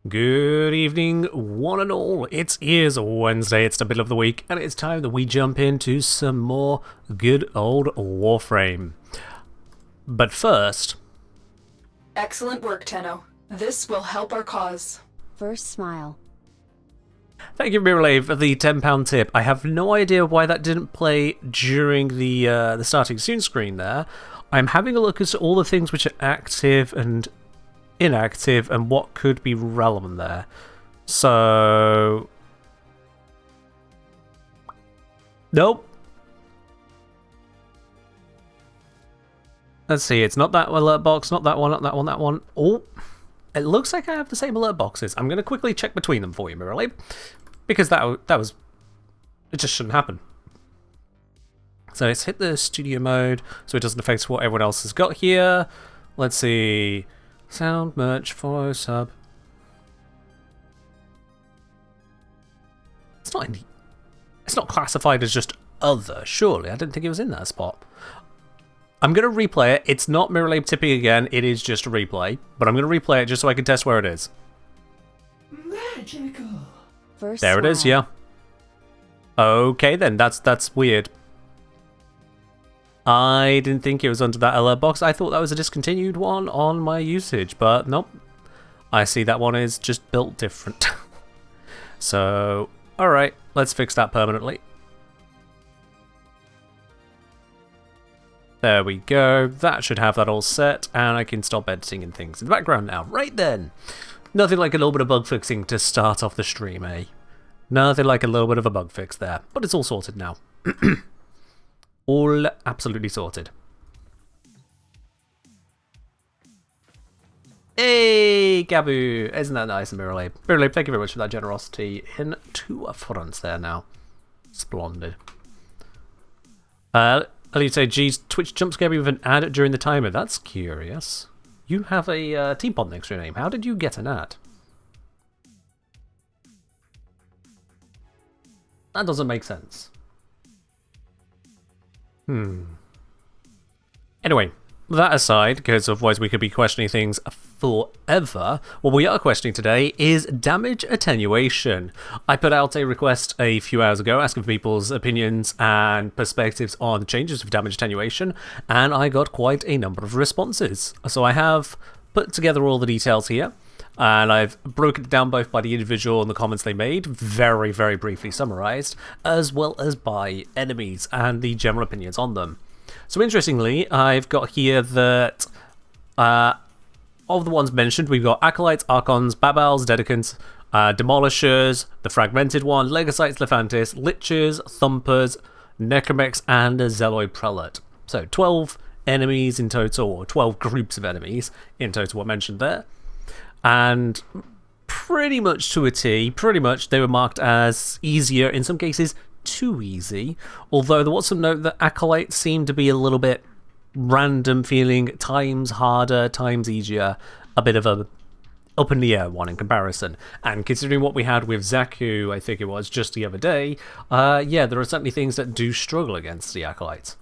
Good evening, one and all. It is Wednesday, it's the middle of the week, and it's time that we jump into some more good old Warframe. But first... Excellent work, Tenno. This will help our cause. First smile. Thank you, Mirrorlave, for the £10 tip. I have no idea why that didn't play during the starting soon screen there. I'm having a look at all the things which are active and inactive and what could be relevant there. So... Nope. Let's see, it's not that alert box, not that one, not that one, that one. Oh, it looks like I have the same alert boxes. I'm going to quickly check between them for you, Mirrorlave, because that was... It just shouldn't happen. So let's hit the studio mode so it doesn't affect what everyone else has got here. Let's see... Sound, merch, follow, sub. It's not classified as just other, surely. I didn't think it was in that spot. I'm going to replay it. It's not Mirrorlave tipping again. It is just a replay. But I'm going to replay it just so I can test where it is. Magical. First There it is, yeah. Okay then, that's weird. I didn't think it was under that alert box. I thought that was a discontinued one on my usage, but nope. I see that one is just built different. So, alright, let's fix that permanently. There we go. That should have that all set, and I can stop editing and things in the background now. Right then. Nothing like a little bit of bug fixing to start off the stream, eh? Nothing like a little bit of a bug fix there, but it's all sorted now. All absolutely sorted. Hey, Gabu! Isn't that nice, Mirrorlave? Mirrorlave, thank you very much for that generosity in two fronts there now. Splendid. Elite, geez, Twitch jump scare me with an ad during the timer. That's curious. You have a teapot next to your name. How did you get an ad? That doesn't make sense. Anyway, that aside, because otherwise we could be questioning things forever, what we are questioning today is damage attenuation. I put out a request a few hours ago asking for people's opinions and perspectives on the changes of damage attenuation, and I got quite a number of responses. So I have put together all the details here, and I've broken it down both by the individual and the comments they made, very, very briefly summarized, as well as by enemies and the general opinions on them. So interestingly, I've got here that of the ones mentioned, we've got Acolytes, Archons, Babals, Dedicants, Demolishers, the Fragmented One, Legocytes, Lephantis, Lichers, Thumpers, Necromechs, and a Zealoid Prelate. So 12 enemies in total, or 12 groups of enemies in total were mentioned there. And pretty much to a T, they were marked as easier, in some cases too easy, although there was some note that Acolytes seemed to be a little bit random feeling, times harder, times easier, a bit of a up in the air one in comparison. And considering what we had with Zaku, I think it was, just the other day, yeah, there are certainly things that do struggle against the Acolytes.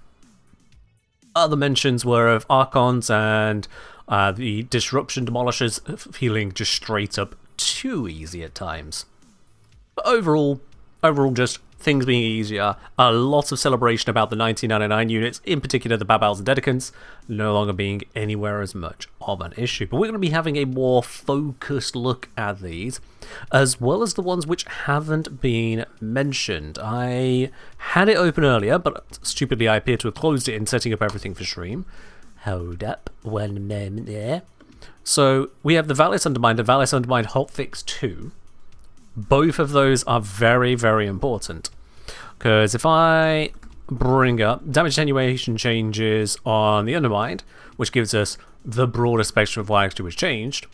Other mentions were of Archons and the Disruption Demolishers feeling just straight up too easy at times. But overall just things being easier, a lot of celebration about the 1999 units, in particular the Babals and Dedicants, no longer being anywhere as much of an issue. But we're going to be having a more focused look at these, as well as the ones which haven't been mentioned. I had it open earlier, but stupidly I appear to have closed it in setting up everything for stream. Hold up, one moment there. So we have the Valis Undermined and Valis Undermined Hotfix 2. Both of those are very, very important. Because if I bring up damage attenuation changes on the Undermined, which gives us the broader spectrum of why actually was changed,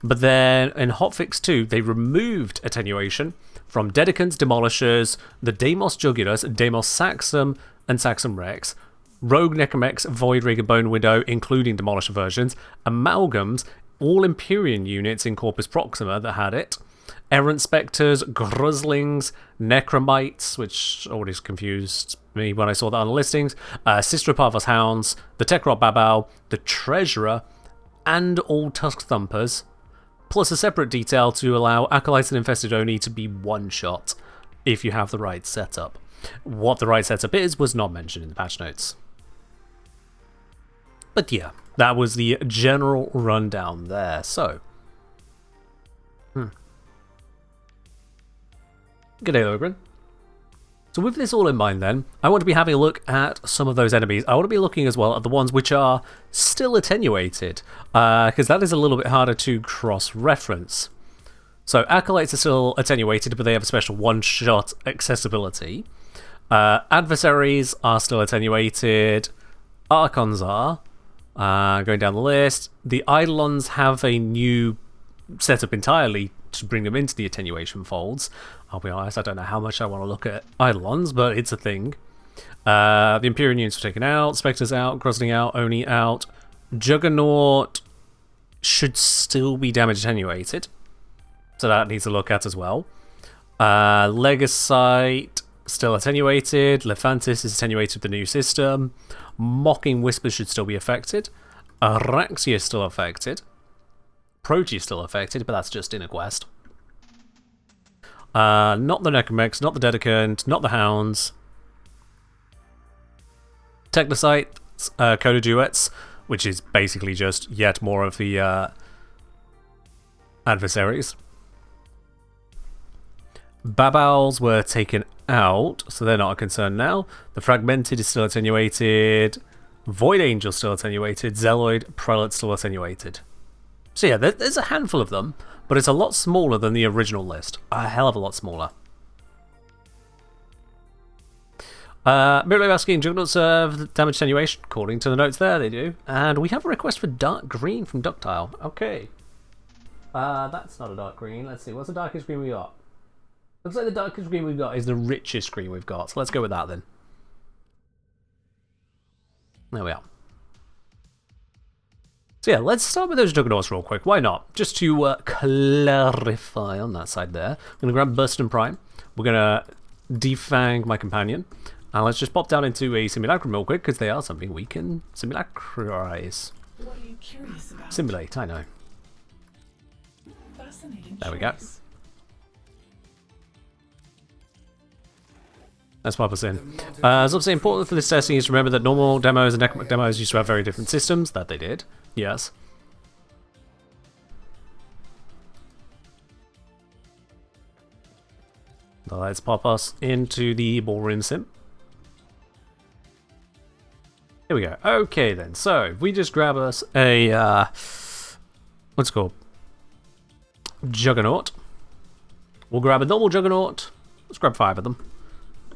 but then in Hotfix 2, they removed attenuation from Dedicants, Demolishers, the Deimos Jugulus, Deimos Saxum, and Saxum Rex, Rogue Necromechs, Void Rig and Bone Widow, including Demolisher versions, Amalgams, all Empyrean units in Corpus Proxima that had it, Errant Spectres, Gruslings, Necromites, which always confused me when I saw that on the listings, Sister of Parvos Hounds, the Tekrot Babau, the Treasurer, and all Tusk Thumpers, plus a separate detail to allow Acolytes and Infested only to be one-shot if you have the right setup. What the right setup is was not mentioned in the patch notes. But yeah, that was the general rundown there. So, good day, Ogren. So with this all in mind then, I want to be having a look at some of those enemies. I want to be looking as well at the ones which are still attenuated, because that is a little bit harder to cross-reference. So Acolytes are still attenuated, but they have a special one-shot accessibility. Adversaries are still attenuated. Archons are. Going down the list. The Eidolons have a new setup entirely to bring them into the attenuation folds. I'll be honest, I don't know how much I want to look at Eidolons, but it's a thing. The Imperial units were taken out, Spectres out, Grozny out, Oni out. Juggernaut should still be damage attenuated, so that needs a look at as well. Legacite still attenuated. Lephantis is attenuated with the new system. Mocking Whispers should still be affected. Araxia is still affected. Proteus still affected, but that's just in a quest. Not the Necromex, not the Dedicant, not the Hounds. Technocytes, Coda Duets, which is basically just yet more of the adversaries. Babals were taken out, so they're not a concern now. The Fragmented is still attenuated. Void Angel still attenuated. Zealoid, Prelate still attenuated. So yeah, there's a handful of them, but it's a lot smaller than the original list. A hell of a lot smaller. Mirror asking, Juggernauts serve damage attenuation? According to the notes there, they do. And we have a request for dark green from Ductile. Okay. That's not a dark green. Let's see, what's the darkest green we got? Looks like the darkest green we've got is the richest green we've got. So let's go with that then. There we are. So yeah, let's start with those Juggernauts real quick. Why not? Just to clarify on that side there. I'm going to grab Burst and Prime. We're going to defang my companion. And let's just pop down into a simulacrum real quick, because they are something we can simulacrize. What are you curious about? Simulate, I know. Fascinating There we go. choice. Let's pop us in. It's obviously important for this testing is to remember that normal demos and Necromantic demos used to have very different systems. That they did. Yes. So let's pop us into the ballroom sim. Here we go. Okay then. So if we just grab us a what's it called? Juggernaut. We'll grab a normal Juggernaut. Let's grab 5 of them.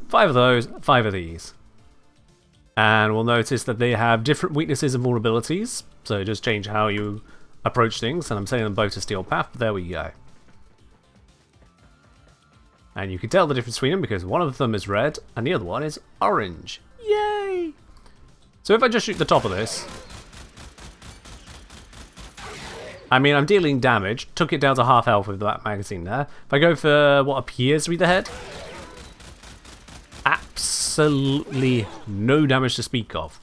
5 of those, 5 of these. And we'll notice that they have different weaknesses and vulnerabilities. So just change how you approach things. And I'm setting them both to Steel Path. There we go. And you can tell the difference between them because one of them is red and the other one is orange. Yay! So if I just shoot the top of this... I mean, I'm dealing damage. Took it down to half health with that magazine there. If I go for what appears to be the head... absolutely no damage to speak of.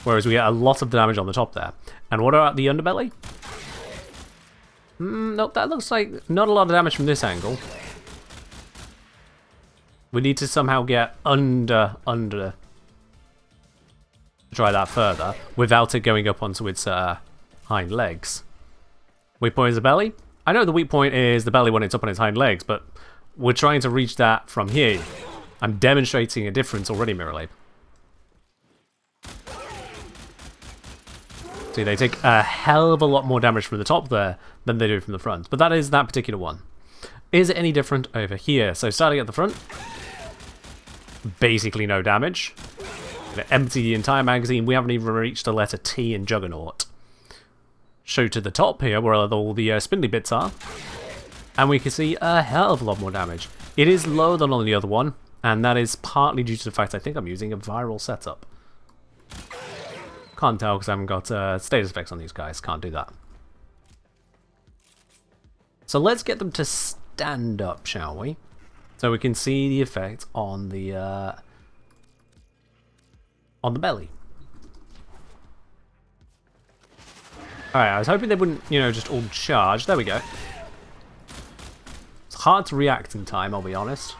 Whereas we get a lot of the damage on the top there. And what about the underbelly? Nope, that looks like not a lot of damage from this angle. We need to somehow get under to try that further without it going up onto its hind legs. Weak point is the belly. I know the weak point is the belly when it's up on its hind legs, but we're trying to reach that from here. I'm demonstrating a difference already, Mirrorlabe. See, they take a hell of a lot more damage from the top there than they do from the front. But that is that particular one. Is it any different over here? So starting at the front, basically no damage. Gonna empty the entire magazine. We haven't even reached the letter T in Juggernaut. Show to the top here where all the spindly bits are. And we can see a hell of a lot more damage. It is lower than on the other one, and that is partly due to the fact I think I'm using a viral setup. Can't tell because I haven't got status effects on these guys. Can't do that. So let's get them to stand up, shall we? So we can see the effect on the belly. Alright, I was hoping they wouldn't, you know, just all charge. There we go. It's hard to react in time, I'll be honest.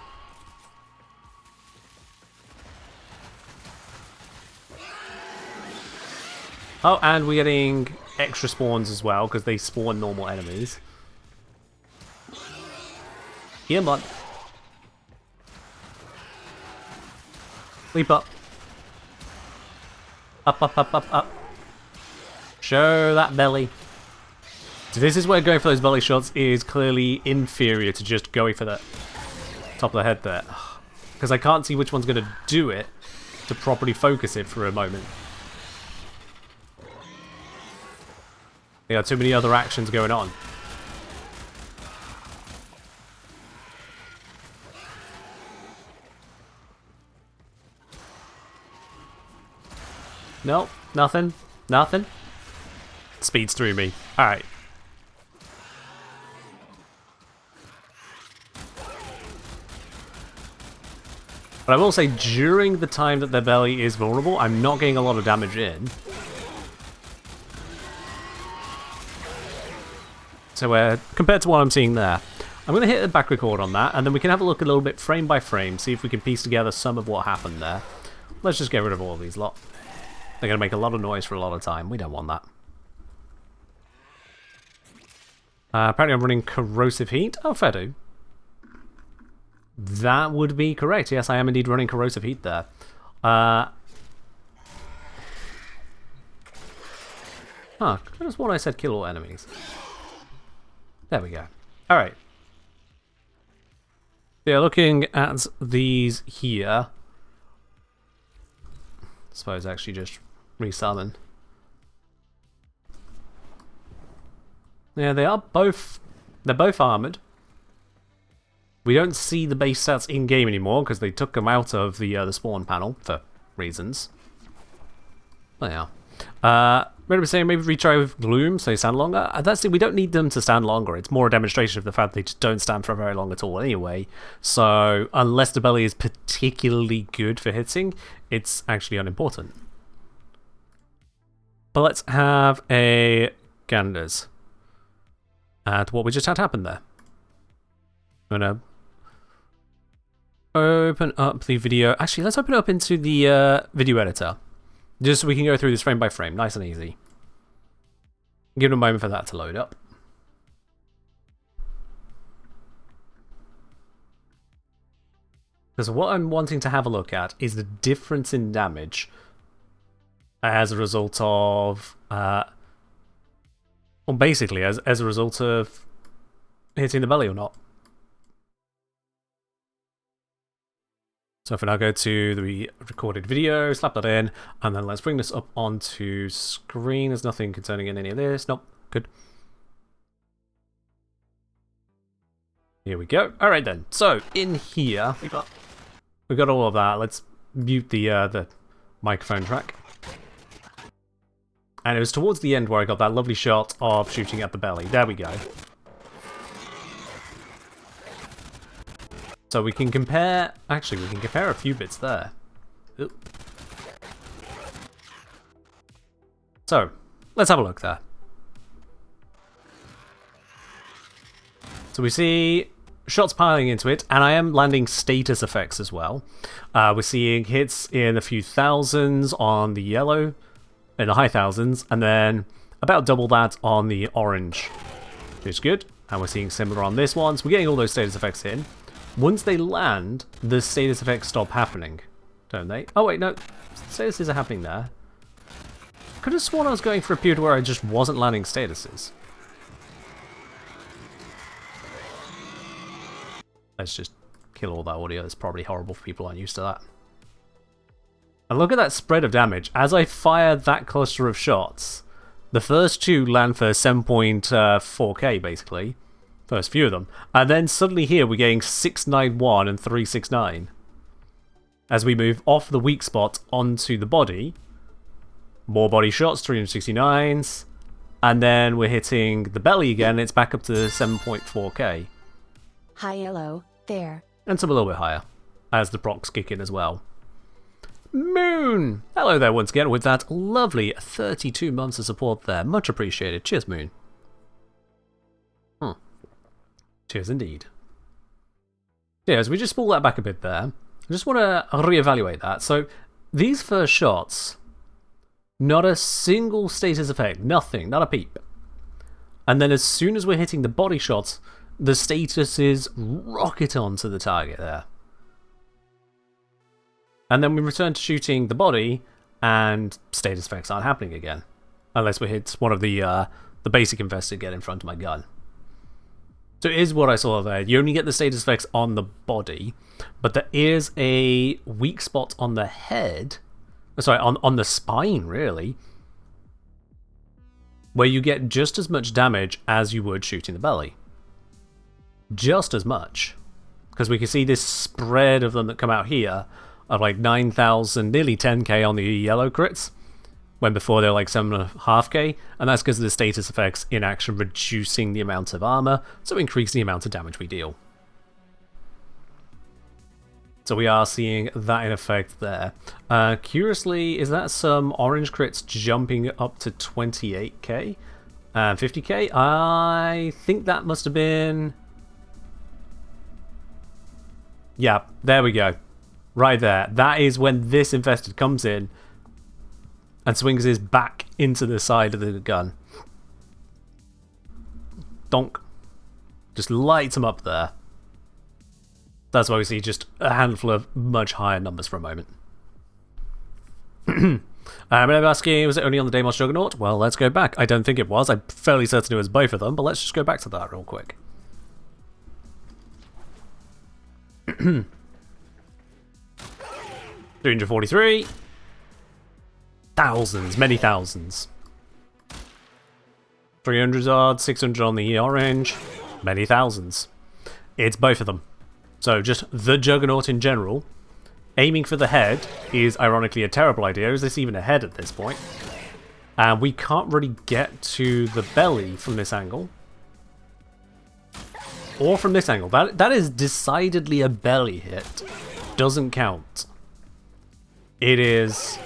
Oh, and we're getting extra spawns as well, because they spawn normal enemies. Here, bud. Leap up. Up, up, up, up, up. Show that belly. So this is where going for those belly shots is clearly inferior to just going for that top of the head there. Because I can't see which one's going to do it to properly focus it for a moment. There are too many other actions going on. Nope, nothing, nothing. Speeds through me. Alright. But I will say, during the time that their belly is vulnerable, I'm not getting a lot of damage in. So compared to what I'm seeing there, I'm going to hit a back record on that, and then we can have a look a little bit frame by frame, see if we can piece together some of what happened there. Let's just get rid of all of these lot. They're going to make a lot of noise for a lot of time. We don't want that. Apparently I'm running corrosive heat. Oh, fair do. That would be correct. Yes, I am indeed running corrosive heat there. Huh, I just what I said kill all enemies. There we go. Alright. Yeah, looking at these here. I suppose actually just resummon. Yeah, they're both armored. We don't see the base stats in game anymore because they took them out of the spawn panel for reasons. Well, yeah. Remember saying maybe retry with Gloom, so they stand longer? That's it, we don't need them to stand longer. It's more a demonstration of the fact they just don't stand for very long at all anyway. So, unless the belly is particularly good for hitting, it's actually unimportant. But let's have a ganders at what we just had happen there. I'm gonna open up the video. Actually, let's open it up into the video editor. Just so we can go through this frame by frame, nice and easy. Give it a moment for that to load up. Because what I'm wanting to have a look at is the difference in damage as a result of, well, basically as a result of hitting the belly or not. So if I now go to the recorded video, slap that in, and then let's bring this up onto screen. There's nothing concerning in any of this. Nope. Good. Here we go. Alright then. So in here we've got all of that. Let's mute the microphone track. And it was towards the end where I got that lovely shot of shooting at the belly. There we go. So we can compare, actually we can compare a few bits there. Ooh. So, let's have a look there. So we see shots piling into it, and I am landing status effects as well. We're seeing hits in a few thousands on the yellow, in the high thousands, and then about double that on the orange, which is good. And we're seeing similar on this one, so we're getting all those status effects in. Once they land, the status effects stop happening, don't they? Oh wait, no, statuses are happening there. Could have sworn I was going for a period where I just wasn't landing statuses. Let's just kill all that audio. It's probably horrible for people unused to that. And look at that spread of damage. As I fire that cluster of shots, the first two land for 7.4k basically. First few of them. And then suddenly here we're getting 691 and 369. As we move off the weak spot onto the body. More body shots, 369s. And then we're hitting the belly again, it's back up to 7.4k. Hi, hello, there. And some a little bit higher, as the procs kick in as well. Moon! Hello there once again with that lovely 32 months of support there. Much appreciated. Cheers, Moon. Cheers indeed. Yeah, as we just pull that back a bit there, I just want to reevaluate that. So, these first shots, not a single status effect, nothing, not a peep. And then as soon as we're hitting the body shots, the statuses rocket onto the target there. And then we return to shooting the body, and status effects aren't happening again. Unless we hit one of the basic investor get in front of my gun. So it is what I saw there. You only get the status effects on the body, but there is a weak spot on the head. Sorry, on the spine, really. Where you get just as much damage as you would shooting the belly. Just as much. Because we can see this spread of them that come out here of like 9,000, nearly 10k on the yellow crits, when before they were like 7.5k, and that's because of the status effects in action reducing the amount of armor, so increasing the amount of damage we deal. So we are seeing that in effect there. Curiously, is that some orange crits jumping up to 28k and 50k? I think that must have been... Yeah, there we go. Right there. That is when this infested comes in and swings his back into the side of the gun. Donk. Just lights him up there. That's why we see just a handful of much higher numbers for a moment. I'm asking, was it only on the Deimos Juggernaut? Well, let's go back. I don't think it was. I'm fairly certain it was both of them, but let's just go back to that real quick. 343. Thousands, many thousands. 300 odd, 600 on the orange, many thousands. It's both of them. So just the Juggernaut in general. Aiming for the head is ironically a terrible idea. Is this even a head at this point? And we can't really get to the belly from this angle. Or from this angle. That is decidedly a belly hit. Doesn't count. It is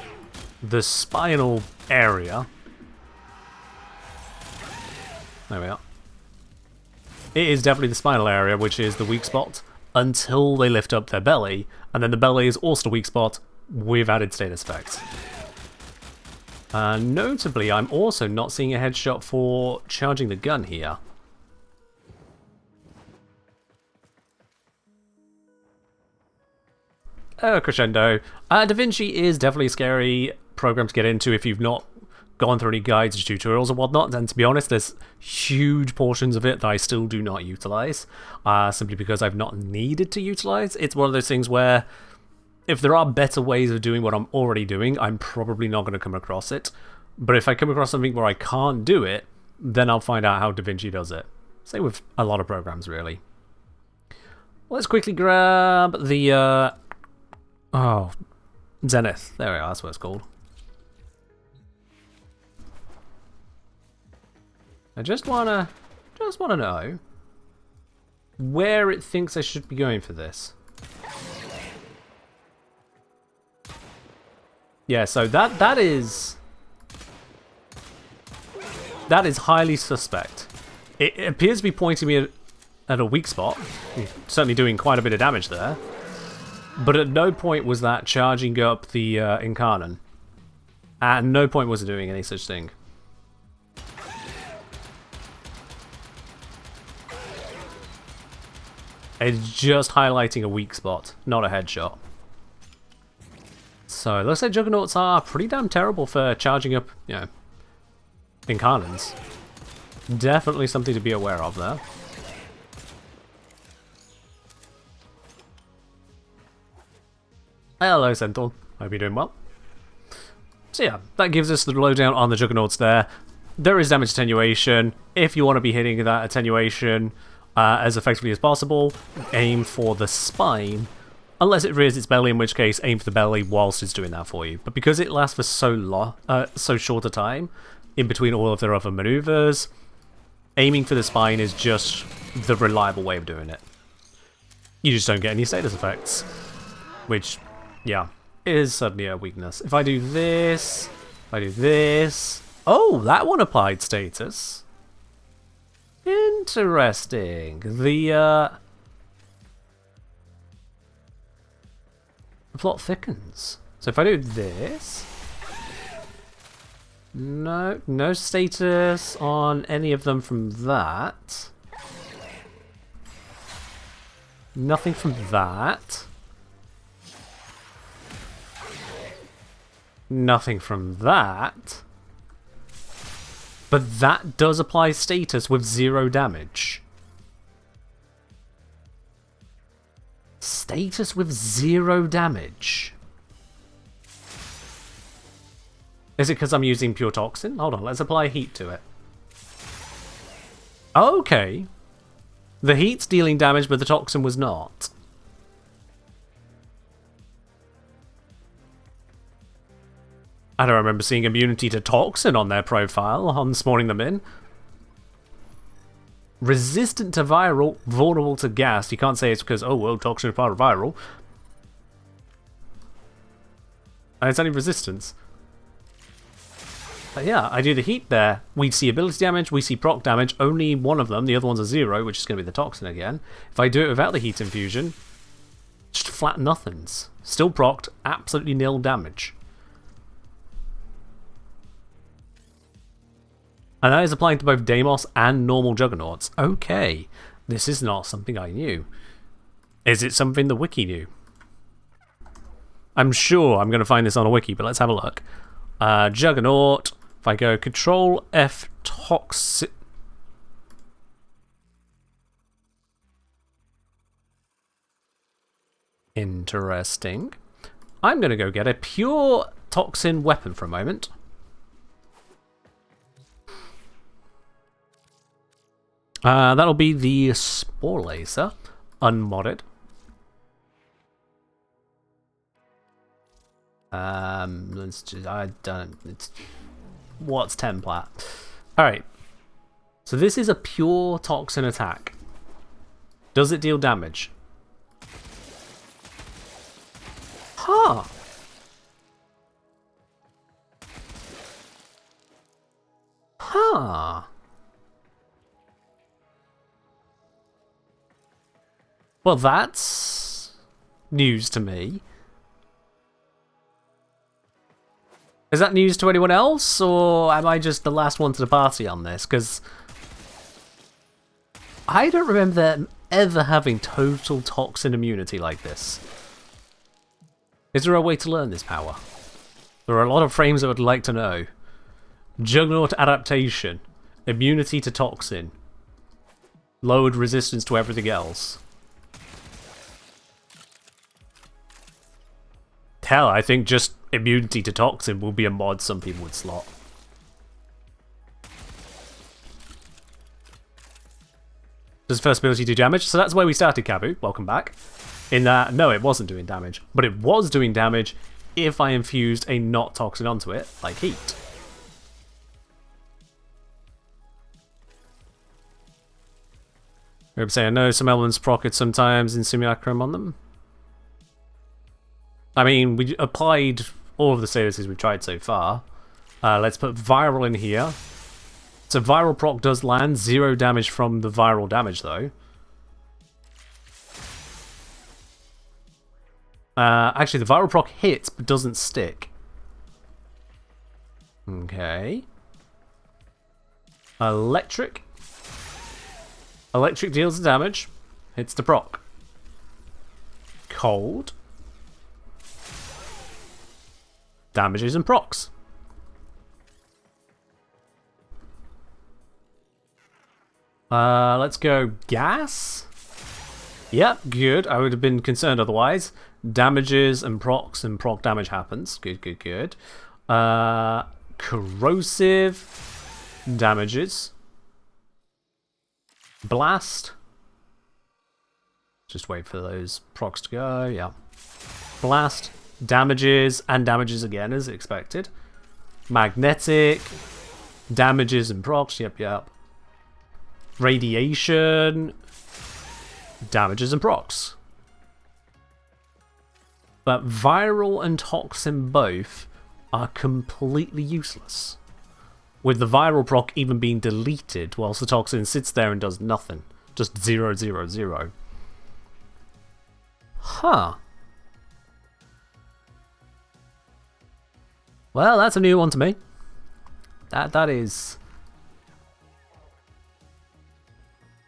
the spinal area. There we are. It is definitely the spinal area, which is the weak spot, until they lift up their belly, and then the belly is also a weak spot with added status effects. Notably, I'm also not seeing a headshot for charging the gun here. Crescendo. Da Vinci is definitely a scary program to get into if you've not gone through any guides or tutorials and whatnot, and to be honest, there's huge portions of it that I still do not utilize, simply because I've not needed to utilize. It's one of those things where if there are better ways of doing what I'm already doing, I'm probably not going to come across it. But if I come across something where I can't do it, then I'll find out how Da Vinci does it. Same with a lot of programs, really. Let's quickly grab the... Oh, Zenith. There we are, that's what it's called. I just wanna know where it thinks I should be going for this. Yeah, so that is highly suspect. It appears to be pointing me at a weak spot. Certainly doing quite a bit of damage there. But at no point was that charging up the Incarnon. At no point was it doing any such thing. It's just highlighting a weak spot, not a headshot. So it looks like Juggernauts are pretty damn terrible for charging up, you know, Incarnons. Definitely something to be aware of there. Hello, Centaur. Hope you're doing well. So yeah, that gives us the lowdown on the Juggernauts there. There is damage attenuation. If you want to be hitting that attenuation as effectively as possible, aim for the spine. Unless it rears its belly, in which case aim for the belly whilst it's doing that for you. But because it lasts for so short a time, in between all of their other maneuvers, aiming for the spine is just the reliable way of doing it. You just don't get any status effects. Which, yeah, is suddenly a weakness. If I do this, if I do this... Oh, that one applied status. Interesting. The plot thickens. So if I do this... No, no status on any of them from that. Nothing from that. Nothing from that. But that does apply status with 0 damage. Status with 0 damage. Is it because I'm using pure toxin? Hold on, let's apply heat to it. Okay. The heat's dealing damage, but the toxin was not. I don't remember seeing immunity to toxin on their profile on spawning them in. Resistant to viral, vulnerable to gas. You can't say it's because, oh, well, toxin is part of viral. And it's only resistance. But yeah, I do the heat there. We see ability damage, we see proc damage. Only one of them, the other one's a 0, which is going to be the toxin again. If I do it without the heat infusion, just flat nothings. Still procced, absolutely nil damage. And that is applying to both Deimos and normal Juggernauts. Okay, this is not something I knew. Is it something the wiki knew? I'm sure I'm going to find this on a wiki, but let's have a look. Juggernaut, if I go Control F Toxic... Interesting. I'm going to go get a pure toxin weapon for a moment. That'll be the Spore Laser, unmodded. Let's just, I don't, it's, what's Templat? Alright, so this is a pure toxin attack. Does it deal damage? Huh. Huh. Well, that's news to me. Is that news to anyone else, or am I just the last one to the party on this? Because I don't remember them ever having total toxin immunity like this. Is there a way to learn this power? There are a lot of frames I would like to know. Juggernaut adaptation, immunity to toxin, lowered resistance to everything else. Hell, I think just immunity to toxin will be a mod some people would slot. Does first ability do damage? So that's where we started, Kabu. Welcome back. In that, no, it wasn't doing damage. But it was doing damage if I infused a not toxin onto it, like heat. I'm saying, I know some elements proc it sometimes in Simulacrum on them. I mean, we applied all of the statuses we've tried so far. Let's put viral in here. So viral proc does land, 0 damage from the viral damage though. Actually, the viral proc hits but doesn't stick. Okay. Electric. Electric deals the damage, hits the proc. Cold. Damages and procs. Let's go gas. Yep, good. I would have been concerned otherwise. Damages and proc damage happens. Good, good, good. Corrosive damages. Blast. Just wait for those procs to go. Yeah. Blast. Damages and damages again as expected. Magnetic. Damages and procs. Yep, yep. Radiation. Damages and procs. But viral and toxin both are completely useless, with the viral proc even being deleted whilst the toxin sits there and does nothing. Just 0, 0, 0. Huh. Well, that's a new one to me. That is...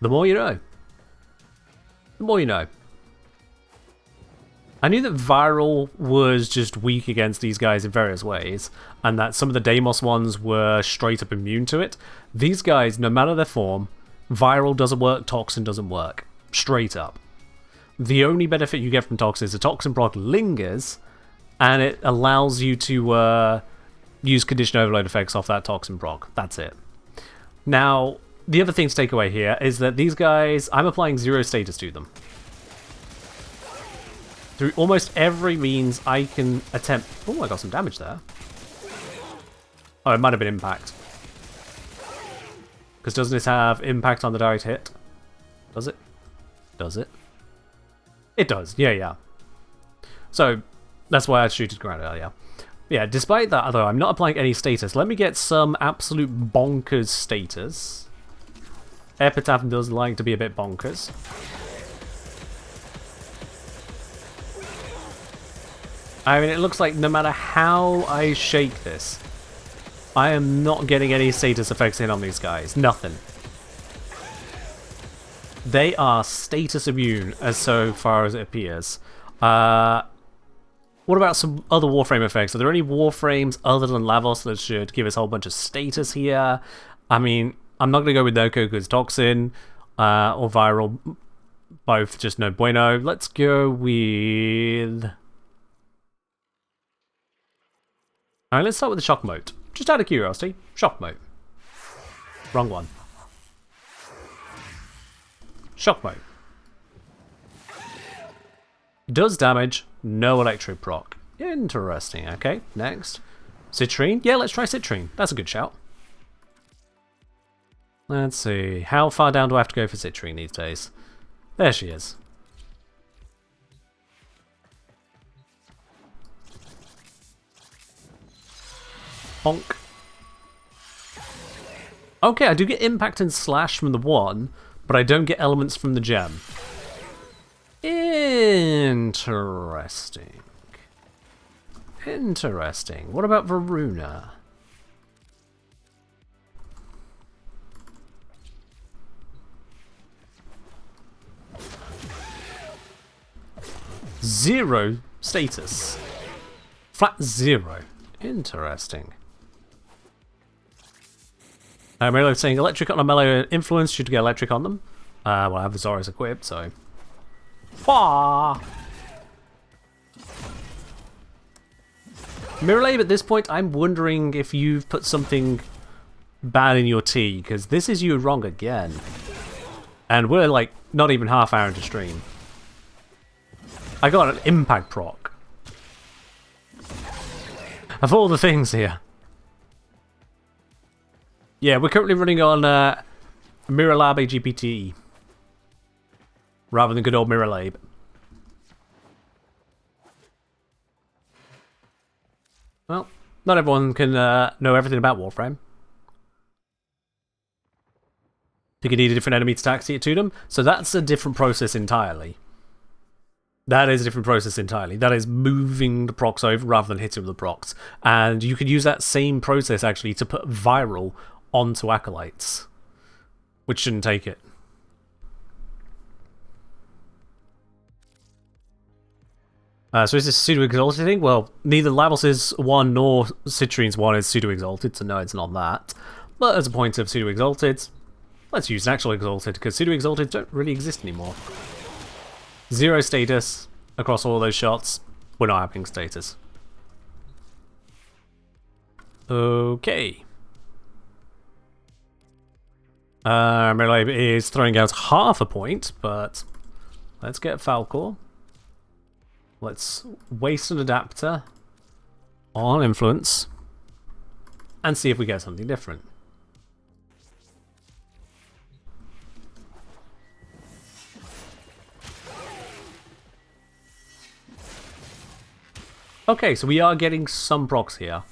The more you know. The more you know. I knew that viral was just weak against these guys in various ways, and that some of the Deimos ones were straight up immune to it. These guys, no matter their form, viral doesn't work, toxin doesn't work. Straight up. The only benefit you get from toxin is the toxin proc lingers, and it allows you to use condition overload effects off that toxin proc. That's it. Now, the other thing to take away here is that these guys, I'm applying 0 status to them. Through almost every means I can attempt... Oh, I got some damage there. Oh, it might have been impact. Because doesn't this have impact on the direct hit? Does it? Does it? It does, yeah. So, that's why I shooted ground earlier. Yeah, despite that, though, I'm not applying any status. Let me get some absolute bonkers status. Epitaph does like to be a bit bonkers. I mean, it looks like no matter how I shake this, I am not getting any status effects in on these guys. Nothing. They are status immune, as so far as it appears. What about some other Warframe effects? Are there any Warframes other than Lavos that should give us a whole bunch of status here? I mean, I'm not going to go with Noko because Toxin or Viral, both just no bueno. Let's go with... Alright, let's start with the Shock Mode. Just out of curiosity, Shock Mode. Wrong one. Shock Mode. Does damage, no electro proc. Interesting, okay, next. Citrine? Yeah, let's try Citrine. That's a good shout. Let's see, how far down do I have to go for Citrine these days? There she is. Bonk. Okay, I do get impact and slash from the one, but I don't get elements from the gem. Interesting. Interesting. What about Varuna? Zero status. Flat 0. Interesting. Melee saying electric on a melee influence should get electric on them. Well, I have Azorius equipped, so. Fah! Mirrorlab, at this point, I'm wondering if you've put something bad in your tea, because this is you wrong again. And we're like not even half hour into stream. I got an impact proc. Of all the things here. Yeah, we're currently running on Mirrorlab AGPT rather than good old Mirrorlab. Well, not everyone can know everything about Warframe. think you need a different enemy to taxi it to them. So that's a different process entirely. That is a different process entirely. That is moving the procs over rather than hitting with the procs. And you could use that same process actually to put viral onto acolytes, which shouldn't take it. So is this pseudo-exalted thing? Well, neither Lavos' one nor Citrine's one is pseudo-exalted, so no, it's not that. But as a point of pseudo-exalted, let's use an actual exalted, because pseudo-exalted don't really exist anymore. 0 status across all those shots. We're not having status. Okay. Melee is throwing out half a point, but let's get Falcor. Let's waste an adapter on influence and see if we get something different. Okay, so we are getting some procs here.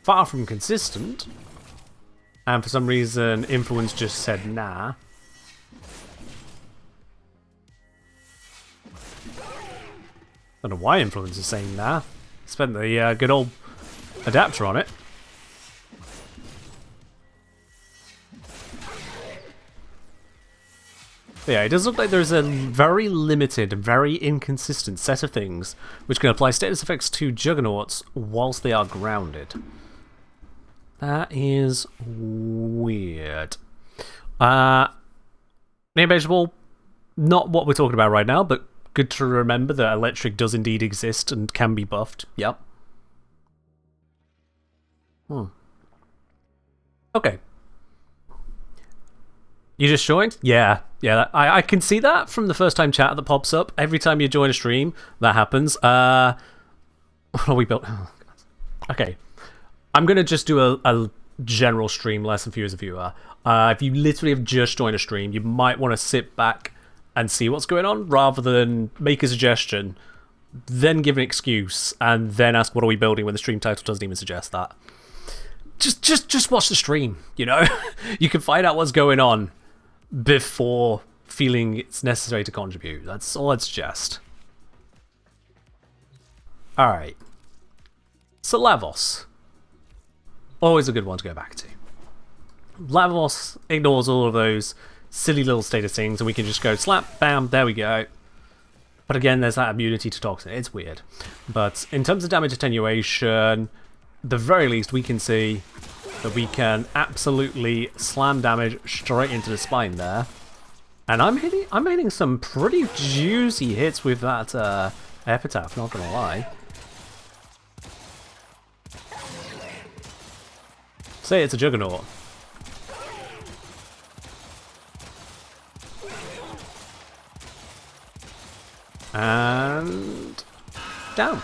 Far from consistent. And for some reason, Influence just said nah. Don't know why Influence is saying nah. Spent the good old adapter on it. But yeah, it does look like there's a very limited, very inconsistent set of things which can apply status effects to Juggernauts whilst they are grounded. That is weird. Near-baseball, not what we're talking about right now, but good to remember that electric does indeed exist and can be buffed. Yep. Okay. You just joined? Yeah. I can see that from the first time chat that pops up. Every time you join a stream, that happens. What are we built? Oh, okay. I'm going to just do a general stream lesson for you as a viewer. If you literally have just joined a stream, you might want to sit back and see what's going on rather than make a suggestion, then give an excuse, and then ask what are we building when the stream title doesn't even suggest that. Just watch the stream, you know? You can find out what's going on before feeling it's necessary to contribute. That's all I'd suggest. Alright. So Lavos. Always a good one to go back to. Lavos ignores all of those silly little status things and we can just go slap, bam, there we go. But again, there's that immunity to toxin. It's weird. But in terms of damage attenuation, the very least we can see that we can absolutely slam damage straight into the spine there. And I'm hitting some pretty juicy hits with that epitaph, not gonna lie. Say it's a Juggernaut. And down.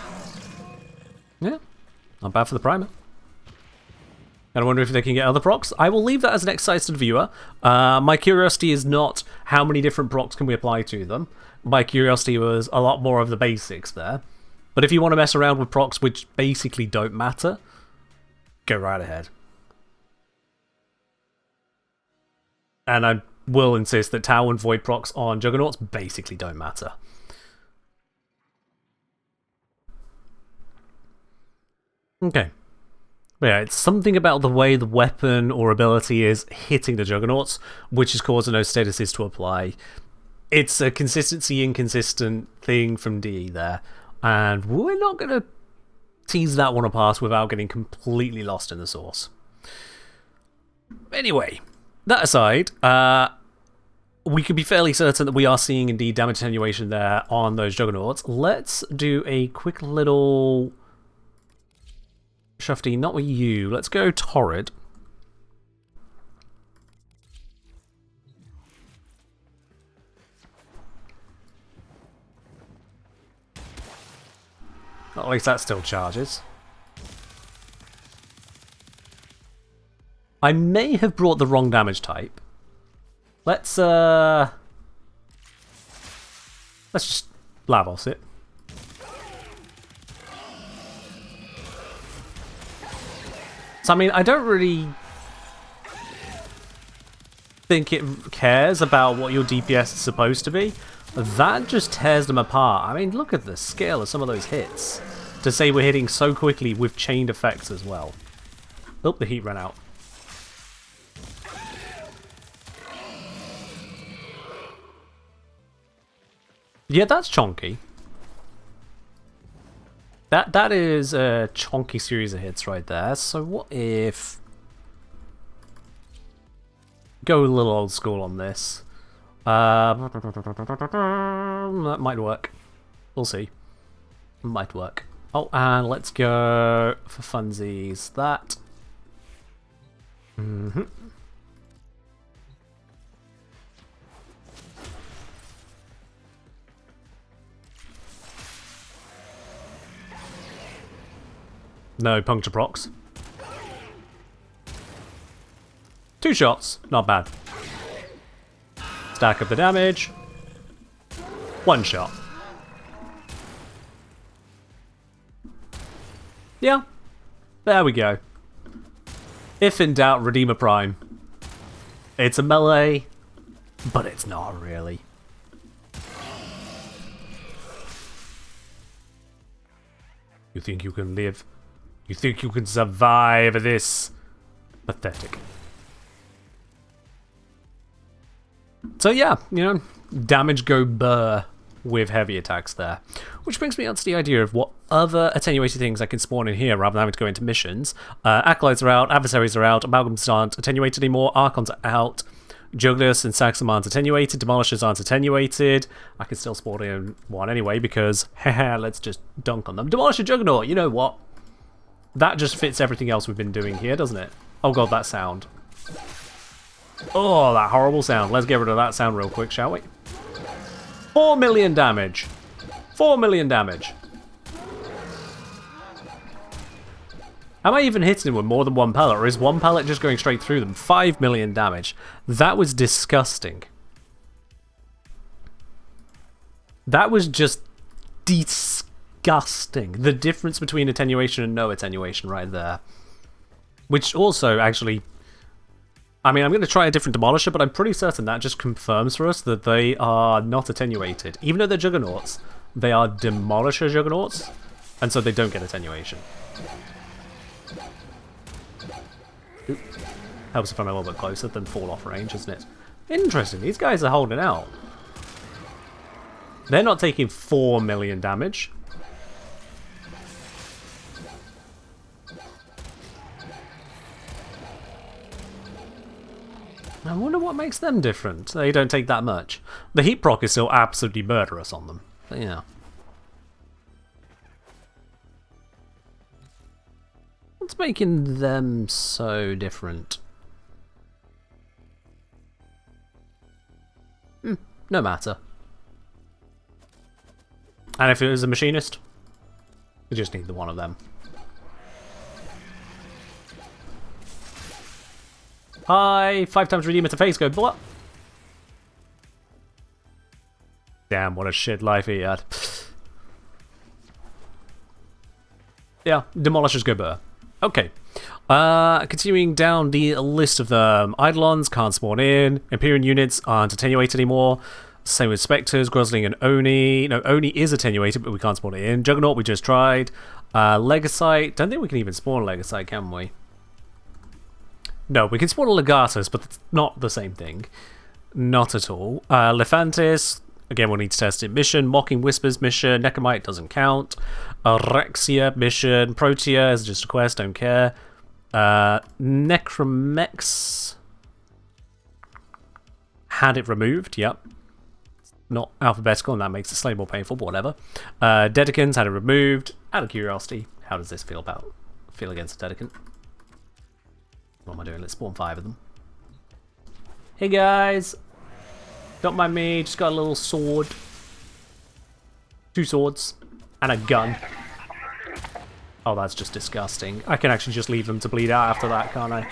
Yeah, not bad for the primer. And I wonder if they can get other procs. I will leave that as an exercise to the viewer. My curiosity is not how many different procs can we apply to them. My curiosity was a lot more of the basics there. But if you want to mess around with procs which basically don't matter, go right ahead. And I will insist that Tau and Void procs on Juggernauts basically don't matter. Okay. But yeah, it's something about the way the weapon or ability is hitting the Juggernauts, which is causing those statuses to apply. It's a consistency inconsistent thing from DE there, and we're not going to tease that one apart without getting completely lost in the source. Anyway, that aside, we can be fairly certain that we are seeing indeed damage attenuation there on those Juggernauts. Let's do a quick little... Shufty, not with you. Let's go Torrid. At least that still charges. I may have brought the wrong damage type. Let's just Lavos it. So, I mean, I don't really think it cares about what your DPS is supposed to be. That just tears them apart. I mean, look at the scale of some of those hits. To say we're hitting so quickly with chained effects as well. Oh, the heat ran out. Yeah, that's chonky. That is a chonky series of hits right there. So what if... Go a little old school on this. That might work. We'll see. Might work. Oh, and let's go for funsies. That. No puncture procs. 2 shots, not bad. Stack up the damage. 1 shot. Yeah, there we go. If in doubt, Redeemer Prime. It's a melee, but it's not really. You think you can live? You think you can survive this? Pathetic. So yeah, you know, damage go burr with heavy attacks there. Which brings me on to the idea of what other attenuated things I can spawn in here rather than having to go into missions. Acolytes are out, adversaries are out, amalgams aren't attenuated anymore, archons are out, jugglers and saxum aren't attenuated, demolishers aren't attenuated. I can still spawn in one anyway because, haha, let's just dunk on them. Demolisher Juggernaut, you know what? That just fits everything else we've been doing here, doesn't it? Oh god, that sound. Oh, that horrible sound. Let's get rid of that sound real quick, shall we? 4 million damage. 4 million damage. Am I even hitting him with more than 1 pellet, or is 1 pellet just going straight through them? 5 million damage. That was disgusting. That was just disgusting. The difference between attenuation and no attenuation right there. Which also, actually... I mean, I'm going to try a different Demolisher, but I'm pretty certain that just confirms for us that they are not attenuated. Even though they're Juggernauts, they are Demolisher Juggernauts, and so they don't get attenuation. Oop. Helps if I'm a little bit closer than fall off range, isn't it? Interesting, these guys are holding out. They're not taking 4 million damage. I wonder what makes them different. They don't take that much. The heat proc is still absolutely murderous on them. But yeah. What's making them so different? No matter. And if it was a machinist, we just need the one of them. Hi, 5 times redeemer to face go, what? Damn, what a shit life he had. Yeah, demolishers go burr. Okay. Continuing down the list of them. Eidolons can't spawn in. Imperial units aren't attenuated anymore. Same with Spectres, Grosling and Oni. No, Oni is attenuated, but we can't spawn it in. Juggernaut, we just tried. Legasite. Don't think we can even spawn Legasite, can we? No, we can spawn a Legatus, but it's not the same thing. Not at all. Lephantis, again, we'll need to test it. Mission, Mocking Whispers mission, Necromite doesn't count. Rexia mission, Protea is just a quest, don't care. Necromex had it removed, yep. Not alphabetical, and that makes it slightly more painful, but whatever. Dedicans had it removed. Out of curiosity, how does this feel against a Dedicant? What am I doing? Let's spawn 5 of them. Hey guys! Don't mind me, just got a little sword. 2 swords. And a gun. Oh, that's just disgusting. I can actually just leave them to bleed out after that, can't I?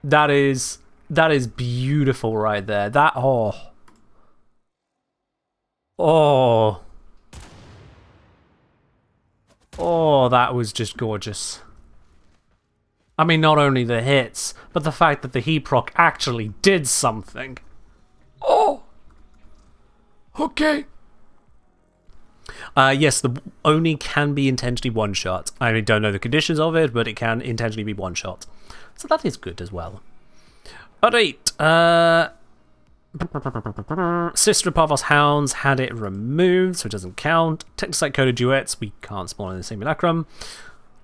That is beautiful right there. That, oh. Oh. Oh, that was just gorgeous. I mean, not only the hits, but the fact that the heat proc actually did something. Oh! Okay. Yes, the Oni can be intentionally one-shot. I don't know the conditions of it, but it can intentionally be one-shot. So that is good as well. Alright, Sister of Parvos Hounds had it removed, so it doesn't count. Technosite Coded Duets, we can't spawn in the simulacrum.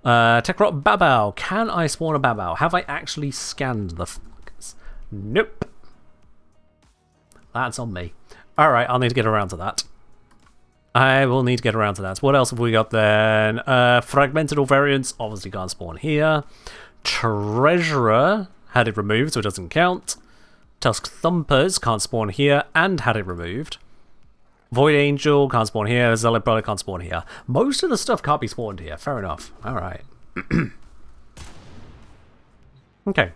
Techrot Babao, can I spawn a Babao? Have I actually scanned the fuckers? Nope. That's on me. Alright, I'll need to get around to that. I will need to get around to that. What else have we got then? Fragmented All Variants, obviously can't spawn here. Treasurer had it removed, so it doesn't count. Tusk Thumpers can't spawn here and had it removed. Void Angel can't spawn here. Zealot Brother can't spawn here. Most of the stuff can't be spawned here. Fair enough. Alright. Okay.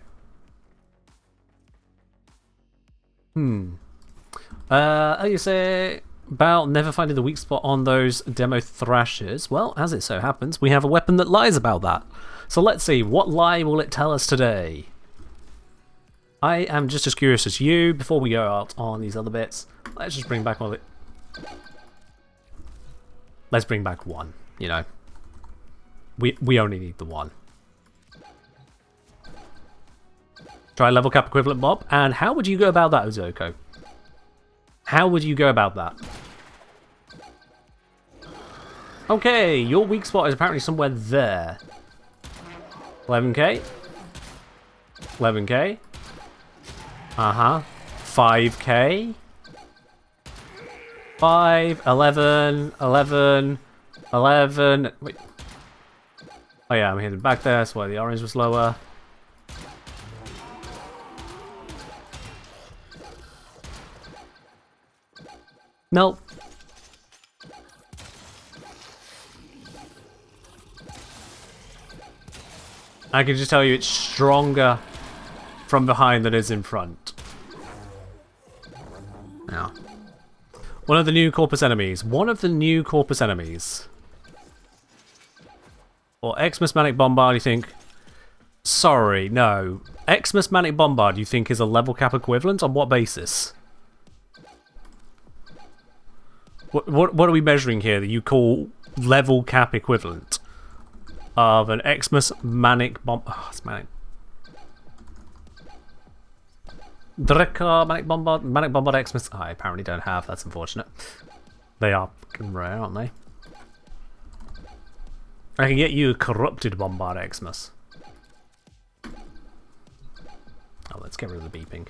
You say about never finding the weak spot on those demo thrashers. Well, as it so happens, we have a weapon that lies about that. So let's see, what lie will it tell us today? I am just as curious as you. Before we go out on these other bits, let's just bring back all of it. Let's bring back one, you know. We only need the one. Try level cap equivalent mob. And how would you go about that, Ozoko? How would you go about that? Okay, your weak spot is apparently somewhere there. 11k. 11k. Uh-huh. 5k. 5, 11, 11, 11. Wait. Oh yeah, I'm heading back there. That's why the orange was lower. Nope. I can just tell you it's stronger from behind than it is in front. Now, one of the new corpus enemies. One of the new corpus enemies. Or Xmas Manic Bombard, you think... Sorry, no. Xmas Manic Bombard, you think is a level cap equivalent? On what basis? What are we measuring here that you call level cap equivalent of an Xmas Manic Bomb? Oh, it's Manic. Drekka Manic Bombard Xmas. I apparently don't have. That's unfortunate. They are fucking rare, aren't they? I can get you a corrupted Bombard Xmas. Oh, let's get rid of the beeping.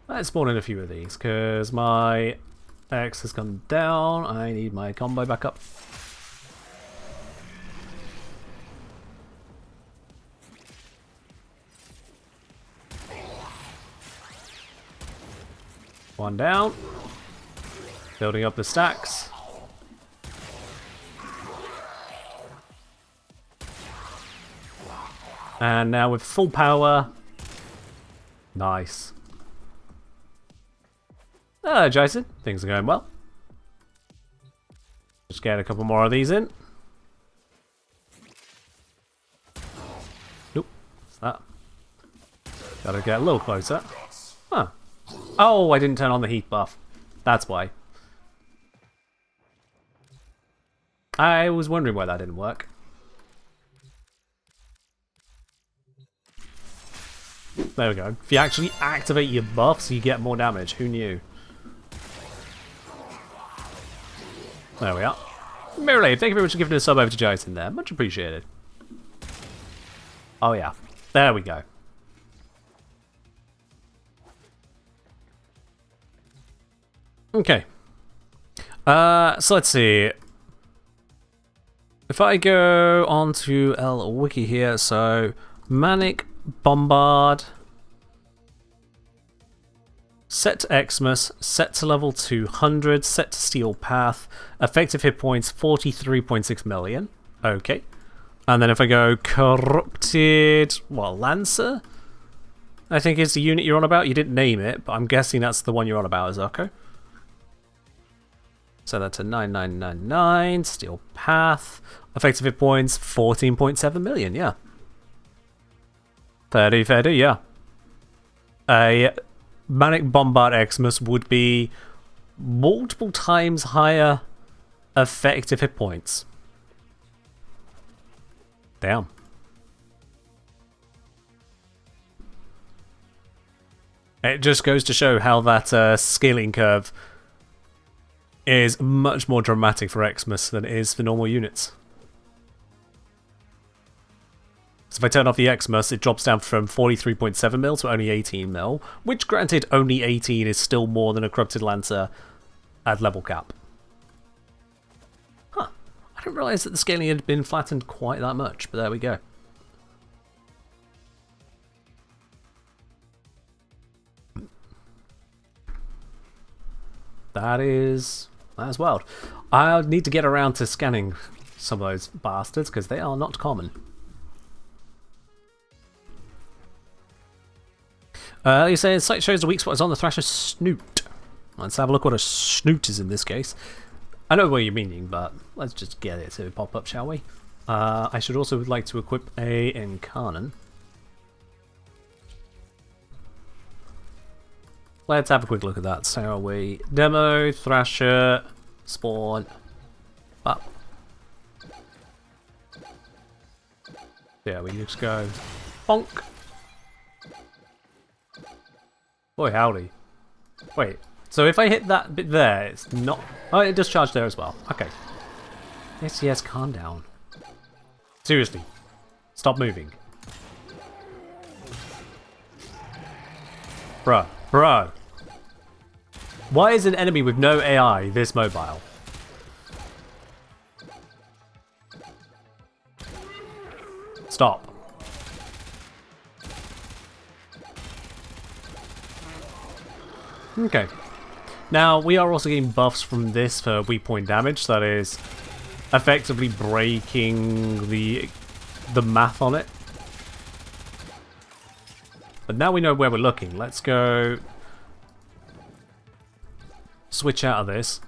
Let's spawn in a few of these, because my X has gone down. I need my combo back up. One down. Building up the stacks. And now with full power. Nice. Hello, Jason. Things are going well. Just get a couple more of these in. Nope. What's that? Gotta get a little closer. Huh. Oh, I didn't turn on the heat buff. That's why. I was wondering why that didn't work. There we go. If you actually activate your buffs, you get more damage. Who knew? There we are. Mirrorlade, thank you very much for giving a sub over to Jason there. Much appreciated. Oh yeah. There we go. Okay. So let's see. If I go onto L Wiki here, so Manic Bombard. Set to Xmas, set to level 200, set to Steel Path, effective hit points 43.6 million. Okay. And then if I go Corrupted, what, Lancer? I think is the unit you're on about. You didn't name it, but I'm guessing that's the one you're on about, Zoko. So that's a 9999, Steel Path, effective hit points 14.7 million, yeah. Fair do, yeah. A Manic Bombard Xmas would be multiple times higher effective hit points. Damn. It just goes to show how that scaling curve is much more dramatic for Xmas than it is for normal units. So if I turn off the Xmas, it drops down from 43.7 mil to only 18 mil, which granted only 18 is still more than a Corrupted Lancer at level cap. Huh. I didn't realise that the scaling had been flattened quite that much, but there we go. That's wild. I'll need to get around to scanning some of those bastards, because they are not common. You say site shows the weak spot is on the Thrasher's snoot. Let's have a look what a snoot is in this case. I know what you're meaning, but let's just get it to pop up, shall we? I should also like to equip a Incarnon. Let's have a quick look at that, shall we? Demo, Thrasher, spawn, up. Yeah, we just go bonk. Boy, howdy. Wait, so if I hit that bit there, it's not... Oh, it does charge there as well. Okay. Yes, calm down. Seriously. Stop moving. Bruh. Why is an enemy with no AI this mobile? Stop. Okay. Now, we are also getting buffs from this for weak point damage, that is effectively breaking the math on it. But now we know where we're looking. Let's go switch out of this.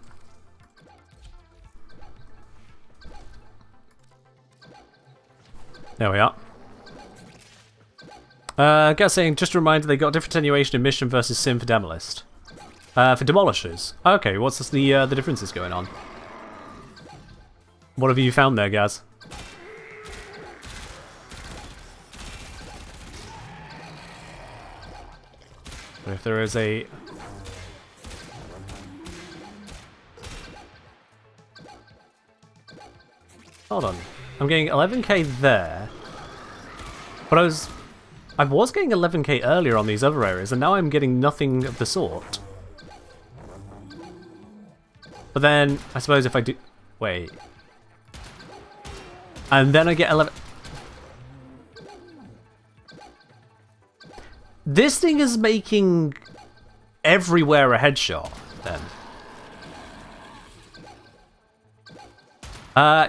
There we are. Guys saying, just a reminder, they got different attenuation in Mission versus Sim for Demolist. For Demolishers. Okay, what's the differences going on? What have you found there, Gaz? If there is a... Hold on. I'm getting 11k there. But I was getting 11k earlier on these other areas, and now I'm getting nothing of the sort. But then, I suppose if I do... Wait. And then I get 11... This thing is making everywhere a headshot, then.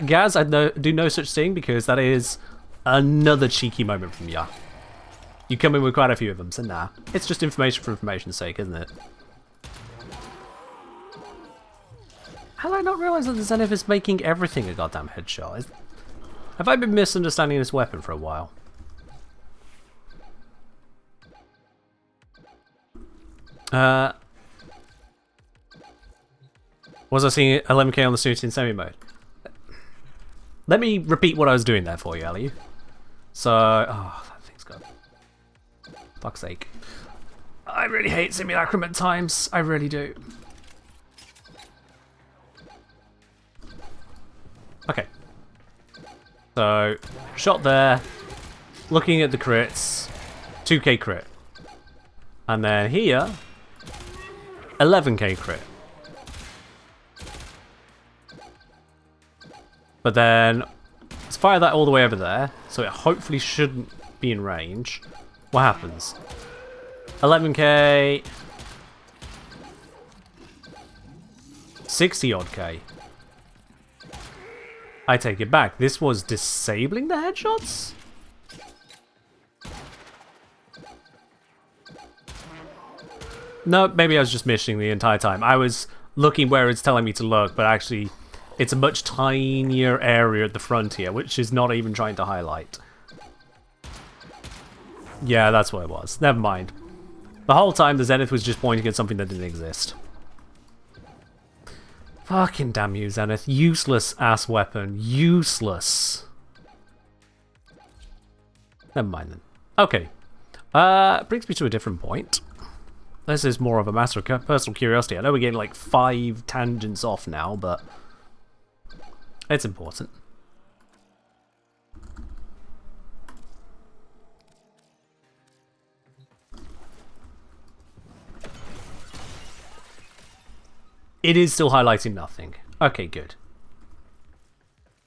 Gaz, I do no such thing, because that is another cheeky moment from ya. You come in with quite a few of them, so nah. It's just information for information's sake, isn't it? How did I not realise that the Zenith is making everything a goddamn headshot? Have I been misunderstanding this weapon for a while? Was I seeing 11k on the suit in semi mode? Let me repeat what I was doing there for you, Ellie. So, oh, that thing's gone. Fuck's sake. I really hate simulacrum at times. I really do. Okay. So, shot there. Looking at the crits. 2k crit. And then here, 11k crit. But then, let's fire that all the way over there, so it hopefully shouldn't be in range. What happens? 11k... 60 odd k. I take it back. This was disabling the headshots? No, maybe I was just missing the entire time. I was looking where it's telling me to look, but actually it's a much tinier area at the front here, which is not even trying to highlight. Yeah, that's what it was. Never mind. The whole time the Zenith was just pointing at something that didn't exist. Fucking damn you, Zenith. Useless ass weapon. Useless. Never mind then. Okay. Brings me to a different point. This is more of a matter of personal curiosity. I know we're getting like 5 tangents off now, but it's important. It is still highlighting nothing. Okay, good.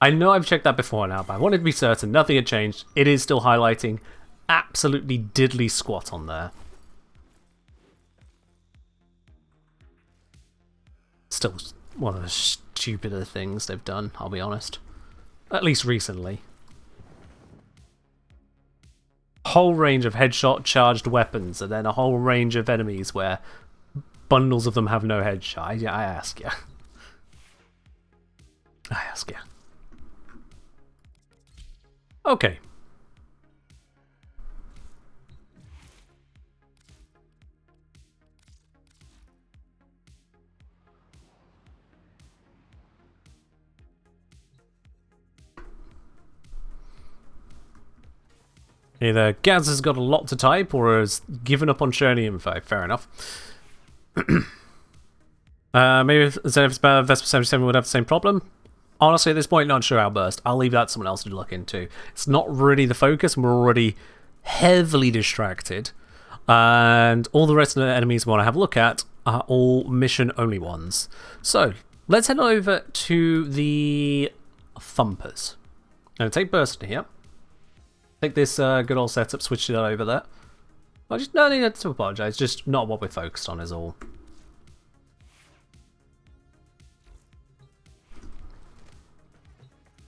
I know I've checked that before now, but I wanted to be certain nothing had changed. It is still highlighting absolutely diddly squat on there. Still one of the stupider things they've done, I'll be honest. At least recently. whole range of headshot charged weapons, and then a whole range of enemies where bundles of them have no headshot. I ask you. I ask you. Okay. Either Gaz has got a lot to type or has given up on sharing info. Fair enough. Maybe if Vespa 77 would have the same problem. Honestly, at this point, not sure how burst. I'll leave that to someone else to look into. It's not really the focus, and we're already heavily distracted. And all the rest of the enemies we want to have a look at are all mission-only ones. So, let's head over to the Thumpers. I'm going to take burst in here. Take this good old setup, switch it over there. I just no need to apologise, just not what we're focused on is all.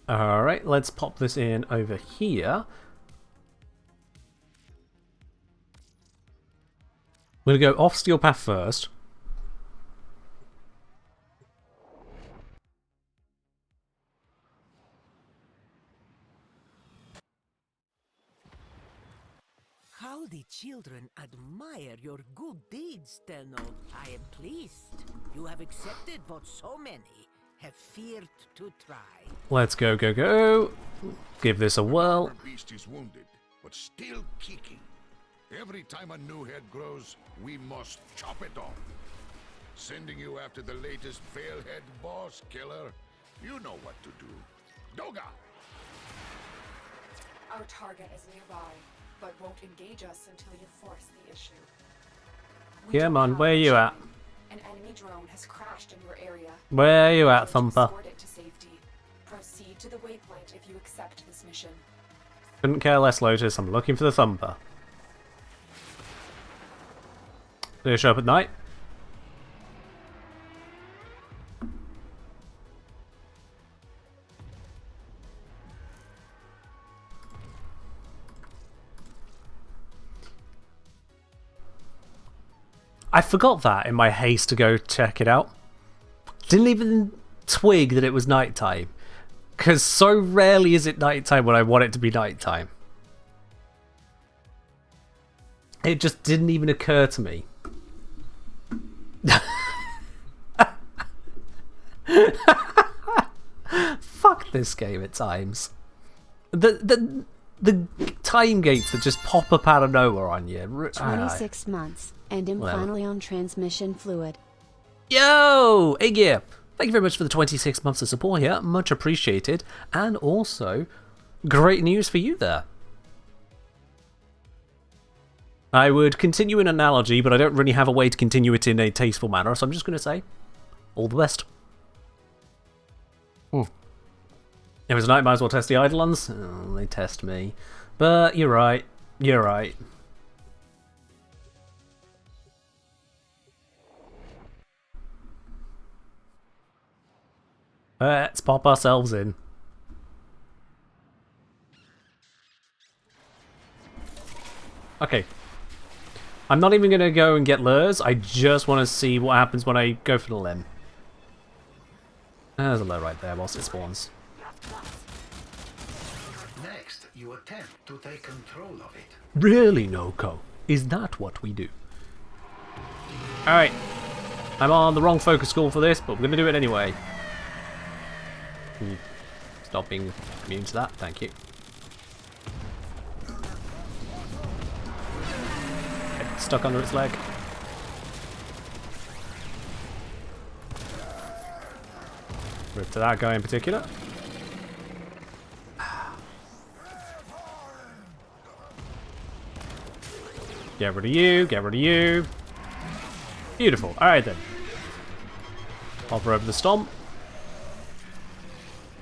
Alright, let's pop this in over here. We're going to go off Steel Path first. How the children admire your good deeds, Tenno. I am pleased. You have accepted what so many have feared to try. Let's go, go, go. Give this a whirl. Our beast is wounded, but still kicking. Every time a new head grows, we must chop it off. Sending you after the latest Veilhead boss killer. You know what to do. Doga! Our target is nearby, but won't engage us until you force the issue. Yeah, man, where are you at? An enemy drone has crashed in your area. Where are you at, Thumper? Escort it to safety. Proceed to the waypoint if you accept this mission. Couldn't care less, Lotus. I'm looking for the Thumper. Do you show up at night? I forgot that in my haste to go check it out. Didn't even twig that it was nighttime. Because so rarely is it nighttime when I want it to be nighttime. It just didn't even occur to me. Fuck this game at times. The time gates that just pop up out of nowhere on you. 26 months, and implantly on transmission fluid. Yo! Hey, yeah. Thank you very much for the 26 months of support here. Much appreciated. And also, great news for you there. I would continue an analogy, but I don't really have a way to continue it in a tasteful manner, so I'm just going to say, all the best. If it's night, might as well test the Eidolons. Oh, they test me. But you're right. You're right. Let's pop ourselves in. Okay. I'm not even going to go and get lures. I just want to see what happens when I go for the limb. There's a lure right there whilst it spawns. Next, you attempt to take control of it. Really, Noko? Is that what we do? Alright. I'm on the wrong focus school for this, but we're going to do it anyway. Stop being immune to that, thank you. Get stuck under its leg. Rip to that guy in particular. Get rid of you, get rid of you. Beautiful, alright then. Pop her over the stomp.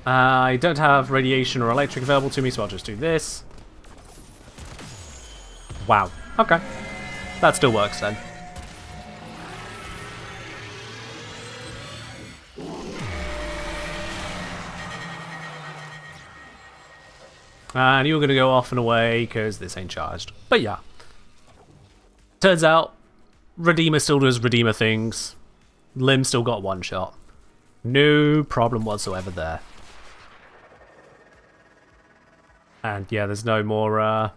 I don't have radiation or electric available to me, so I'll just do this. Wow. Okay. That still works then. And you're going to go off and away because this ain't charged. But yeah. Turns out, Redeemer still does Redeemer things. Lim still got one shot. No problem whatsoever there. And yeah, there's no more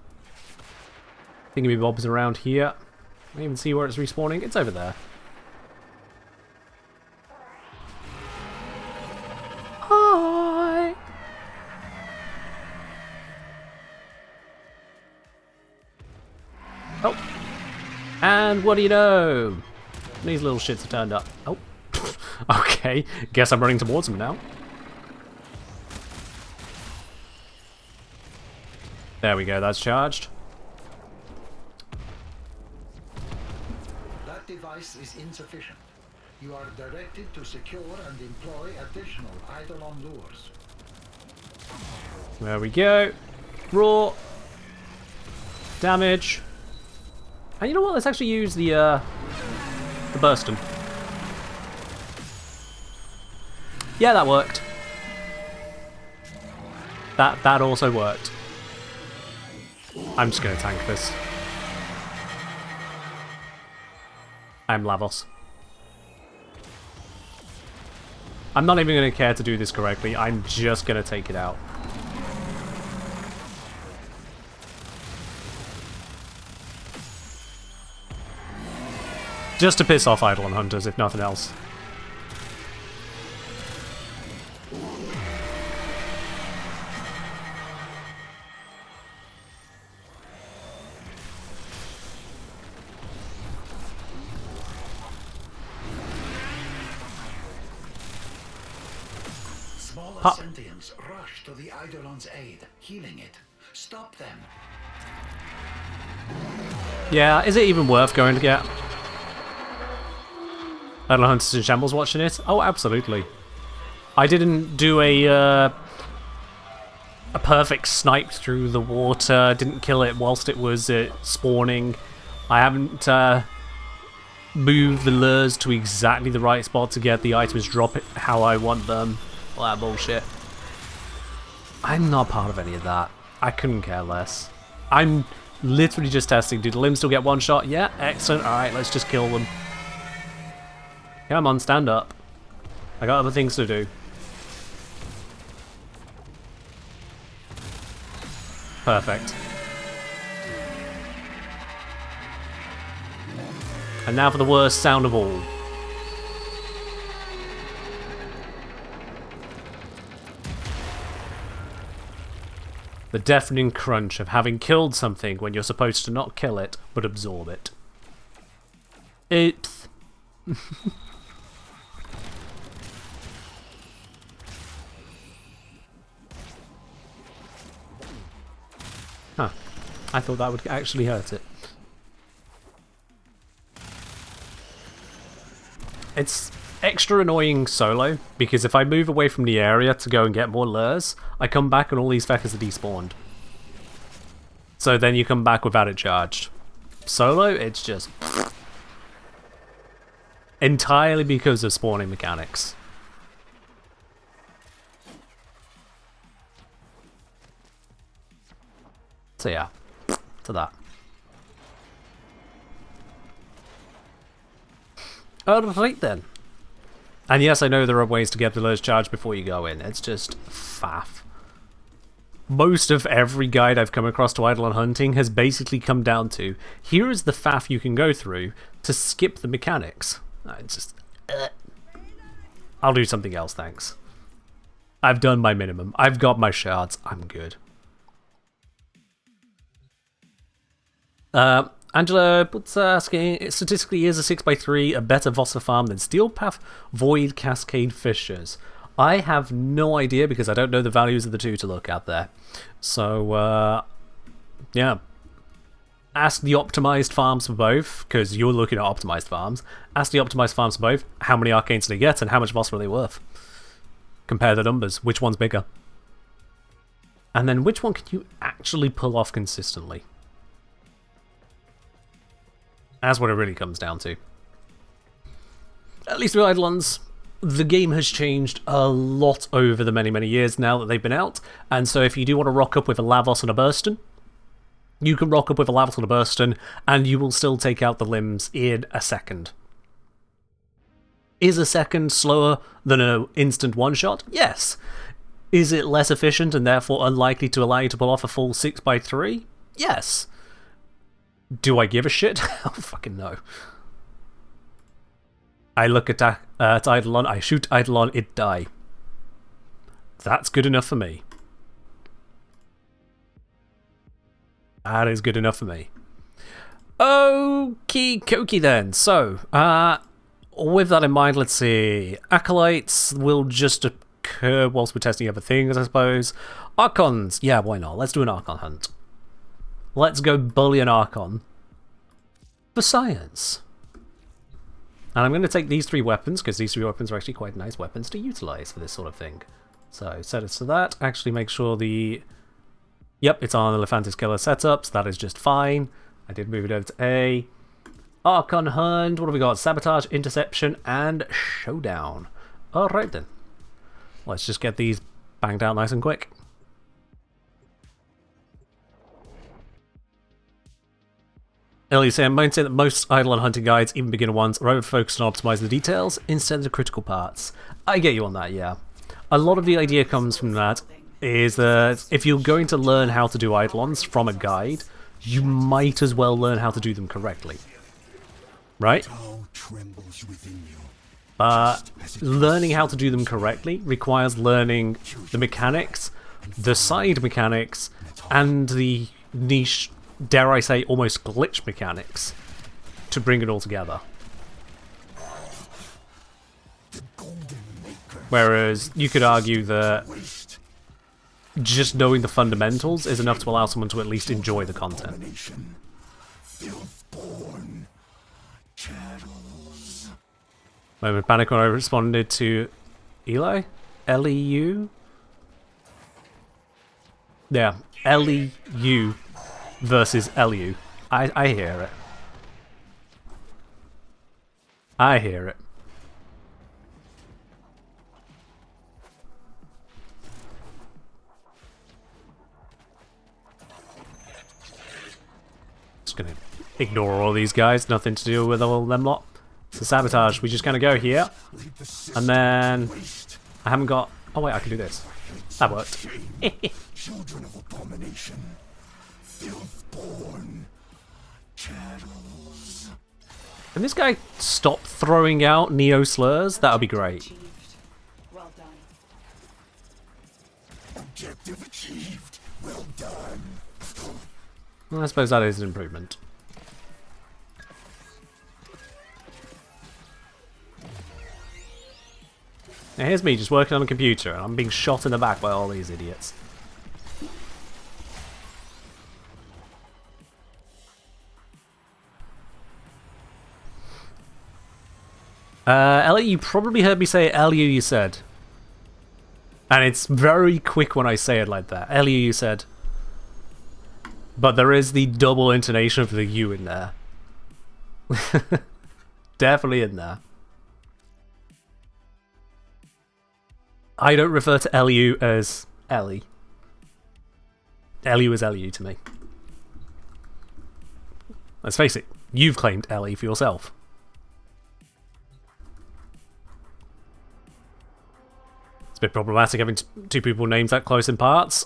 thingamybobs around here. I don't even see where it's respawning. It's over there. Hi! Oh! And what do you know? These little shits have turned up. Oh. Okay, guess I'm running towards them now. There we go, that's charged. That device is insufficient. You are directed to secure and employ additional Eidolon lures. There we go. Raw. Damage. And you know what? Let's actually use the Burston. Yeah, that worked. That also worked. I'm just gonna tank this. I'm Lavos. I'm not even gonna care to do this correctly. I'm just gonna take it out. Just to piss off Eidolon Hunters, if nothing else. Smaller sentients rush to the Eidolon's aid, healing it. Stop them. Yeah, is it even worth going to get Eidolon Hunters in Shambles watching it? Oh, absolutely. I didn't do a perfect snipe through the water, didn't kill it whilst it was spawning. I haven't moved the lures to exactly the right spot to get the items drop it how I want them. All that bullshit. I'm not part of any of that. I couldn't care less. I'm literally just testing. Do the limbs still get one shot? Yeah, excellent. Alright, let's just kill them. Come on, stand up. I got other things to do. Perfect. And now for the worst sound of all. The deafening crunch of having killed something when you're supposed to not kill it, but absorb it. Oops. Huh. I thought that would actually hurt it. It's extra annoying solo, because if I move away from the area to go and get more lures, I come back and all these feckers are despawned. So then you come back without it charged. Solo, it's just... entirely because of spawning mechanics. So yeah, to that. Alright then. And yes, I know there are ways to get the lures charged before you go in. It's just faff. Most of every guide I've come across to Eidolon hunting has basically come down to, here is the faff you can go through to skip the mechanics. It's just... I'll do something else, thanks. I've done my minimum. I've got my shards. I'm good. Angela puts asking, statistically is a 6x3 a better Vossa farm than Steelpath Void Cascade Fissures? I have no idea because I don't know the values of the two to look at there. So, yeah. Ask the optimized farms for both, because you're looking at optimized farms. Ask the optimized farms for both, how many arcanes do they get and how much Vossa are they worth? Compare the numbers. Which one's bigger? And then which one can you actually pull off consistently? That's what it really comes down to. At least with Eidolons, the game has changed a lot over the many years now that they've been out, and so if you do want to rock up with a Lavos and a Burston, you can rock up with a Lavos and a Burston, and you will still take out the limbs in a second. Is a second slower than an instant one-shot? Yes. Is it less efficient and therefore unlikely to allow you to pull off a full 6x3? Yes. Do I give a shit? Oh, fucking no. I look at Eidolon, I shoot Eidolon, it die. That's good enough for me. That is good enough for me. Okie dokie then. So, with that in mind, let's see. Acolytes will just occur whilst we're testing other things, I suppose. Archons, yeah, why not? Let's do an Archon hunt. Let's go bully an Archon for science. And I'm going to take these 3 weapons, because these 3 weapons are actually quite nice weapons to utilize for this sort of thing. So, set it to that. Actually make sure the... Yep, it's on the Elephantis Killer setup, so that is just fine. I did move it over to A. Archon Hunt, what have we got? Sabotage, Interception, and Showdown. Alright then. Let's just get these banged out nice and quick. Earlier saying, might say that most Eidolon hunting guides, even beginner ones, are over-focused on optimizing the details instead of the critical parts. I get you on that, yeah. A lot of the idea comes from that, is that if you're going to learn how to do Eidolons from a guide, you might as well learn how to do them correctly. Right? Learning how to do them correctly requires learning the mechanics, the side mechanics, and the niche, dare I say, almost glitch mechanics to bring it all together. Whereas you could argue that just knowing the fundamentals is enough to allow someone to at least enjoy the content. Moment of panic when I responded to Eli? L-E-U? Yeah, L-E-U versus L-U. I hear it. I hear it. Just gonna ignore all these guys, nothing to do with all them lot. So sabotage, we just kind of go here, and then I haven't got... Oh wait, I can do this. That worked. Children of abomination, filth-born chattels. Can this guy stop throwing out Neo slurs? That would be great. Well done. Objective achieved. Well done. I suppose that is an improvement. Now here's me just working on a computer and I'm being shot in the back by all these idiots. Elliot, you probably heard me say Elliot, you said. And it's very quick when I say it like that. Elliot, you said. But there is the double intonation of the U in there. Definitely in there. I don't refer to LU as Ellie. LU is LU to me. Let's face it, you've claimed Ellie for yourself. It's a bit problematic having two people named that close in parts.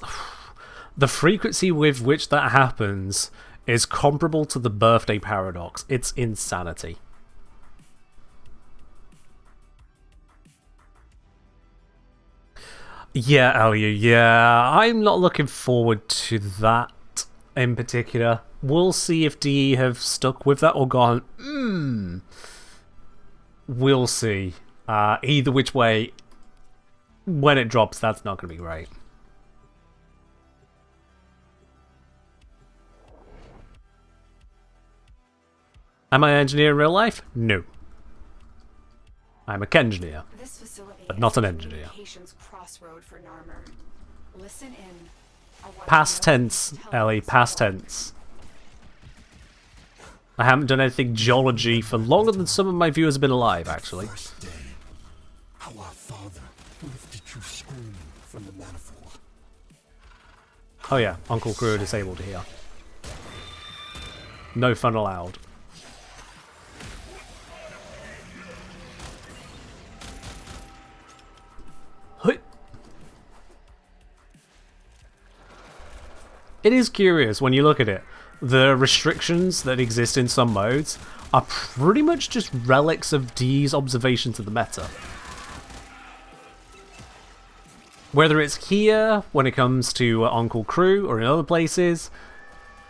The frequency with which that happens is comparable to the birthday paradox. It's insanity. Yeah, Ellie, yeah. I'm not looking forward to that in particular. We'll see if DE have stuck with that or gone, We'll see. Either which way, when it drops, that's not going to be great. Am I an engineer in real life? No. I'm a Kengineer, but not an engineer. For Listen in. Past tense, Ellie, past tense. I haven't done anything geology for longer than some of my viewers have been alive, actually. How Oh yeah, Uncle Crew disabled here. No fun allowed. It is curious when you look at it. The restrictions that exist in some modes are pretty much just relics of D's observations of the meta. Whether it's here, when it comes to Uncle Crew, or in other places,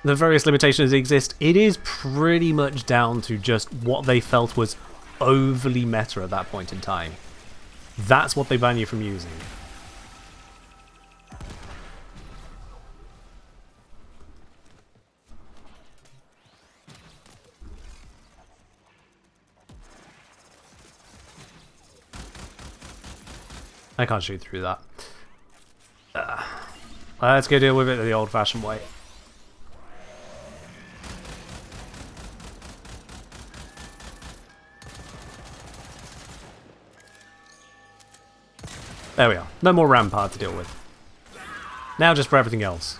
the various limitations that exist, it is pretty much down to just what they felt was overly meta at that point in time. That's what they ban you from using. I can't shoot through that. Let's go deal with it the old-fashioned way. There we are. No more rampart to deal with. Now just for everything else.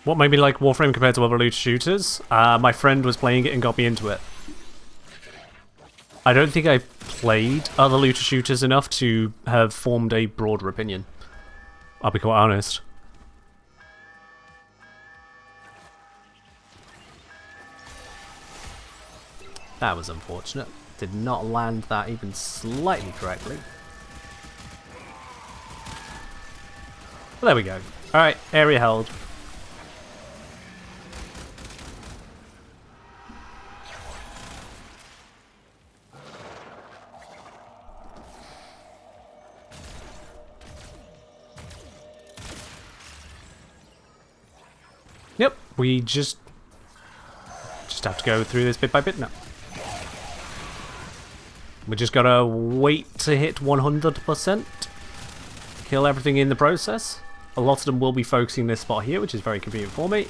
What made me like Warframe compared to other loot shooters? My friend was playing it and got me into it. I don't think I've played other looter shooters enough to have formed a broader opinion. I'll be quite honest. That was unfortunate. Did not land that even slightly correctly. Well, there we go. Alright, area held. Yep, we just have to go through this bit by bit now. We just gotta wait to hit 100%. Kill everything in the process. A lot of them will be focusing this spot here, which is very convenient for me.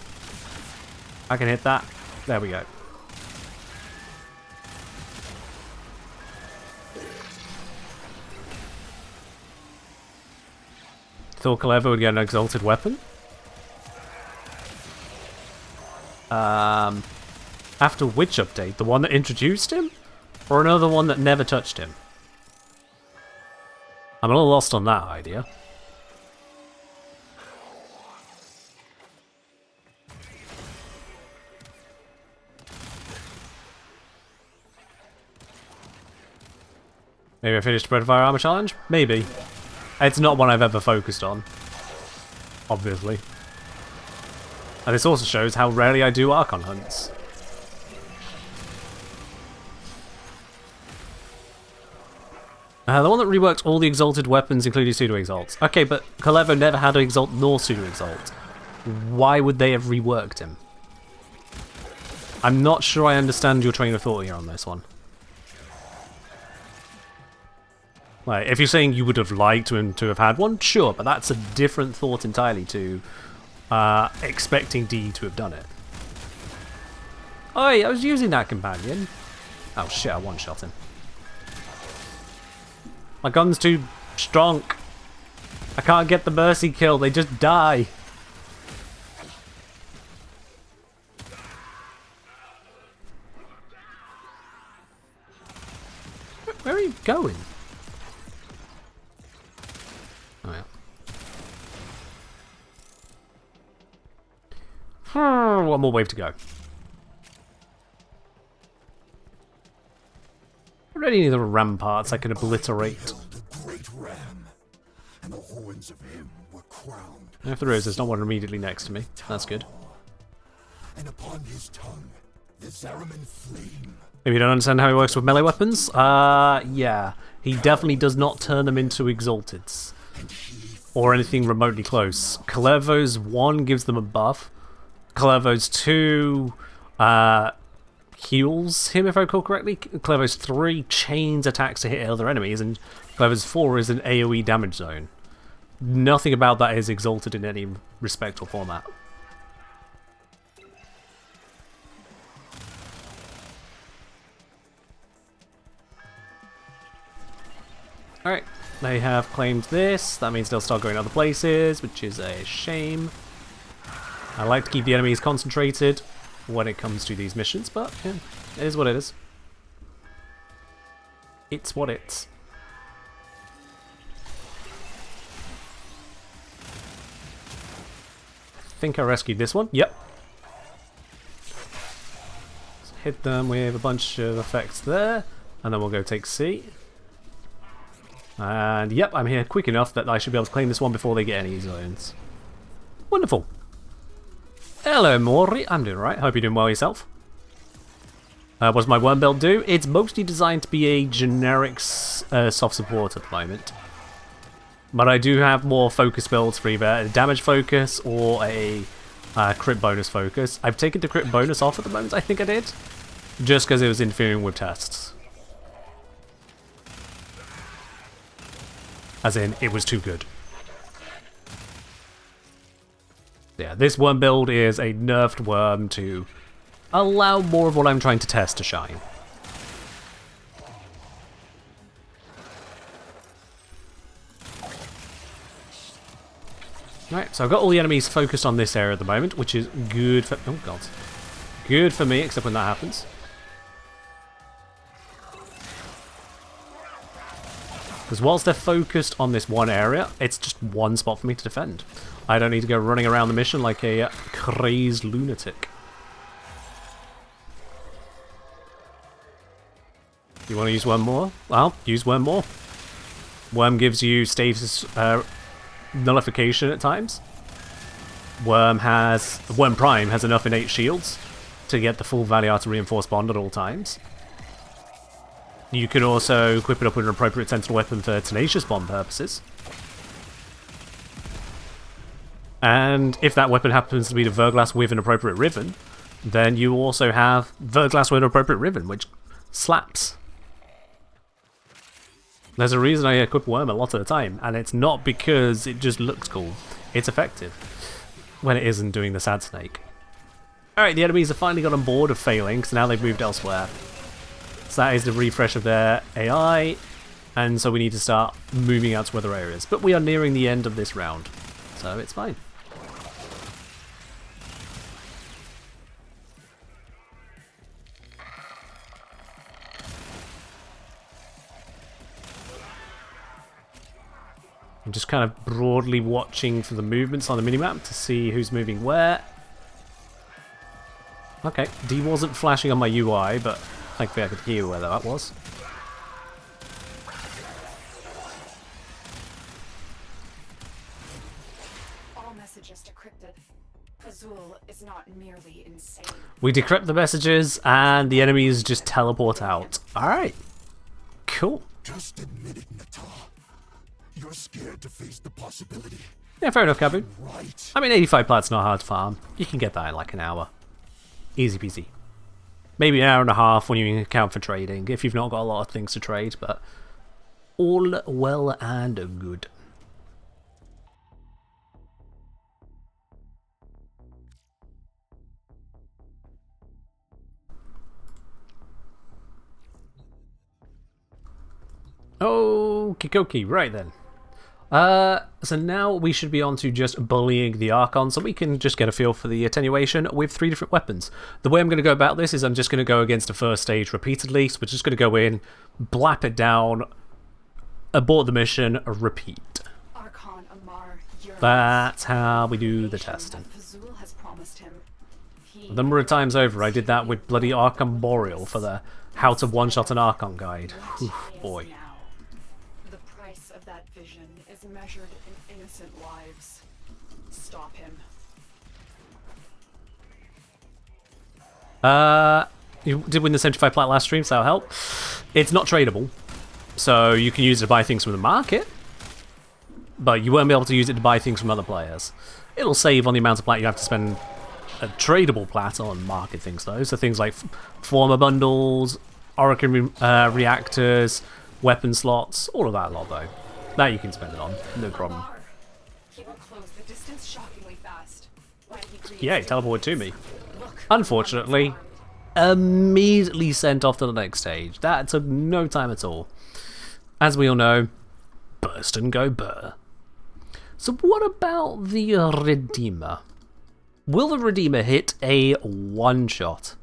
I can hit that. There we go. Thought Clever would get an exalted weapon. After which update? The one that introduced him? Or another one that never touched him? I'm a little lost on that idea. Maybe I finished the Spread Fire Armor Challenge? Maybe. It's not one I've ever focused on. Obviously. And this also shows how rarely I do Archon hunts. The one that reworked all the exalted weapons, including pseudo-exalts. Okay, but Kalevo never had an exalt nor pseudo-exalt. Why would they have reworked him? I'm not sure I understand your train of thought here on this one. Like, if you're saying you would have liked him to have had one, sure, but that's a different thought entirely to expecting D to have done it. Oi, I was using that companion. Oh shit, I one-shot him. My gun's too strong. I can't get the mercy kill, they just die. Where are you going? Oh yeah. One more wave to go. Already need the ramparts I can obliterate. Great ram, and the horns of him were crowned. If there is, there's not one immediately next to me. That's good. And upon his tongue, the Zariman flame. Maybe you don't understand how he works with melee weapons? Yeah. He definitely does not turn them into exalteds. Or anything remotely close. Clevo's 1 gives them a buff. Clevo's 2 heals him, if I recall correctly. Clevo's 3 chains attacks to hit other enemies, and Clevo's 4 is an AoE damage zone. Nothing about that is exalted in any respect or format. Alright, they have claimed this. That means they'll start going other places, which is a shame. I like to keep the enemies concentrated when it comes to these missions, but yeah, it is what it is. It's what it's. I think I rescued this one. Yep. Let's hit them with a bunch of effects there, and then we'll go take C. And yep, I'm here quick enough that I should be able to claim this one before they get any zones. Wonderful. Hello, Mori. I'm doing alright. Hope you're doing well yourself. What does my worm build do? It's mostly designed to be a generic soft support at the moment. But I do have more focus builds for either a damage focus or a crit bonus focus. I've taken the crit bonus off at the moment, I think I did. Just because it was interfering with tests. As in, it was too good. Yeah, this worm build is a nerfed worm to allow more of what I'm trying to test to shine. Right, so I've got all the enemies focused on this area at the moment, which is good for... Oh, God. Good for me, except when that happens. Because whilst they're focused on this one area, it's just one spot for me to defend. I don't need to go running around the mission like a crazed lunatic. You want to use Worm more? Well, use Worm more. Worm gives you status nullification at times. Worm Prime has enough innate shields to get the full Valiata reinforced bond at all times. You can also equip it up with an appropriate sentinel weapon for tenacious bomb purposes. And if that weapon happens to be the Verglass with an appropriate ribbon, then you also have Verglass with an appropriate ribbon, which slaps. There's a reason I equip Worm a lot of the time, and it's not because it just looks cool. It's effective when it isn't doing the sad snake. Alright, the enemies have finally got on board of failing, so now they've moved elsewhere. So that is the refresh of their AI, and so we need to start moving out to other areas. But we are nearing the end of this round, so it's fine. I'm just kind of broadly watching for the movements on the minimap to see who's moving where. Okay, D wasn't flashing on my UI, but thankfully I could hear where that was. All messages decrypted. Azul is not merely insane. We decrypt the messages and the enemies just teleport out. Alright. Cool. Just admit it, Nata. You're scared to face the possibility. Yeah, fair enough, Kabu. Right. I mean, 85 plat's not hard to farm. You can get that in like an hour. Easy peasy. Maybe an hour and a half when you account for trading, if you've not got a lot of things to trade, but all well and good. Okie dokie, right then. So now we should be on to just bullying the Archon, so we can just get a feel for the attenuation with 3 different weapons. The way I'm going to go about this is I'm just going to go against the first stage repeatedly, so we're just going to go in, blap it down, abort the mission, repeat. Archon Amar, That's how we do the testing. Azul has promised him. A number of times over I did that with bloody Archon Boreal for the How to One-Shot an Archon guide. Whew, boy. The price of that vision is measured in innocent lives. Stop him. You did win the 75 plat last stream, so that'll help. It's not tradable, so you can use it to buy things from the market, but you won't be able to use it to buy things from other players. It'll save on the amount of plat you have to spend a tradable plat on market things though, so things like former bundles, Oracle reactors, weapon slots, all of that lot though. That you can spend it on, no problem. Amar, he will close the distance shockingly fast. When he Yeah, he creates teleported to me. Look, Unfortunately, immediately sent off to the next stage. That took no time at all. As we all know, burst and go burr. So what about the Redeemer? Will the Redeemer hit a one-shot?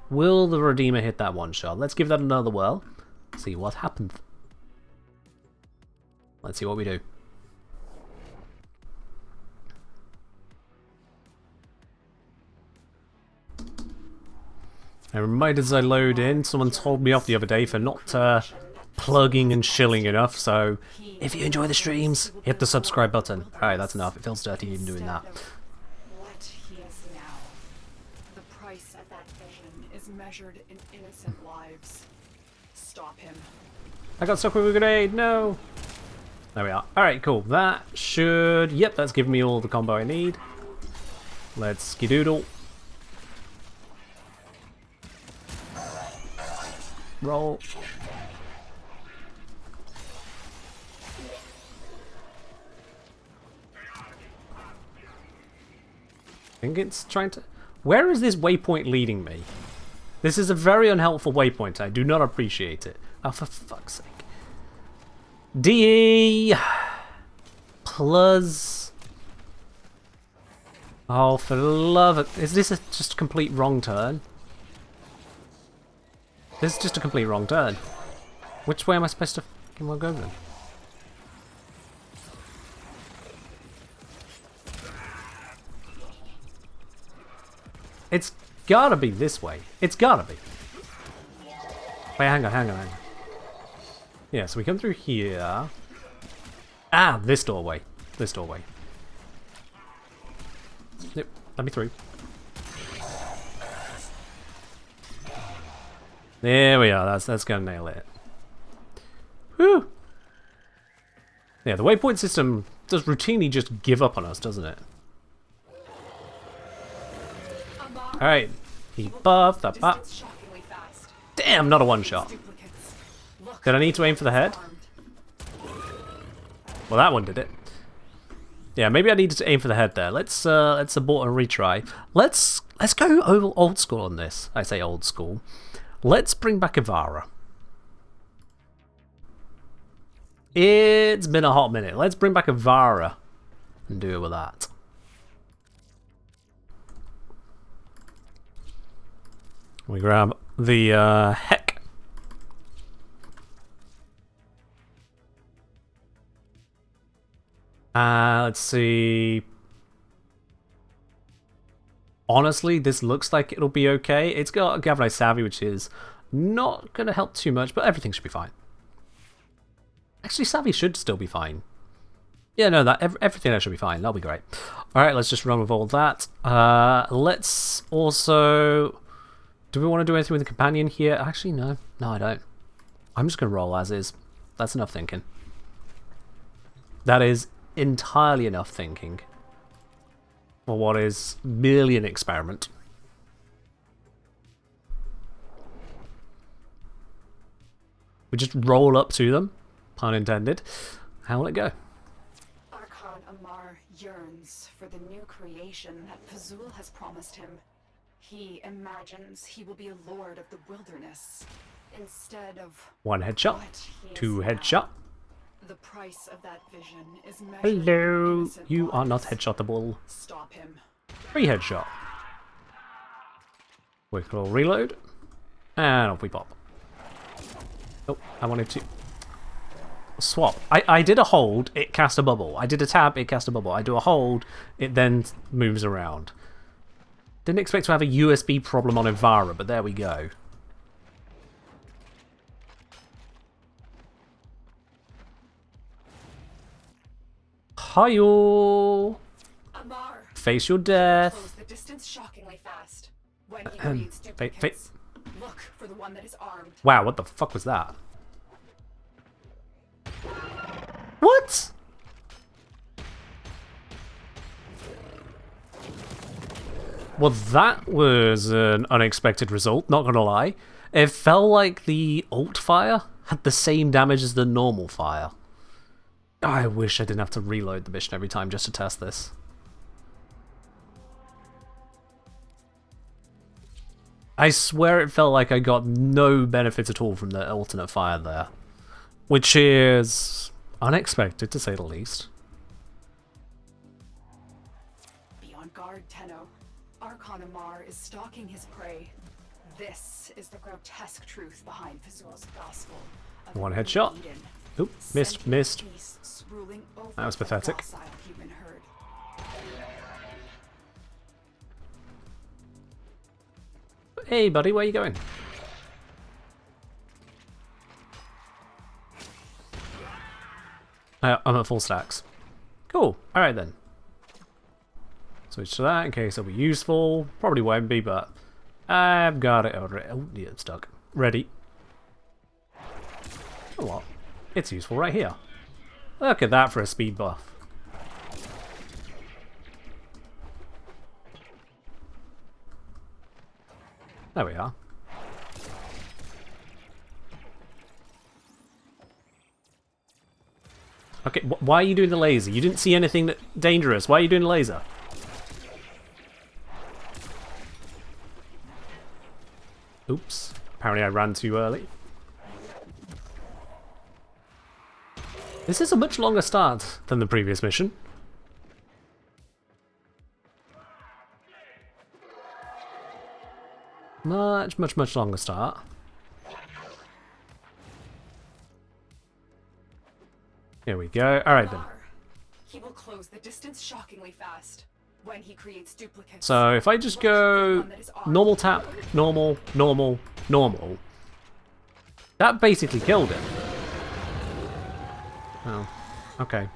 Will the Redeemer hit that one-shot? Let's give that another whirl. See what happens. Let's see what we do. And reminded as I load in, someone told me off the other day for not plugging and shilling enough, so if you enjoy the streams, hit the subscribe button. Alright, that's enough. It feels dirty even doing that. What he is now. The price of that vision is measured in innocent lives. Stop him. I got stuck with a grenade, no! There we are. Alright, cool. That should... Yep, that's given me all the combo I need. Let's skedoodle. Roll. I think it's trying to... Where is this waypoint leading me? This is a very unhelpful waypoint. I do not appreciate it. Oh, for fuck's sake. DE plus... Oh, for the love of... Is this just a complete wrong turn? This is just a complete wrong turn. Which way am I supposed to fucking go then? It's gotta be this way. It's gotta be. Wait, hang on. Yeah, so we come through here. Ah, this doorway. This doorway. Yep, let me through. There we are, that's gonna nail it. Whew! Yeah, the waypoint system does routinely just give up on us, doesn't it? Alright, he buffed that up. Damn, not a one-shot. Did I need to aim for the head? Well, that one did it. Yeah, maybe I needed to aim for the head there. Let's abort and retry. Let's go old school on this. I say old school. Let's bring back Ivara. It's been a hot minute. Let's bring back Ivara and do it with that. We grab the heck. Let's see. Honestly, this looks like it'll be okay. It's got Galvanized Savvy, which is not going to help too much, but everything should be fine. Actually, Savvy should still be fine. Yeah, no, everything else should be fine. That'll be great. Alright, let's just run with all that. Let's also... Do we want to do anything with the companion here? Actually, no. No, I don't. I'm just going to roll as is. That's enough thinking. That is entirely enough thinking. For what is merely an experiment. We just roll up to them, pun intended. How will it go? Archon Amar yearns for the new creation that Pazul has promised him. He imagines he will be a lord of the wilderness instead of one headshot, what he two is headshot. now. The price of that vision is measured in Hello, innocent you are not lives. headshotable. Stop him. 3 headshot. Quick little reload. And off we pop. Oh, I wanted to swap. I did a hold, it cast a bubble. I did a tab, it cast a bubble. I do a hold, it then moves around. Didn't expect to have a USB problem on Ivara, but there we go. Hi-yo! Amar, Face your death. close the distance shockingly fast. When he reads duplicates, look for the one that is armed. Wow, what the fuck was that? What? Well, that was an unexpected result, not gonna lie. It felt like the alt fire had the same damage as the normal fire. I wish I didn't have to reload the mission every time just to test this. I swear it felt like I got no benefit at all from the alternate fire there. Which is unexpected, to say the least. Be on guard, Tenno. Archon Amar is stalking his prey. This is the grotesque truth behind Fazul's gospel. Of One headshot. Eden. Oop, missed. Beasts ruling over That was the pathetic. docile human herd. Hey, buddy, where are you going? I'm at full stacks. Cool. Alright then. Switch to that in case it'll be useful. Probably won't be, but I've got it already. Oh, yeah, I'm stuck. Ready. Oh, what? It's useful right here. Look at that for a speed buff. There we are. Okay, why are you doing the laser? You didn't see anything dangerous. Why are you doing the laser? Oops. Apparently I ran too early. This is a much longer start than the previous mission. Much longer start. Here we go. Alright then. He will close the distance shockingly fast when he creates duplicates. So if I just go normal tap, normal, normal, normal, that basically killed him. Oh, okay.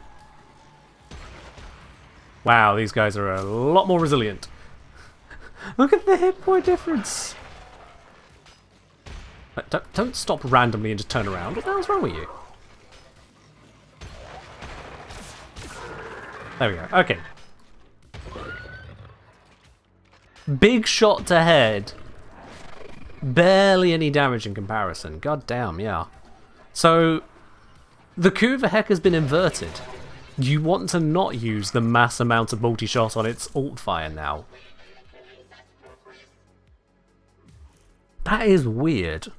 Wow, these guys are a lot more resilient. Look at the hit point difference. Don't stop randomly and just turn around. What the hell's wrong with you? There we go. Okay. Big shot to head. Barely any damage in comparison. God damn, yeah. So, the coup of the heck has been inverted. You want to not use the mass amount of multi-shot on its alt fire now. That is weird.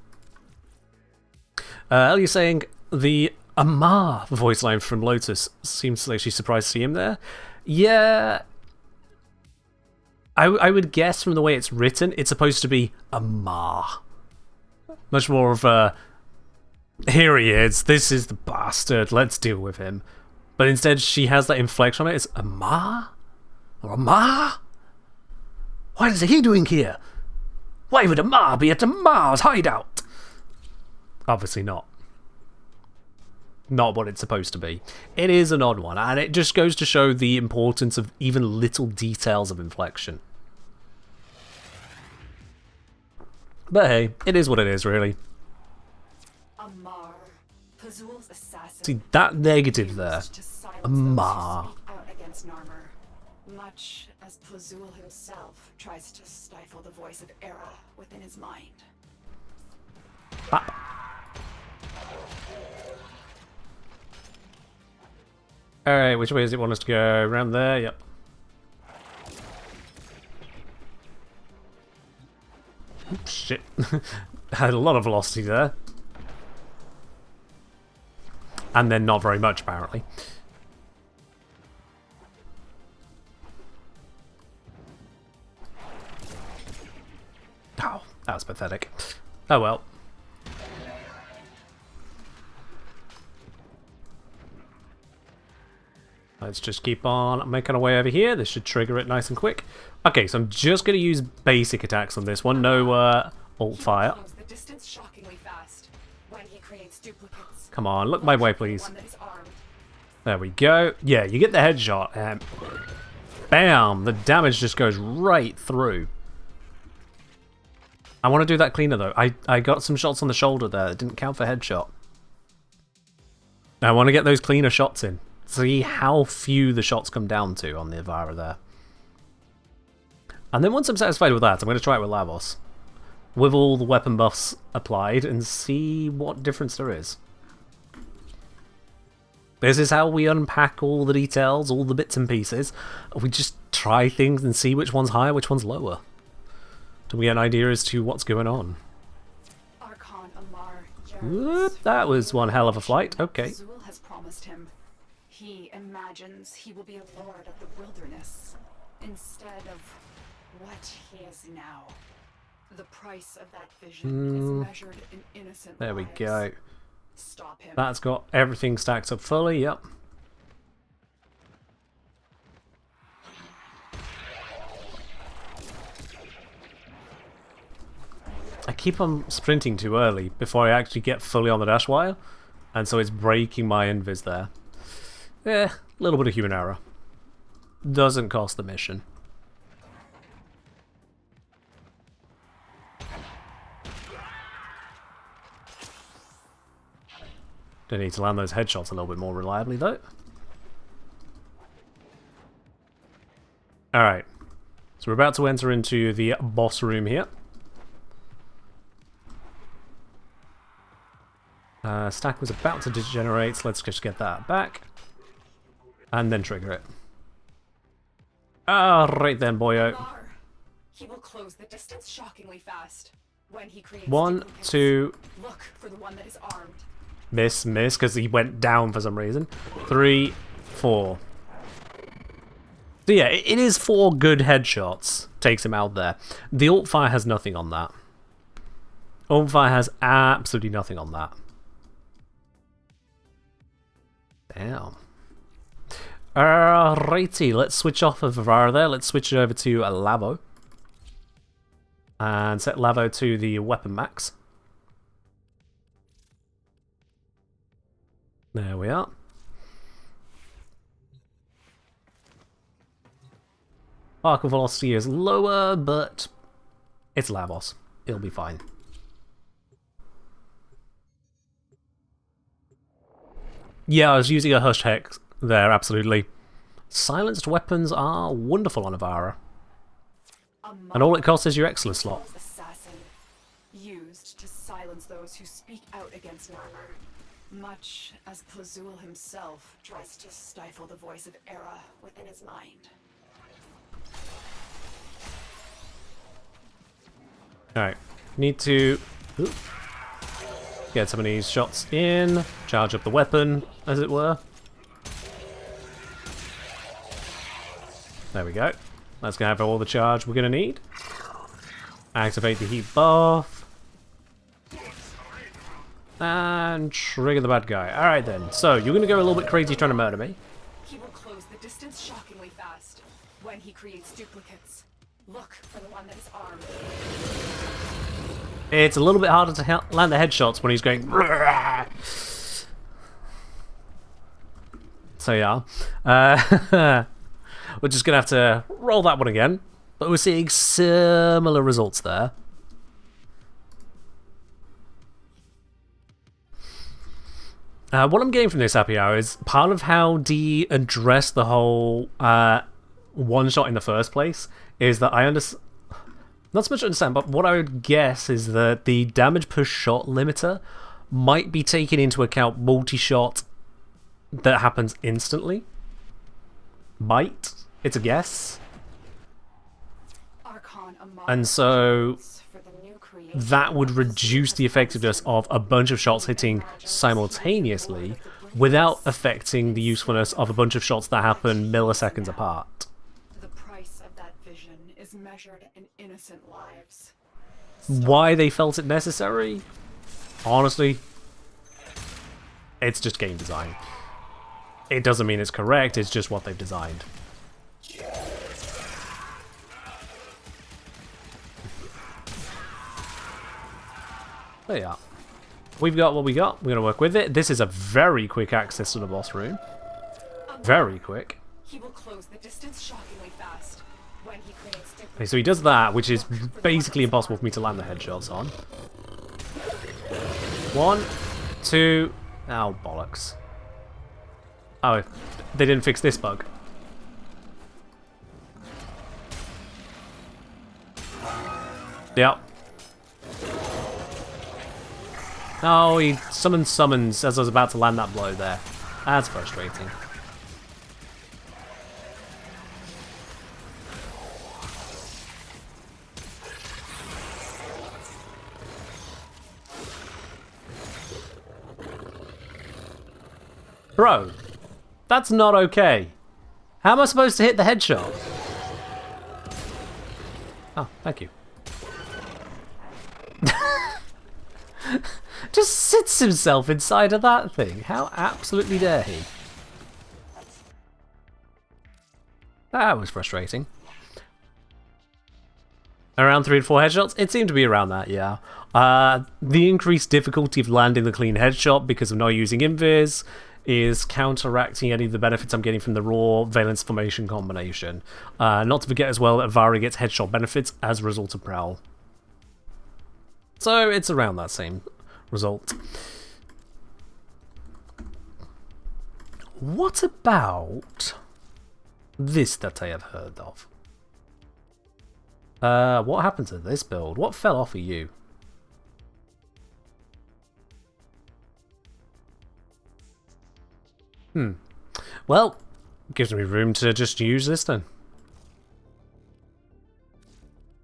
Ellie's saying the Amar voice line from Lotus seems like she's surprised to see him there. Yeah, I would guess from the way it's written, it's supposed to be Amar. Much more of a, here he is, this is the bastard, let's deal with him. But instead she has that inflection on it, it's Amar? Or Amar? What is he doing here? Why would Amar be at Amar's hideout? Obviously not. Not what it's supposed to be. It is an odd one, and it just goes to show the importance of even little details of inflection. But hey, it is what it is, really. Amar, Fazul's assassin. See, that negative there. Amar. Out against Narmer, much as Fazul himself tries to stifle the voice of Era within his mind. Bap. Alright, which way does it want us to go? Around there? Yep. Oops, shit. Had a lot of velocity there. And then not very much, apparently. Oh, that was pathetic. Oh well. Let's just keep on making our way over here. This should trigger it nice and quick. Okay, so I'm just going to use basic attacks on this one. No alt fire. Come on, look my way, please. There we go. Yeah, you get the headshot. And bam! The damage just goes right through. I want to do that cleaner, though. I got some shots on the shoulder there. It didn't count for headshot. I want to get those cleaner shots in. See how few the shots come down to on the Avara there. And then once I'm satisfied with that, I'm going to try it with Lavos. With all the weapon buffs applied and see what difference there is. This is how we unpack all the details, all the bits and pieces. We just try things and see which one's higher, which one's lower. Do we get an idea as to what's going on? Archon Amar Whoop, that was one hell of a flight. Okay. Azul has promised him. He imagines he will be a lord of the wilderness instead of what he is now. The price of that vision is measured in innocent There we lives. go. Stop him. That's got everything stacked up fully, yep. I keep on sprinting too early before I actually get fully on the dash wire, and so it's breaking my invis there. A little bit of human error. Doesn't cost the mission. Do need to land those headshots a little bit more reliably, though. Alright. So we're about to enter into the boss room here. Stack was about to degenerate, so let's just get that back. And then trigger it. Right then, boyo. Amar. He will close the distance shockingly fast when he creates 1, duplicates. 2, Look for the one that is armed. miss, because he went down for some reason. 3, 4. So yeah, it is 4 good headshots. Takes him out there. The ult fire has nothing on that. Ult fire has absolutely nothing on that. Damn. Alrighty, let's switch off of Vivara there. Let's switch it over to a Lavo. And set Lavo to the weapon max. There we are. Particle velocity is lower, but it's Lavos. It'll be fine. Yeah, I was using a Hush Hex there, absolutely. Silenced weapons are wonderful on Avara. And all it costs is your excellence slot. Assassin, used to silence those who speak out against Narmer, much as Plazul himself tries to stifle the voice of Era within his mind. Alright, need to get some of these shots in, charge up the weapon, as it were. There we go. That's going to have all the charge we're going to need. Activate the heat buff. And trigger the bad guy. Alright then, so you're going to go a little bit crazy trying to murder me. He will close the distance shockingly fast when he creates duplicates. Look for the one that is armed. It's a little bit harder to land the headshots when he's going. So yeah, we're just gonna have to roll that one again, but we're seeing similar results there. What I'm getting from this happy hour is part of how D addressed the whole one shot in the first place is that I understand. Not so much understand, but what I would guess is that the damage per shot limiter might be taking into account multi-shot that happens instantly. Might. It's a guess. And so that would reduce the effectiveness of a bunch of shots hitting simultaneously without affecting the usefulness of a bunch of shots that happen milliseconds apart. The price of that vision is measured in innocent lives. Why they felt it necessary? Honestly, it's just game design. It doesn't mean it's correct, it's just what they've designed. There you are. We've got what we got. We're going to work with it. This is a very quick access to the boss room. Very quick. He will close the distance shockingly fast when he creates duplicates. Okay, so he does that, which is basically impossible for me to land the headshots on. 1, 2... Oh, bollocks. Oh, they didn't fix this bug. Yep. Oh, he summons as I was about to land that blow there. That's frustrating. Bro, that's not okay. How am I supposed to hit the headshot? Oh, thank you. Just sits himself inside of that thing. How absolutely dare he? That was frustrating. Around 3 to 4 headshots? It seemed to be around that, yeah. The increased difficulty of landing the clean headshot because of not using invis is counteracting any of the benefits I'm getting from the raw valence formation combination. Not to forget as well that Vari gets headshot benefits as a result of Prowl. So it's around that same result. What about this that I have heard of? What happened to this build? What fell off of you? Well, gives me room to just use this then.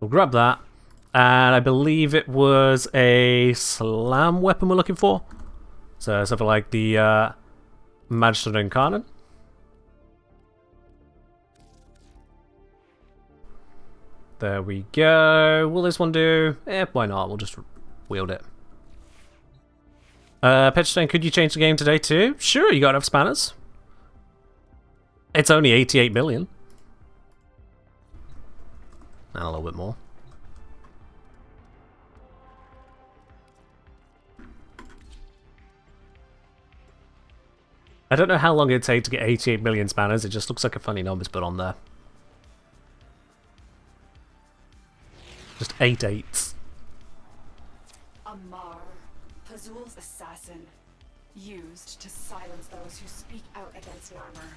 We'll grab that. And I believe it was a slam weapon we're looking for. So something like the Magister Incarnate. There we go. Will this one do? Why not? We'll just wield it. Petrostone, could you change the game today too? Sure, you got enough spanners. It's only 88 million. And a little bit more. I don't know how long it'd take to get 88 million spanners. It just looks like a funny number put on there. Just 8 8s. Amar, Pazul's assassin, used to silence those who speak out against armor.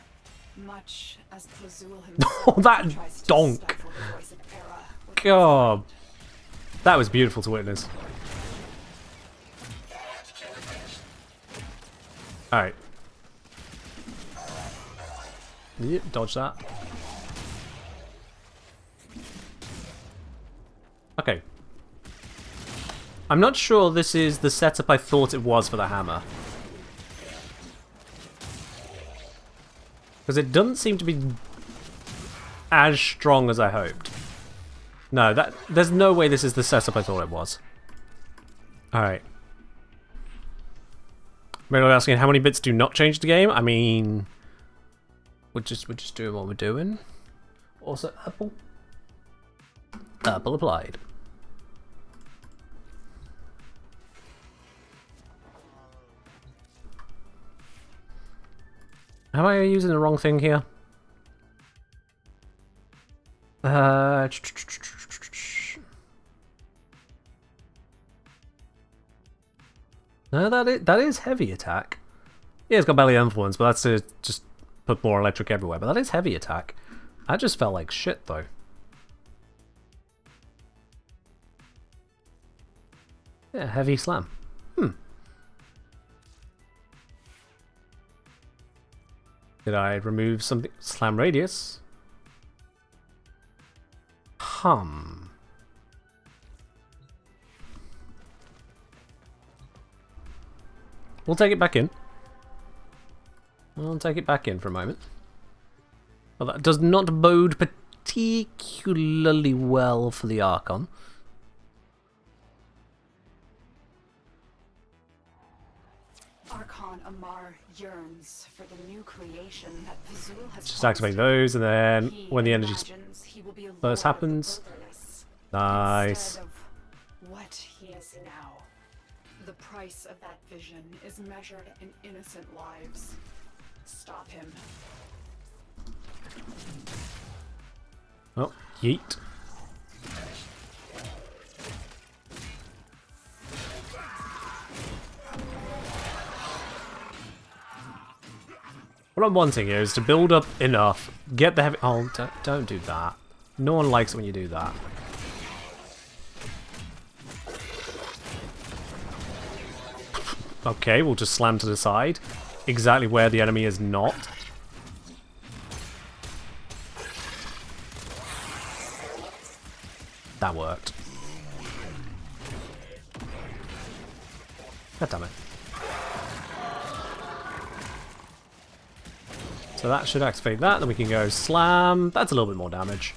Much as Pazul himself Oh, that tries to donk. stifle the voice of Era with God. That was beautiful to witness. Alright. Yep, dodge that. Okay. I'm not sure this is the setup I thought it was for the hammer. Because it doesn't seem to be as strong as I hoped. No, there's no way this is the setup I thought it was. Alright. Maybe asking how many bits do not change the game? I mean, we're just doing what we're doing. Also, apple. Apple applied. Am I using the wrong thing here? No, that is heavy attack. Yeah, it's got belly influence, but that's to just put more electric everywhere. But that is heavy attack. I just felt like shit though. Yeah, heavy slam. Did I remove something? Slam radius? We'll take it back in. I'll take it back in for a moment. Well, that does not bode particularly well for the Archon. Archon Amar yearns for the new creation that Pazul has Just activate those, and then He when the energy imagines he will be a burst lord of the happens. wilderness Nice. instead of what he is now. The price of that vision is measured in innocent lives. Stop him. Oh, yeet. What I'm wanting here is to build up enough, get the heavy... Oh, don't do that. No one likes it when you do that. Okay, we'll just slam to the side. Exactly where the enemy is not. That worked. God damn it. So that should activate that, then we can go slam. That's a little bit more damage.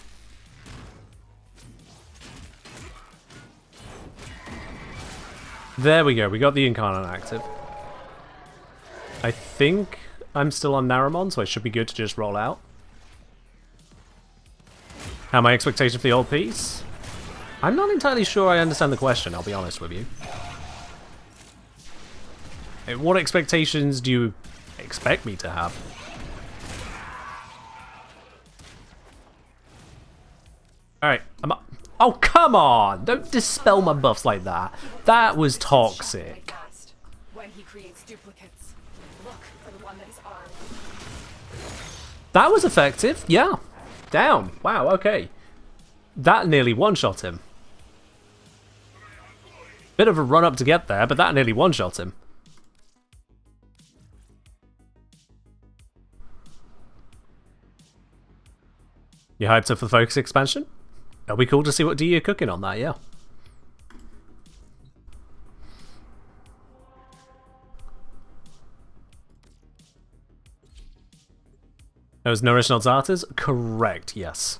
There we go, we got the Incarnate active. I think I'm still on Naramon, so I should be good to just roll out. How my expectation for the old piece? I'm not entirely sure I understand the question, I'll be honest with you. What expectations do you expect me to have? Alright, I'm up. Oh, come on! Don't dispel my buffs like that. That was toxic. When he creates duplicates, look for the one that is armed. That was effective, yeah. Down. Wow, okay. That nearly one-shot him. Bit of a run-up to get there, but that nearly one-shot him. You hyped up for the Focus expansion? It'll be cool to see what D you're cooking on that, yeah. Those Nourish Not Zarters? Correct, yes.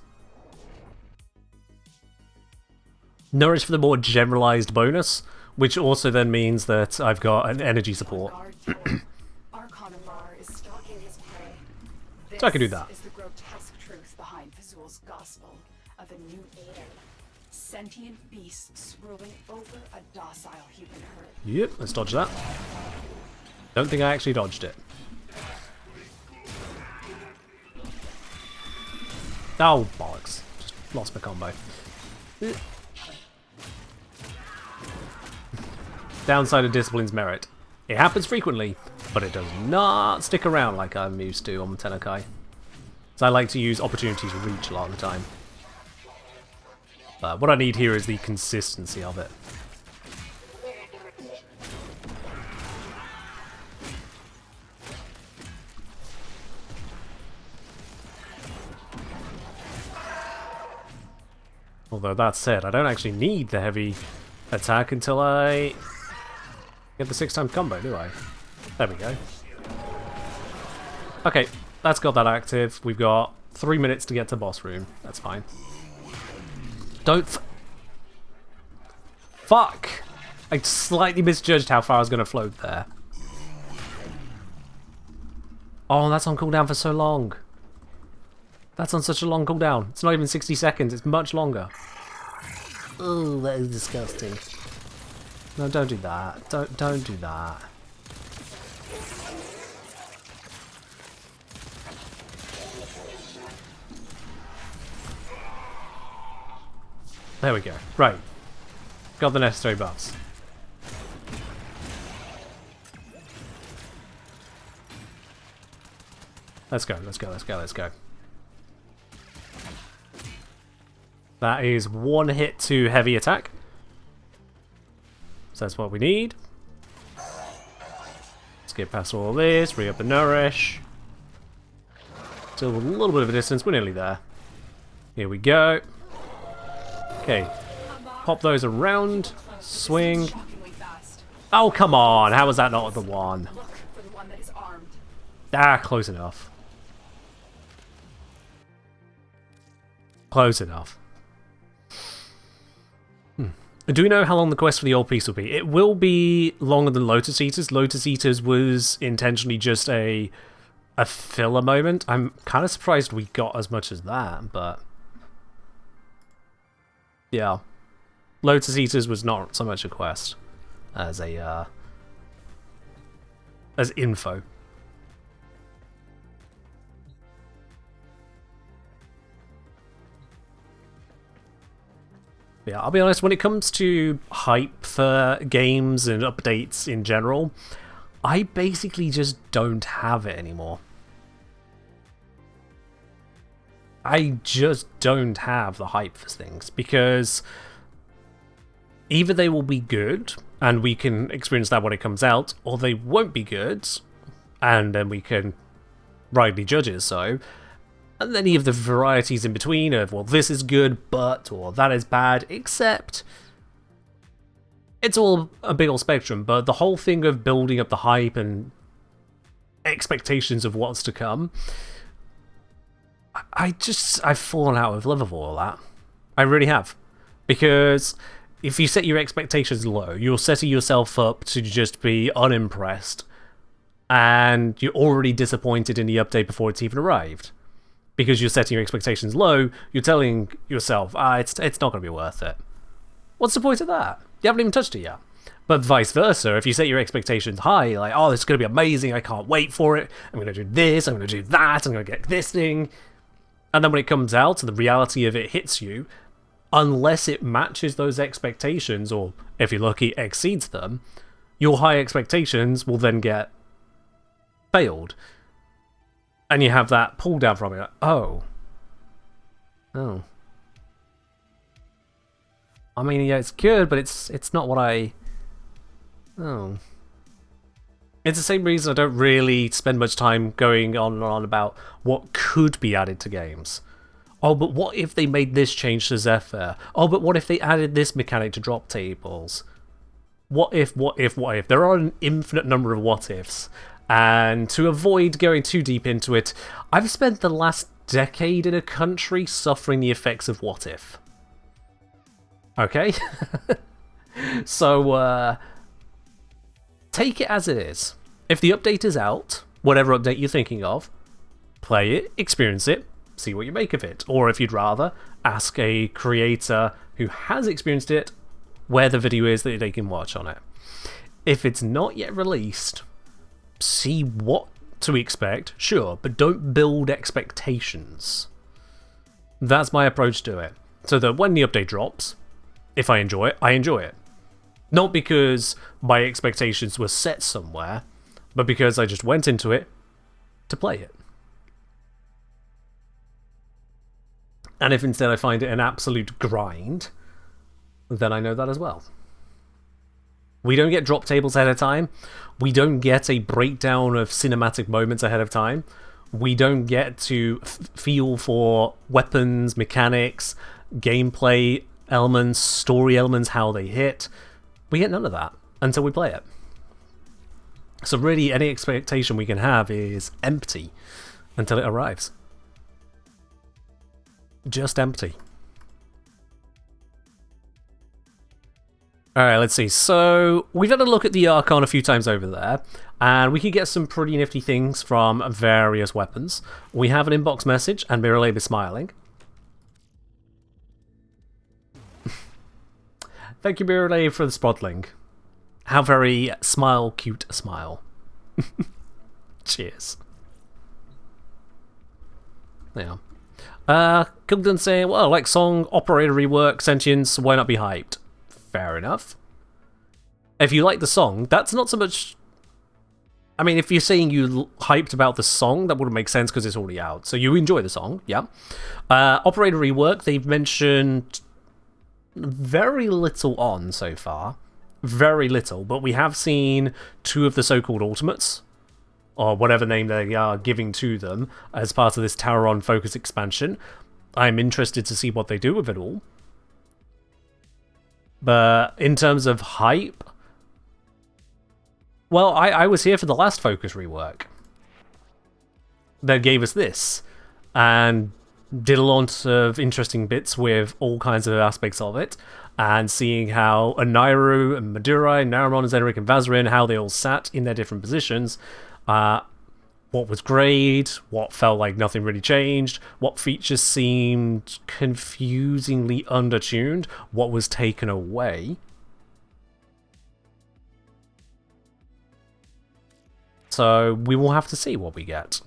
Nourish for the more generalized bonus, which also then means that I've got an energy support. So I can do that. Is the grotesque truth behind Fazul's gospel of a new era. Sentient beasts ruling over a docile human herd. Yep, let's dodge that. Don't think I actually dodged it. Oh, bollocks. Just lost my combo. Downside of Discipline's merit. It happens frequently, but it does not stick around like I'm used to on Tenakai. So I like to use Opportunities Reach a lot of the time. But what I need here is the consistency of it. Although that said, I don't actually need the heavy attack until I get the 6-time combo, do I? There we go. Okay, that's got that active. We've got 3 minutes to get to boss room. That's fine. Don't fuck! I slightly misjudged how far I was going to float there. Oh, that's on cooldown for so long. That's on such a long cooldown. It's not even 60 seconds, it's much longer. Oh, that is disgusting. No, don't do that. Don't do that. There we go. Right. Got the necessary buffs. Let's go, let's go, let's go, let's go. That is 1 hit to heavy attack. So that's what we need. Let's get past all this, re-up the Nourish. Still a little bit of a distance, we're nearly there. Here we go. Okay, pop those around, swing. Oh, come on, how was that not the one? Look for the one that is armed. Ah, close enough. Close enough. Do we know how long the quest for the old piece will be? It will be longer than Lotus Eaters. Lotus Eaters was intentionally just a filler moment. I'm kind of surprised we got as much as that, but yeah. Lotus Eaters was not so much a quest as a as info. Yeah, I'll be honest, when it comes to hype for games and updates in general, I basically just don't have it anymore. I just don't have the hype for things, because either they will be good, and we can experience that when it comes out, or they won't be good, and then we can rightly judge it so. And then you have the varieties in between of, well, this is good, but, or that is bad, except it's all a big old spectrum. But the whole thing of building up the hype and expectations of what's to come I've fallen out of love with all that. I really have. Because if you set your expectations low, you're setting yourself up to just be unimpressed, and you're already disappointed in the update before it's even arrived. Because you're setting your expectations low, you're telling yourself, it's not going to be worth it. What's the point of that? You haven't even touched it yet. But vice versa, if you set your expectations high, like, oh, this is going to be amazing, I can't wait for it, I'm going to do this, I'm going to do that, I'm going to get this thing. And then when it comes out and the reality of it hits you, unless it matches those expectations, or if you're lucky, exceeds them, your high expectations will then get failed. And you have that pull down from it. Like, oh. I mean, yeah, it's good, but it's not what I... Oh. It's the same reason I don't really spend much time going on and on about what could be added to games. Oh, but what if they made this change to Zephyr? Oh, but what if they added this mechanic to drop tables? What if? There are an infinite number of what ifs. And to avoid going too deep into it, I've spent the last decade in a country suffering the effects of what if. Okay? So, take it as it is. If the update is out, whatever update you're thinking of, play it, experience it, see what you make of it. Or if you'd rather, ask a creator who has experienced it where the video is that they can watch on it. If it's not yet released, see what to expect, sure, but don't build expectations. That's my approach to it. So that when the update drops, if I enjoy it, I enjoy it. Not because my expectations were set somewhere, but because I just went into it to play it. And if instead I find it an absolute grind, then I know that as well. We don't get drop tables ahead of time. We don't get a breakdown of cinematic moments ahead of time. We don't get to feel for weapons, mechanics, gameplay elements, story elements, how they hit. We get none of that until we play it. So really, any expectation we can have is empty until it arrives. Just empty. Alright, let's see. So, we've had a look at the Archon a few times over there, and we can get some pretty nifty things from various weapons. We have an inbox message, and Miralab is smiling. Thank you, Miralab, for the sprottling. How very cute a smile. Cheers. Yeah. Cugden saying, well, like song, operator rework, sentience, why not be hyped? Fair enough. If you like the song, that's not so much... I mean, if you're saying you hyped about the song, that wouldn't make sense because it's already out. So you enjoy the song, yeah. Operator rework, they've mentioned very little on so far. Very little, but we have seen two of the so-called ultimates, or whatever name they are giving to them, as part of this Tauron Focus expansion. I'm interested to see what they do with it all. But in terms of hype, well, I was here for the last Focus rework. That gave us this, and did a lot of interesting bits with all kinds of aspects of it, and seeing how Anairu and Madurai, Naramon, Zenrik, and Vazarin, how they all sat in their different positions. What was great, what felt like nothing really changed, what features seemed confusingly undertuned, what was taken away. So we will have to see what we get.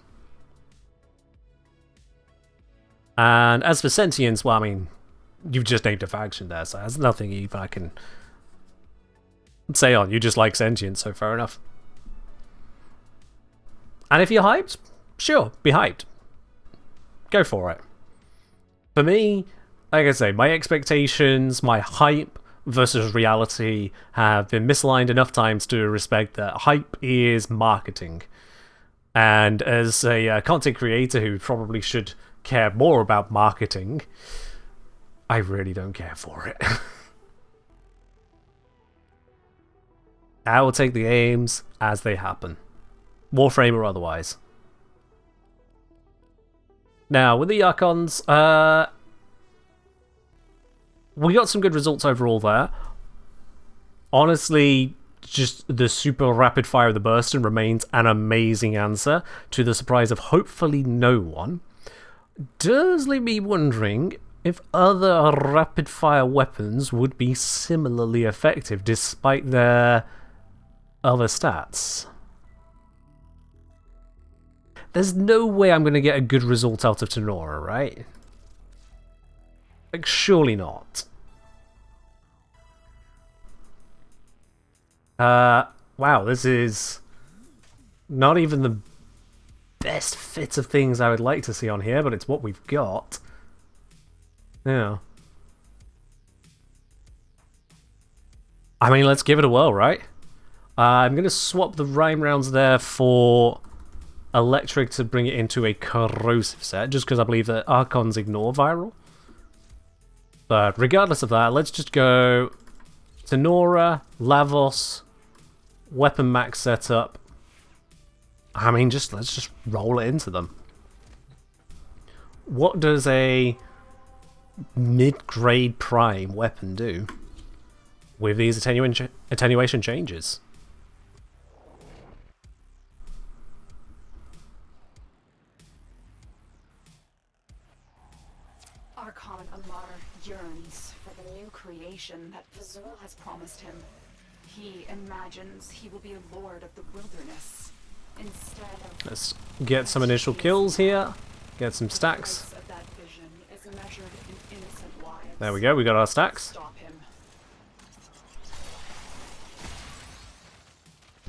And as for sentience, well, I mean, you've just named a faction there, so there's nothing even I can say on. You just like sentience, so fair enough. And if you're hyped, sure, be hyped. Go for it. For me, like I say, my expectations, my hype versus reality have been misaligned enough times to respect that hype is marketing. And as a content creator who probably should care more about marketing, I really don't care for it. I will take the games as they happen. Warframe or otherwise. Now, with the Archons, we got some good results overall there. Honestly, just the super rapid fire of the Burston remains an amazing answer, to the surprise of hopefully no one. Does leave me wondering if other rapid fire weapons would be similarly effective despite their other stats. There's no way I'm going to get a good result out of Tenora, right? Like, surely not. Wow, this is not even the best fit of things I would like to see on here, but it's what we've got. Yeah. I mean, let's give it a whirl, right? I'm going to swap the Rhyme rounds there for Electric to bring it into a corrosive set, just because I believe that Archons ignore viral. But regardless of that, let's just go Tenora, Lavos, weapon max setup. I mean, let's just roll it into them. What does a mid-grade prime weapon do with these attenuation changes? Archon Amar yearns for the new creation that Pazul has promised him. He imagines he will be a lord of the wilderness instead of... Let's get some initial kills here. Get some stacks. Of that vision is measured in innocent lives. There we go, we got our stacks. Stop him.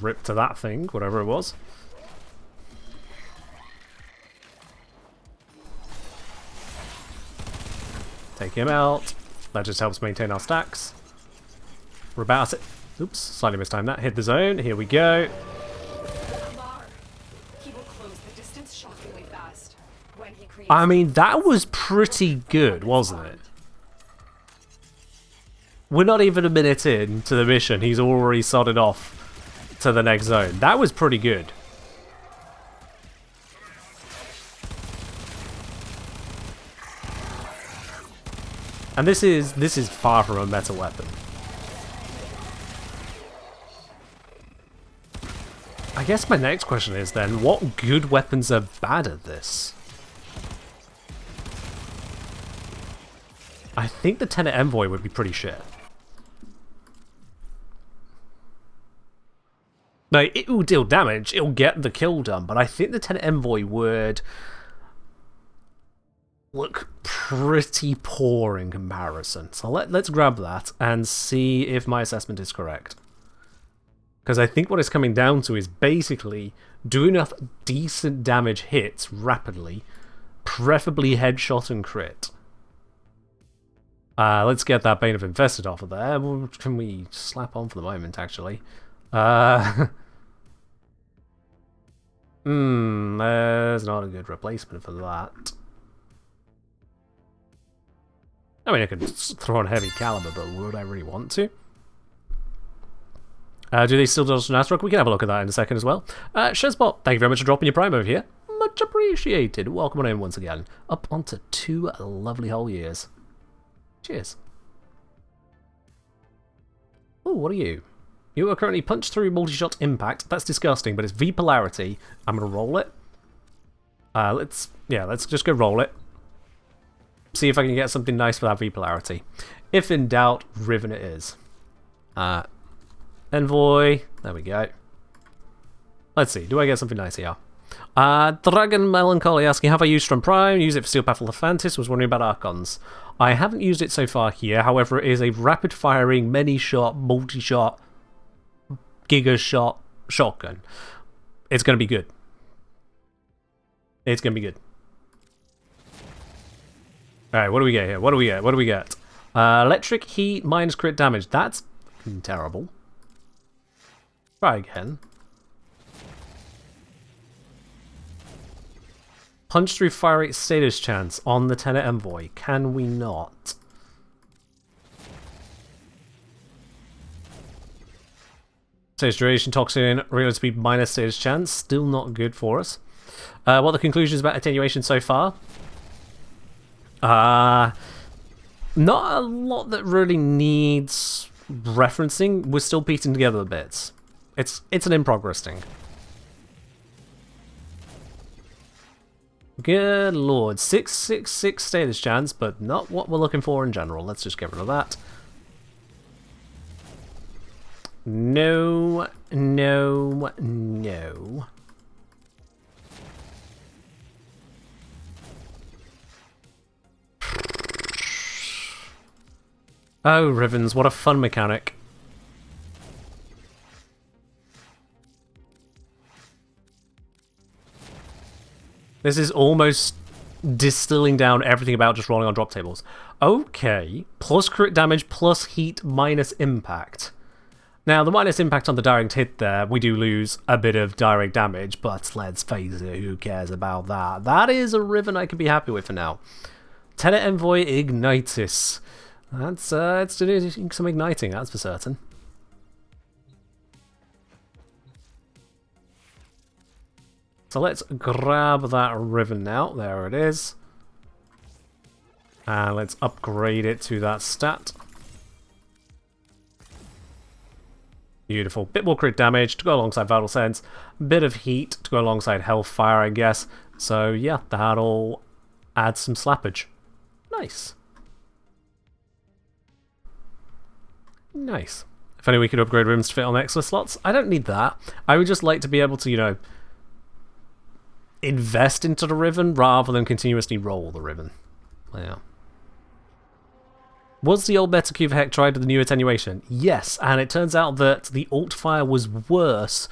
Rip to that thing, whatever it was. Take him out. That just helps maintain our stacks. We're about to... Oops, slightly mistimed that. Hit the zone. Here we go. Amar. He will close the distance shockingly fast. When he creates... I mean, that was pretty good, wasn't it? We're not even a minute in to the mission. He's already sodded off to the next zone. That was pretty good. And this is far from a meta weapon. I guess my next question is then, what good weapons are bad at this? I think the Tenet Envoy would be pretty shit. Like, it will deal damage, it'll get the kill done, but I think the Tenet Envoy would look pretty poor in comparison. So let's grab that and see if my assessment is correct. Because I think what it's coming down to is basically do enough decent damage hits rapidly, preferably headshot and crit. Let's get that Bane of Infested off of there. Can we slap on for the moment, actually? There's not a good replacement for that. I mean, I could throw on Heavy Caliber, but would I really want to? Do they still dodge an Astrok? We can have a look at that in a second as well. Shezbot, thank you very much for dropping your prime over here. Much appreciated. Welcome on in once again. Up onto 2 lovely whole years. Cheers. Oh, what are you? You are currently punched through multi-shot impact. That's disgusting, but it's V polarity. I'm gonna roll it. Let's just go roll it. See if I can get something nice for that V polarity. If in doubt, Riven it is. Envoy. There we go. Let's see. Do I get something nice here? Dragon Melancholy asking, have I used Strum Prime? Use it for Steel Path Lephantis. Was wondering about Archons. I haven't used it so far here. However, it is a rapid-firing, many-shot, multi-shot, giga-shot shotgun. It's going to be good. It's going to be good. Alright, what do we get here? What do we get? What do we get? Electric heat minus crit damage. That's terrible. Try again. Punch through fire rate status chance on the Tenet Envoy. Can we not? Stage duration, toxin, reload speed minus status chance. Still not good for us. What are the conclusions about attenuation so far? Not a lot that really needs referencing. We're still piecing together the bits. It's an in-progress thing. Good lord. 666 status chance, but not what we're looking for in general. Let's just get rid of that. No, no, no. Oh, Rivens, what a fun mechanic. This is almost distilling down everything about just rolling on drop tables. Okay, plus crit damage, plus heat, minus impact. Now, the minus impact on the direct hit there, we do lose a bit of direct damage, but let's face it, who cares about that? That is a Riven I can be happy with for now. Tenet Envoy Ignitus. That's it's doing some igniting, that's for certain. So let's grab that Riven now. There it is. And let's upgrade it to that stat. Beautiful. Bit more crit damage to go alongside Vital Sense. Bit of heat to go alongside Hellfire, I guess. So yeah, that'll add some slappage. Nice. Nice. If only we could upgrade rooms to fit on extra slots. I don't need that. I would just like to be able to, you know, invest into the Riven rather than continuously roll the Riven. Yeah. Was the old Metacube Heck tried with the new attenuation? Yes, and it turns out that the alt fire was worse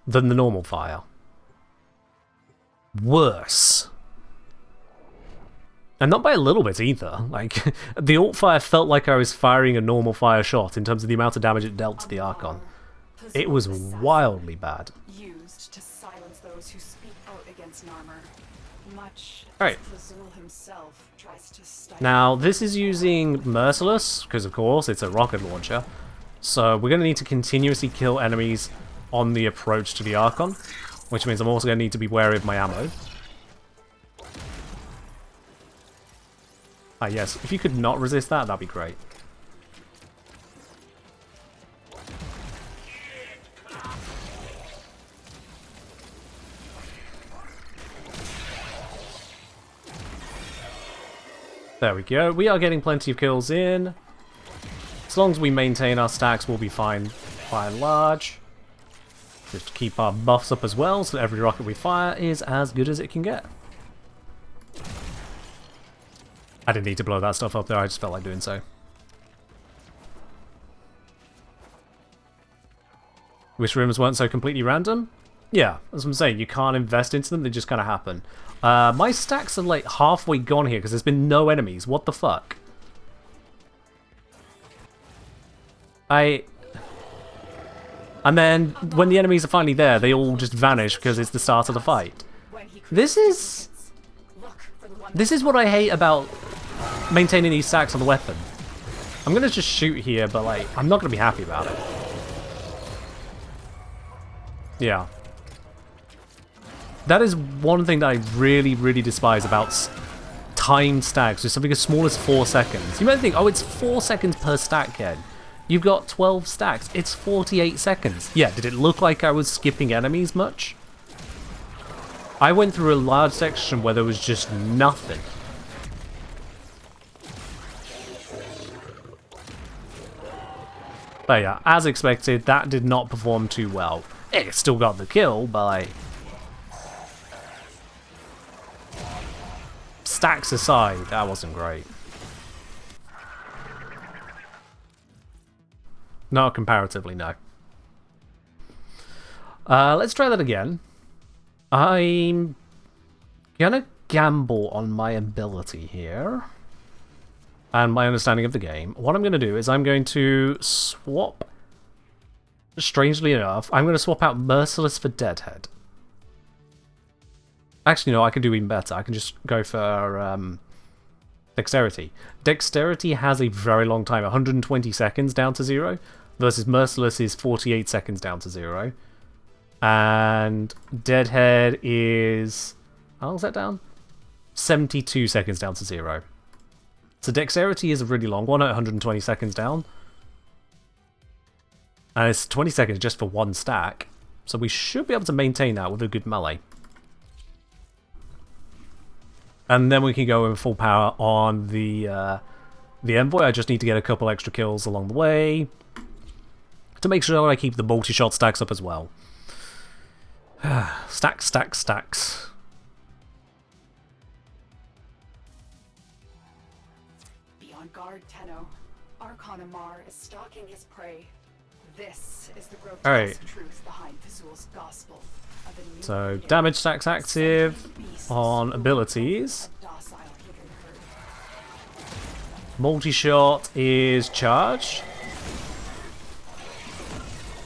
than the normal fire. Worse. And not by a little bit either. Like, the alt fire felt like I was firing a normal fire shot in terms of the amount of damage it dealt to the Archon. It was wildly bad. Used to silence those who speak out against Narmer. Much Alright. as Pazul himself tries to stifle. Now, this is using Merciless, because of course it's a rocket launcher. So we're going to need to continuously kill enemies on the approach to the Archon, which means I'm also going to need to be wary of my ammo. Ah yes, if you could not resist that, that'd be great. There we go. We are getting plenty of kills in. As long as we maintain our stacks, we'll be fine by and large. Just keep our buffs up as well, so that every rocket we fire is as good as it can get. I didn't need to blow that stuff up there, I just felt like doing so. Wish rooms weren't so completely random? Yeah, as I'm saying, you can't invest into them, they just kind of happen. My stacks are like halfway gone here because there's been no enemies. What the fuck? And then when the enemies are finally there, they all just vanish because it's the start of the fight. This is what I hate about maintaining these stacks on the weapon. I'm gonna just shoot here, but like, I'm not gonna be happy about it. Yeah. That is one thing that I really, really despise about timed stacks, with something as small as 4 seconds. You might think, oh, it's 4 seconds per stack, Ken. You've got 12 stacks. It's 48 seconds. Yeah, did it look like I was skipping enemies much? I went through a large section where there was just nothing. But yeah, as expected, that did not perform too well. It still got the kill, but like... stacks aside, that wasn't great. Not comparatively, no. Let's try that again. I'm gonna gamble on my ability here. And my understanding of the game. What I'm gonna do is I'm going to swap... strangely enough, I'm gonna swap out Merciless for Deadhead. Actually, no, I can do even better. I can just go for Dexterity. Dexterity has a very long time, 120 seconds down to 0, versus Merciless is 48 seconds down to 0. And Deadhead is... how long's that down? 72 seconds down to 0. So dexterity is a really long one at 120 seconds down. And it's 20 seconds just for one stack. So we should be able to maintain that with a good melee. And then we can go in full power on the Envoy. I just need to get a couple extra kills along the way to make sure I keep the multi-shot stacks up as well. Stacks, stacks, stacks. Be on guard, Tenno. Archon Amar is stalking his prey. This is the grotesque truth behind Pazul's gospel of a new So era. damage stacks active on abilities. Docile hidden herd. Multi-shot is charged.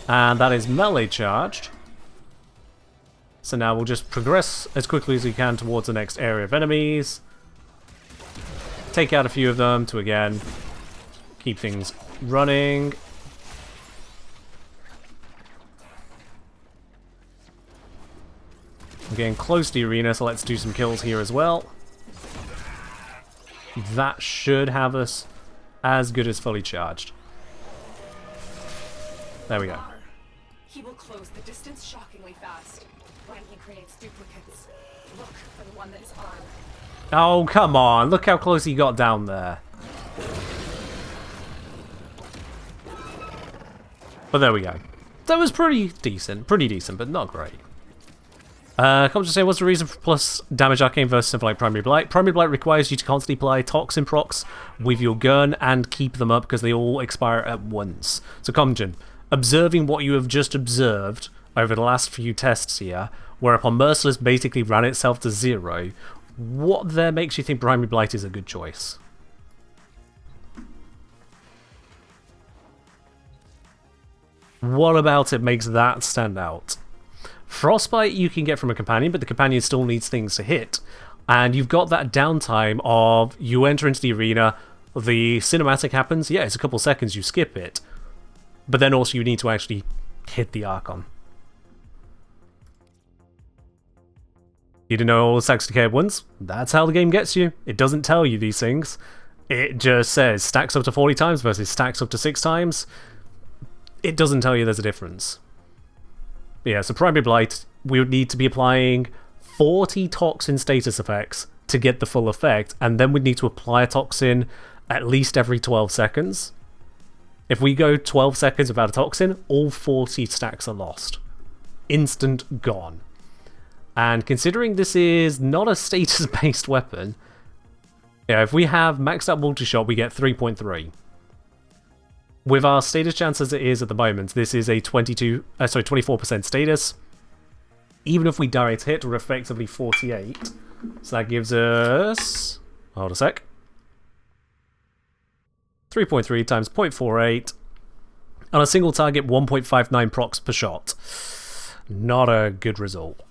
And that is melee charged. So now we'll just progress as quickly as we can towards the next area of enemies. Take out a few of them to, again, keep things running. I'm getting close to the arena, so let's do some kills here as well. That should have us as good as fully charged. There we go. He will close the distance shockingly fast when he creates duplicates. Look for the one that is armed. Oh, come on. Look how close he got down there. But there we go. That was pretty decent, but not great. Come to say, what's the reason for plus damage arcane versus something like Primary Blight? Primary Blight requires you to constantly apply toxin procs with your gun and keep them up because they all expire at once. So, Comjin, observing what you have just observed over the last few tests here, whereupon Merciless basically ran itself to 0, what there makes you think Primary Blight is a good choice? What about it makes that stand out? Frostbite you can get from a companion, but the companion still needs things to hit. And you've got that downtime of you enter into the arena, the cinematic happens, yeah, it's a couple seconds, you skip it. But then also you need to actually hit the Archon. You didn't know all the stacks decay at once? That's how the game gets you. It doesn't tell you these things. It just says stacks up to 40 times versus stacks up to 6 times. It doesn't tell you there's a difference. Yeah, so Primary Blight, we would need to be applying 40 toxin status effects to get the full effect, and then we'd need to apply a toxin at least every 12 seconds. If we go 12 seconds without a toxin, all 40 stacks are lost. Instant gone. And considering this is not a status-based weapon, yeah, if we have maxed out multi-shot, we get 3.3. With our status chance as it is at the moment, this is a 24% status. Even if we direct hit, we're effectively 48. So that gives us... hold a sec. 3.3 times 0.48. On a single target, 1.59 procs per shot. Not a good result.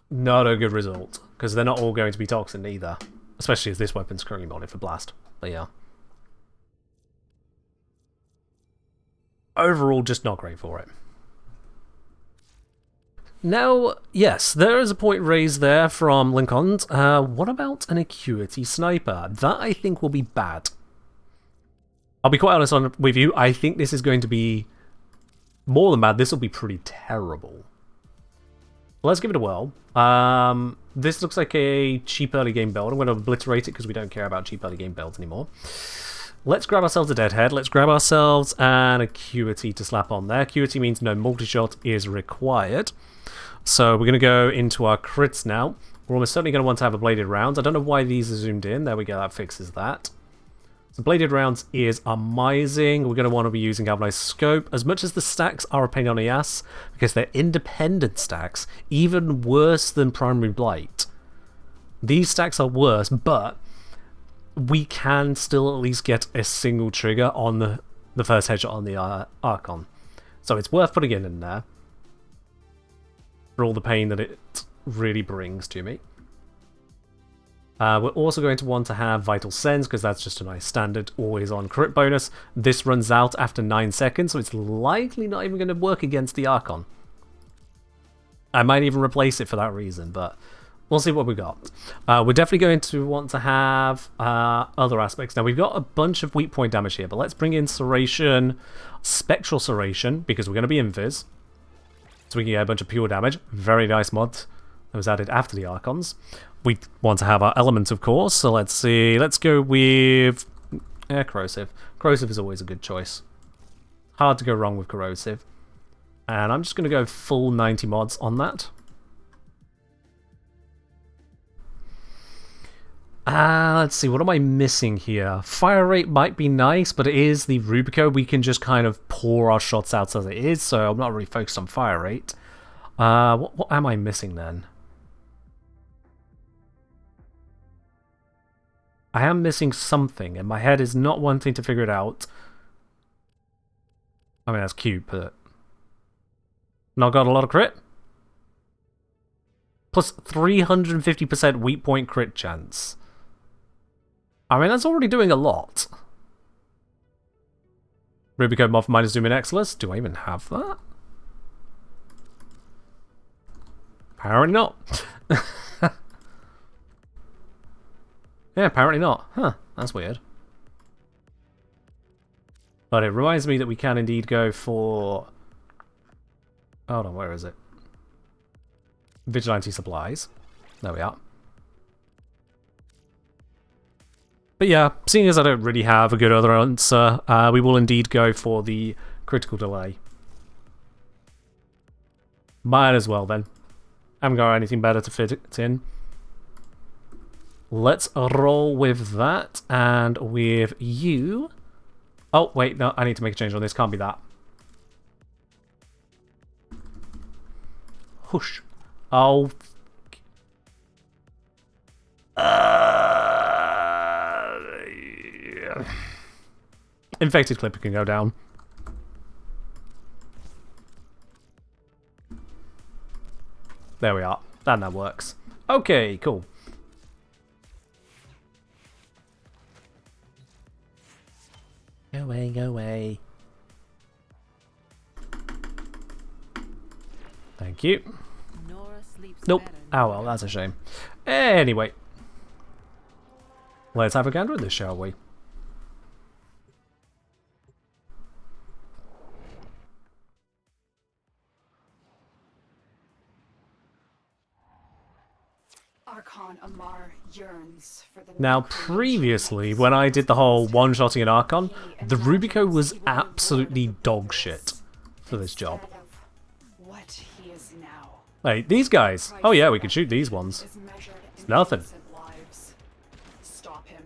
Not a good result. Because they're not all going to be toxin either. Especially as this weapon's currently modded for blast. But yeah. Overall, just not great for it. Now, yes, there is a point raised there from Lincoln. What about an Acuity Sniper? That, I think, will be bad. I'll be quite honest with you, I think this is going to be more than bad. This will be pretty terrible. Let's give it a whirl. This looks like a cheap early game build. I'm going to obliterate it because we don't care about cheap early game builds anymore. Let's grab ourselves a Deadhead. Let's grab ourselves an Acuity to slap on there. Acuity means no multi-shot is required. So we're going to go into our crits now. We're almost certainly going to want to have a bladed rounds. I don't know why these are zoomed in. There we go, that fixes that. So bladed rounds is amazing. We're going to want to be using galvanized scope. As much as the stacks are a pain on the ass, because they're independent stacks, even worse than Primary Blight. These stacks are worse, but we can still at least get a single trigger on the first headshot on the Archon. So it's worth putting it in there for all the pain that it really brings to me. We're also going to want to have Vital Sense, because that's just a nice standard always on crit bonus. This runs out after 9 seconds, so it's likely not even going to work against the Archon. I might even replace it for that reason, but we'll see what we got. We're definitely going to want to have other aspects. Now, we've got a bunch of weak point damage here, but let's bring in Serration, Spectral Serration, because we're going to be invis. So we can get a bunch of pure damage. Very nice mod that was added after the Archons. We want to have our element, of course, so let's see. Let's go with Corrosive. Corrosive is always a good choice. Hard to go wrong with Corrosive. And I'm just going to go full 90 mods on that. Let's see, what am I missing here? Fire rate might be nice, but it is the Rubico. We can just kind of pour our shots out as it is, so I'm not really focused on fire rate. What am I missing then? I am missing something, and my head is not wanting to figure it out. I mean, that's cute, but... Not got a lot of crit? Plus 350% weak point crit chance. I mean, that's already doing a lot. Rubico mod for minus Zoom in Exilus? Do I even have that? Apparently not. Yeah, apparently not. Huh, that's weird. But it reminds me that we can indeed go for... Hold on, where is it? Vigilante Supplies. There we are. But yeah, seeing as I don't really have a good other answer, we will indeed go for the critical delay. Might as well then. Haven't got anything better to fit it in. Let's roll with that, and with you... Oh, wait, no, I need to make a change on this. Can't be that. Whoosh. Oh. Yeah. Infected Clipper can go down. There we are. And that works. Okay, cool. Go away, go away. Thank you. Nope. Oh well, that's a shame. Anyway. Let's have a gander at this, shall we? Archon Amar yearns for the Now, previously, when I did the whole one-shotting an Archon, the Rubico was absolutely dog shit for this job. What he is now. Hey, these guys! Oh yeah, we can shoot these ones. It's nothing. Stop him.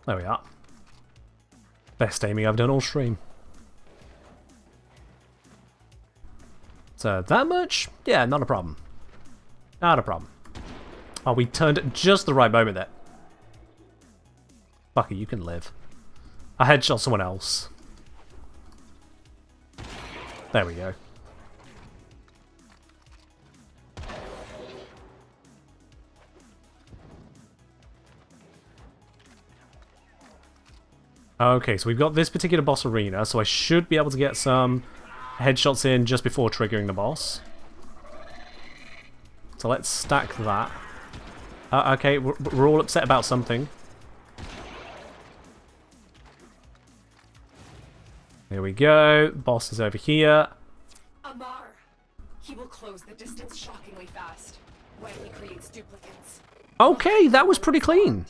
There we are. Best aiming I've done all stream. So, that much? Yeah, not a problem. Not a problem. Oh, we turned at just the right moment there. Fucker, you can live. I headshot someone else. There we go. Okay, so we've got this particular boss arena, so I should be able to get some headshots in just before triggering the boss. So let's stack that. Okay, we're all upset about something. Here we go. Boss is over here. Amar. He will close the distance shockingly fast when he creates duplicates. Okay, that was pretty clean.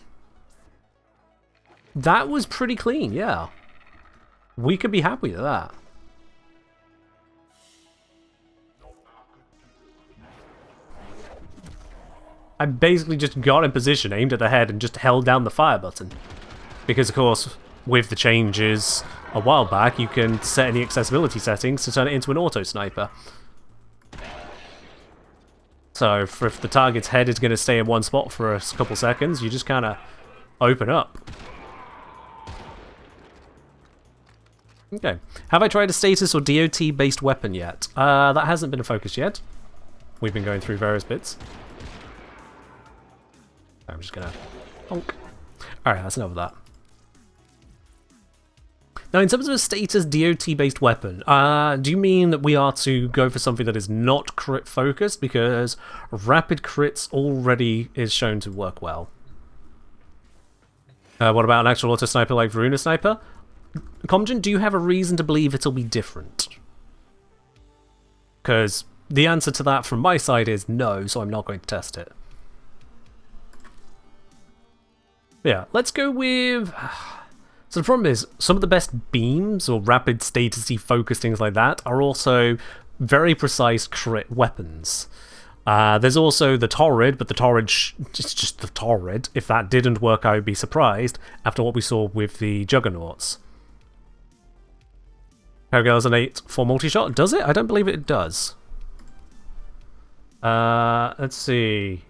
That was pretty clean, yeah. We could be happy with that. I basically just got in position, aimed at the head, and just held down the fire button. Because, of course, with the changes a while back, you can set any accessibility settings to turn it into an auto-sniper. So, if the target's head is going to stay in one spot for a couple seconds, you just kind of open up. Okay. Have I tried a status or DOT-based weapon yet? That hasn't been a focus yet. We've been going through various bits. I'm just gonna honk. Alright, that's enough of that. Now, in terms of a status DOT-based weapon, do you mean that we are to go for something that is not crit-focused? Because rapid crits already is shown to work well. What about an actual auto-sniper like Varuna Sniper? Comgen, do you have a reason to believe it'll be different? Because the answer to that from my side is no, so I'm not going to test it. Yeah, let's go with... So the problem is, some of the best beams or rapid status-y focus things like that are also very precise crit weapons. There's also the Torrid, but the Torrid, it's just the Torrid. If that didn't work, I would be surprised after what we saw with the Juggernauts. Paragal's an 8 for multi-shot. Does it? I don't believe it does. Let's see.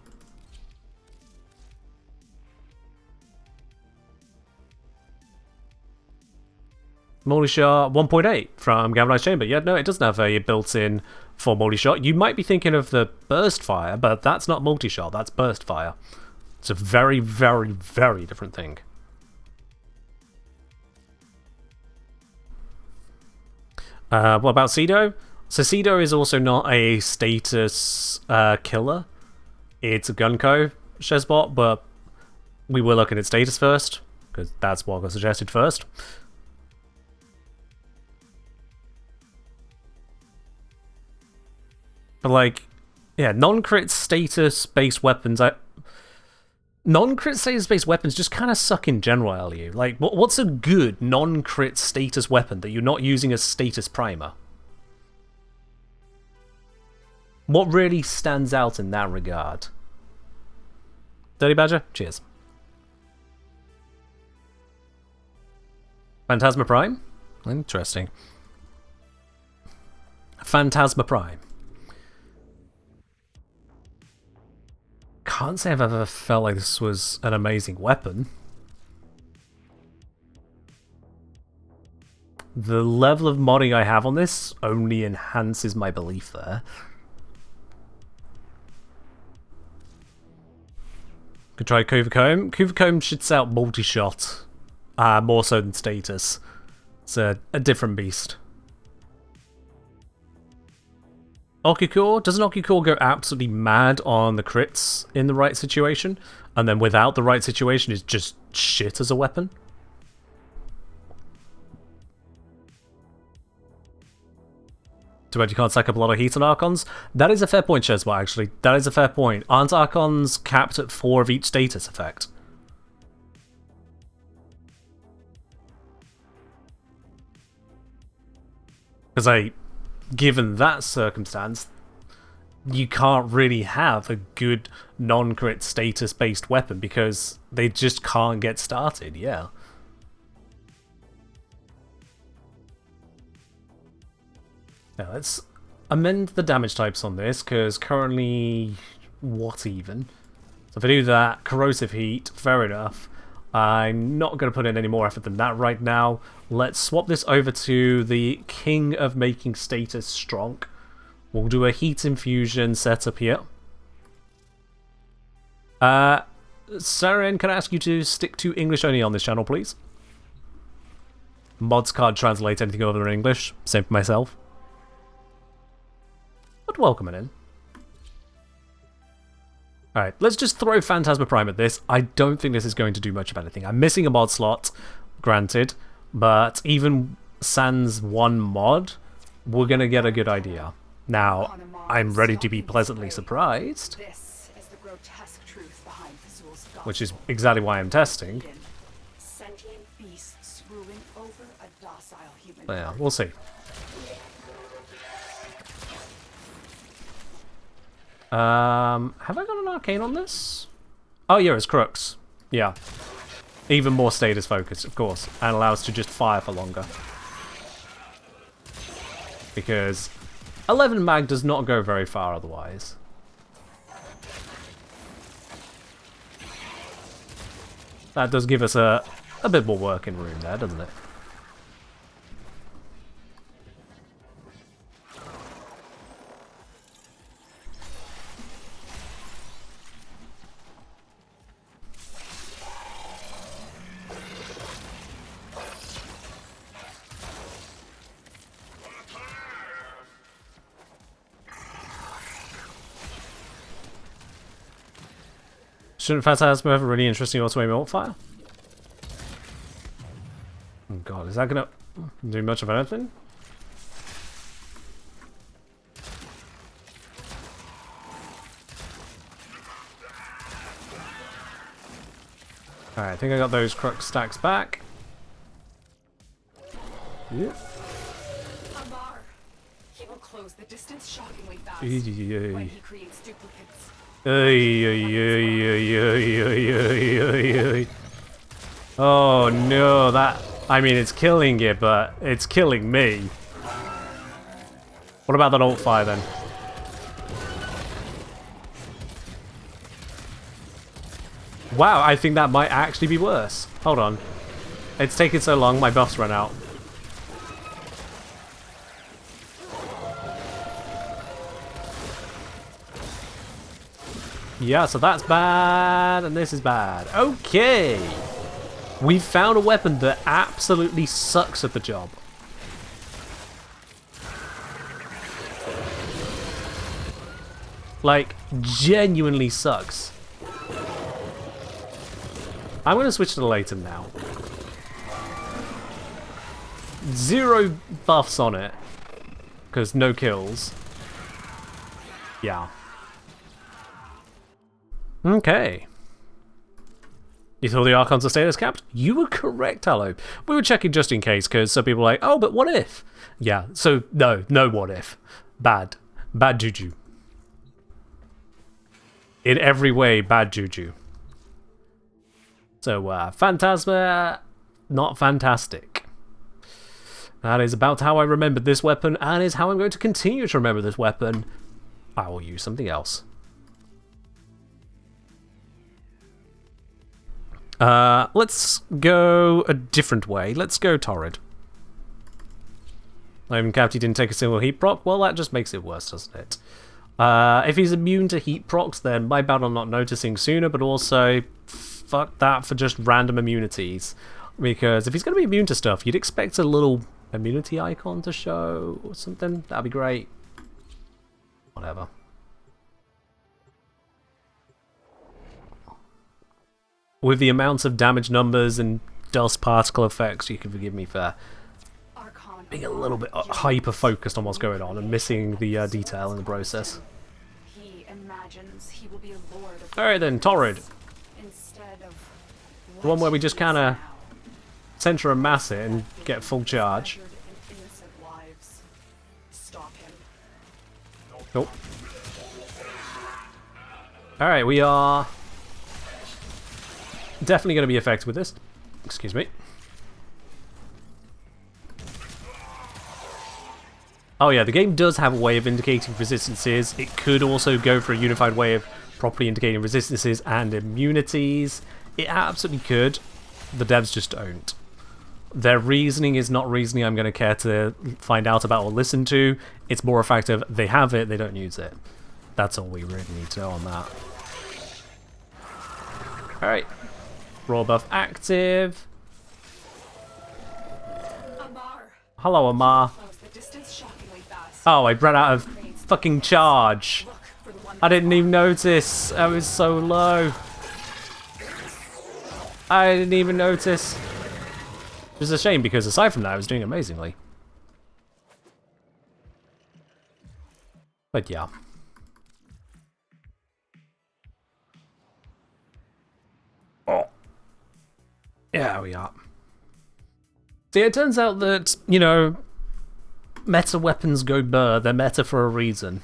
Multi-shot 1.8 from Galvanized Chamber. Yeah, no, it doesn't have a built-in for multi-shot. You might be thinking of the burst fire, but that's not multi-shot, that's burst fire. It's a very, very, very different thing. What about Cedo? So Cedo is also not a status killer. It's a Gunko Shezbot, but we were looking at status first, because that's what got suggested first. But like, yeah, non-crit status-based weapons, non-crit status-based weapons just kind of suck in general, LU. Like, what's a good non-crit status weapon that you're not using as status primer? What really stands out in that regard? Dirty Badger, cheers. Phantasma Prime? Interesting. Phantasma Prime. Can't say I've ever felt like this was an amazing weapon. The level of modding I have on this only enhances my belief there. Could try Kuvacomb. Kuvacomb shits out multi-shot, more so than status. It's a different beast. Okikor, doesn't Okikor go absolutely mad on the crits in the right situation? And then without the right situation is just shit as a weapon? Too bad you can't stack up a lot of heat on Archons. That is a fair point, Shezbot, actually. That is a fair point. Aren't Archons capped at 4 of each status effect? Because given that circumstance, you can't really have a good non-crit status-based weapon because they just can't get started, yeah. Now let's amend the damage types on this, because currently, what even? So if I do that, corrosive heat, fair enough. I'm not going to put in any more effort than that right now. Let's swap this over to the king of making status strong. We'll do a heat infusion setup here. Saren, can I ask you to stick to English only on this channel, please? Mods can't translate anything other than English. Same for myself. But welcome in. Alright, let's just throw Phantasma Prime at this. I don't think this is going to do much of anything. I'm missing a mod slot, granted, but even sans one mod, we're going to get a good idea. Now, I'm ready to be pleasantly surprised, This is the grotesque truth behind Azul's which is exactly why I'm testing. sentient beasts ruling over a docile human. But yeah, we'll see. Have I got an arcane on this? Oh yeah, it's Crux. Yeah. Even more status focused, of course, and allows to just fire for longer. Because 11 mag does not go very far otherwise. That does give us a bit more work in room there, doesn't it? Shouldn't Phantasma have a really interesting auto-aim alt-fire? Oh god, is that gonna do much of anything? Alright, I think I got those crux stacks back. Yep. Amar. He will close the distance shockingly fast When he creates duplicates. Oh no, that... I mean, it's killing it, but it's killing me. What about that alt fire then? Wow, I think that might actually be worse. Hold on. It's taken so long, my buffs run out. Yeah, so that's bad, and this is bad. Okay! We've found a weapon that absolutely sucks at the job. Like, genuinely sucks. I'm going to switch to the Leighton now. 0 buffs on it. Because no kills. Yeah. Okay. You thought the Archons are status capped? You were correct, Hello. We were checking just in case, because some people are like, oh, but what if? Yeah, so no what if. Bad. Bad juju. In every way, bad juju. So, Phantasma, not fantastic. That is about how I remembered this weapon, and is how I'm going to continue to remember this weapon. I will use something else. Let's go a different way. Let's go Torrid. I'm capped he didn't take a single heat proc. Well, that just makes it worse, doesn't it? If he's immune to heat procs, then my bad on not noticing sooner, but also fuck that for just random immunities. Because if he's going to be immune to stuff, you'd expect a little immunity icon to show or something. That'd be great. Whatever. With the amounts of damage numbers and dust particle effects, you can forgive me for being a little bit hyper-focused on what's going on and missing the detail in the process. Alright then, Torrid. The one where we just kind of center and mass it and get full charge. Nope. Alright, we are definitely going to be effective with this. Excuse me. Oh yeah, the game does have a way of indicating resistances. It could also go for a unified way of properly indicating resistances and immunities. It absolutely could. The devs just don't. Their reasoning is not reasoning I'm going to care to find out about or listen to. It's more a fact of they have it, they don't use it. That's all we really need to know on that. Alright. Raw buff active. Hello, Amar. Oh, I ran out of fucking charge. I didn't even notice. I was so low. I didn't even notice. It was a shame because aside from that, I was doing amazingly. But yeah. Oh. Yeah, we are. See, it turns out that, you know, meta weapons go burr. They're meta for a reason.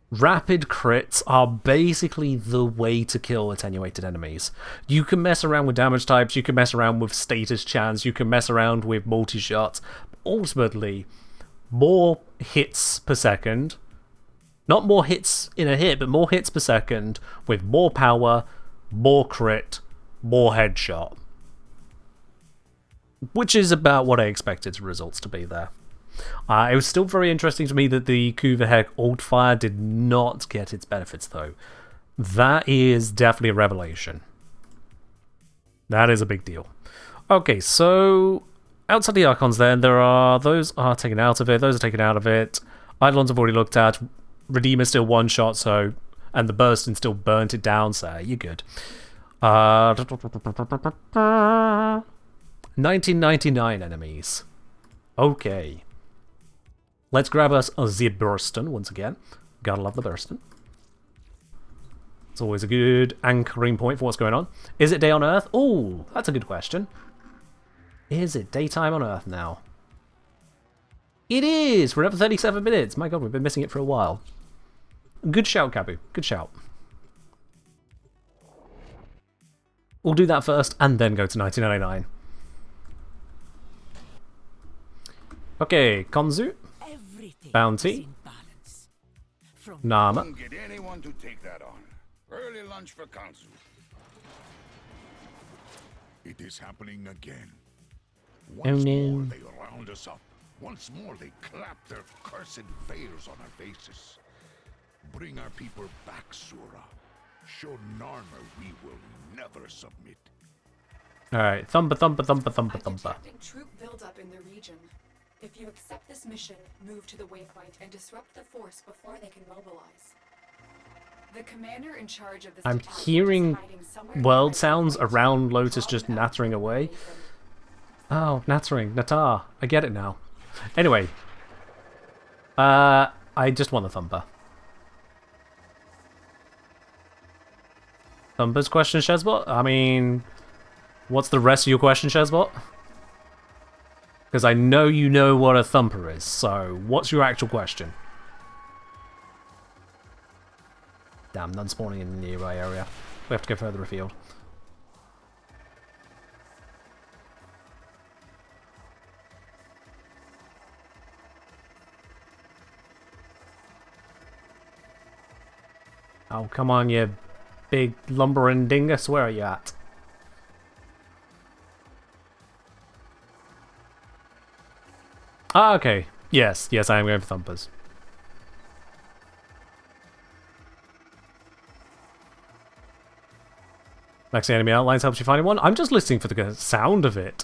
Rapid crits are basically the way to kill attenuated enemies. You can mess around with damage types, you can mess around with status chance, you can mess around with multi-shots. Ultimately, more hits per second. Not more hits in a hit, but more hits per second with more power, more crit, more headshot. Which is about what I expected the results to be there. It was still very interesting to me that the Kuvahek alt fire did not get its benefits, though. That is definitely a revelation. That is a big deal. Okay, so outside the Archons then, those are taken out of it, those are taken out of it. Eidolons I've already looked at. Redeemer's still one shot, so and the bursting still burnt it down, so you're good. 1999 enemies. Okay. Let's grab us a the Burston once again. Gotta love the Burston. It's always a good anchoring point for what's going on. Is it day on Earth? Oh, that's a good question. Is it daytime on Earth now? It is! We're up for 37 minutes. My god, we've been missing it for a while. Good shout, Kabu. Good shout. We'll do that first and then go to 1999. Okay, Konzu. Bounty. Nama. Don't get anyone to take that on. Early lunch for Kanzu. It is happening again. Once more they round us up. Once more they clap their cursed veils on our faces. Bring our people back, Sura. Show Narmer we will never submit. Alright, thumper. I'm detecting troop buildup in the region. If you accept this mission, move to the waypoint and disrupt the force before they can mobilize. The commander in charge of this I'm battalion hearing is hiding somewhere world nearby sounds the waypoint. around Lotus just Draw them out nattering away. from- Oh, nattering. Natar. I get it now. Anyway. I just want the thumper. Thumper's question, Shezbot? I mean, what's the rest of your question, Shezbot? Because I know you know what a thumper is, so what's your actual question? Damn, none spawning in the nearby area. We have to go further afield. Oh, come on, you big lumbering dingus. Where are you at? Ah, okay. Yes, I am going for thumpers. Maxing enemy outlines helps you find one. I'm just listening for the sound of it.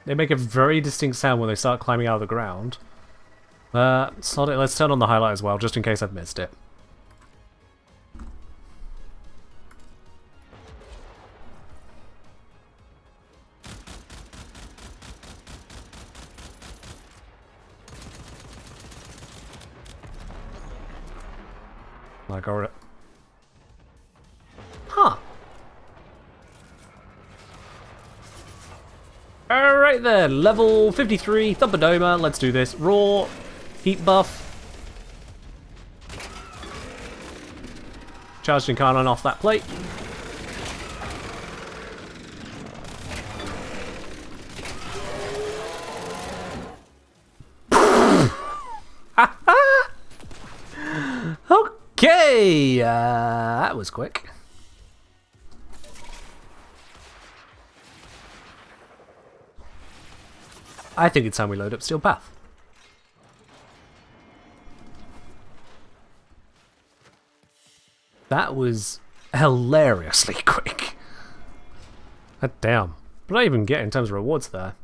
They make a very distinct sound when they start climbing out of the ground. Sod it, let's turn on the highlight as well, just in case I've missed it. I got it. Huh. Alright then, level 53, Thumpadoma, let's do this. Raw, heat buff. Charged Incarnon off that plate. Okay, that was quick. I think it's time we load up Steel Path. That was hilariously quick. Damn. What did I even get in terms of rewards there?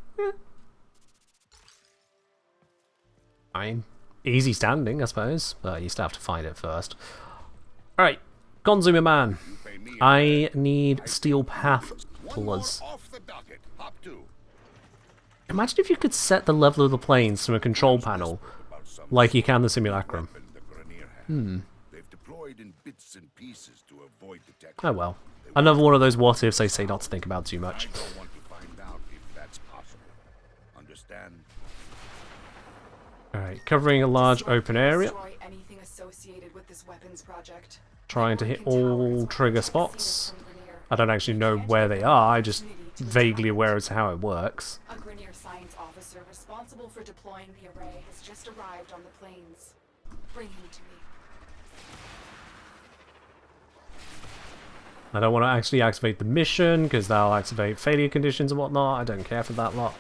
Fine. Easy standing, I suppose, but you still have to find it first. Alright, Consumer Man. I need Steel Path Plus. Imagine if you could set the level of the planes from a control panel like you can the Simulacrum. Oh well. Another one of those what ifs they say not to think about too much. Alright, covering a large open area. Destroy anything associated with this weapons project. Trying to hit all trigger spots. I don't actually know where they are, I'm just vaguely aware as to how it works. A Grenier science officer responsible for deploying the array has just arrived on the plains. Bring him to me. I don't want to actually activate the mission, because that'll activate failure conditions and whatnot. I don't care for that lot.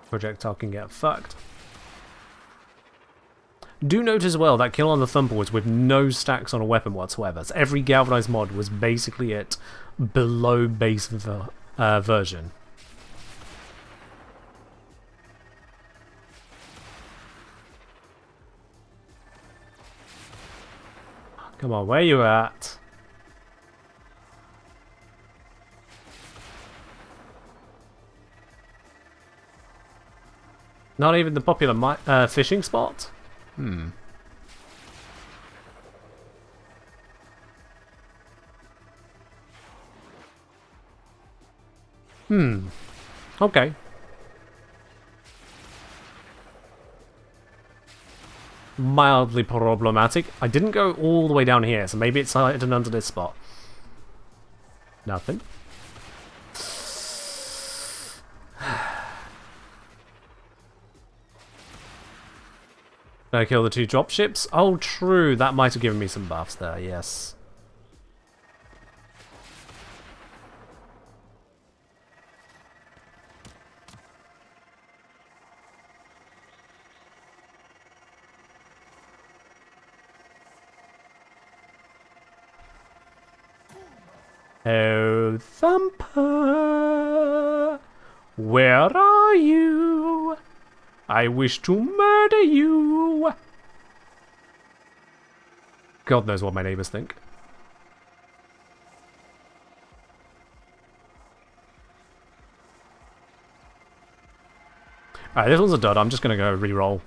Projectile can get fucked. Do note as well that Kill on the Thumper was with no stacks on a weapon whatsoever. So every galvanized mod was basically at below base version. Come on, where you at? Not even the popular fishing spot? Hmm. Okay. Mildly problematic. I didn't go all the way down here, so maybe it's hidden under this spot. Nothing. Did I kill the 2 dropships? Oh, true. That might have given me some buffs there, yes. Oh, Thumper, where are you? I wish to murder you. God knows what my neighbors think. Alright, this one's a dud. I'm just going to go re-roll.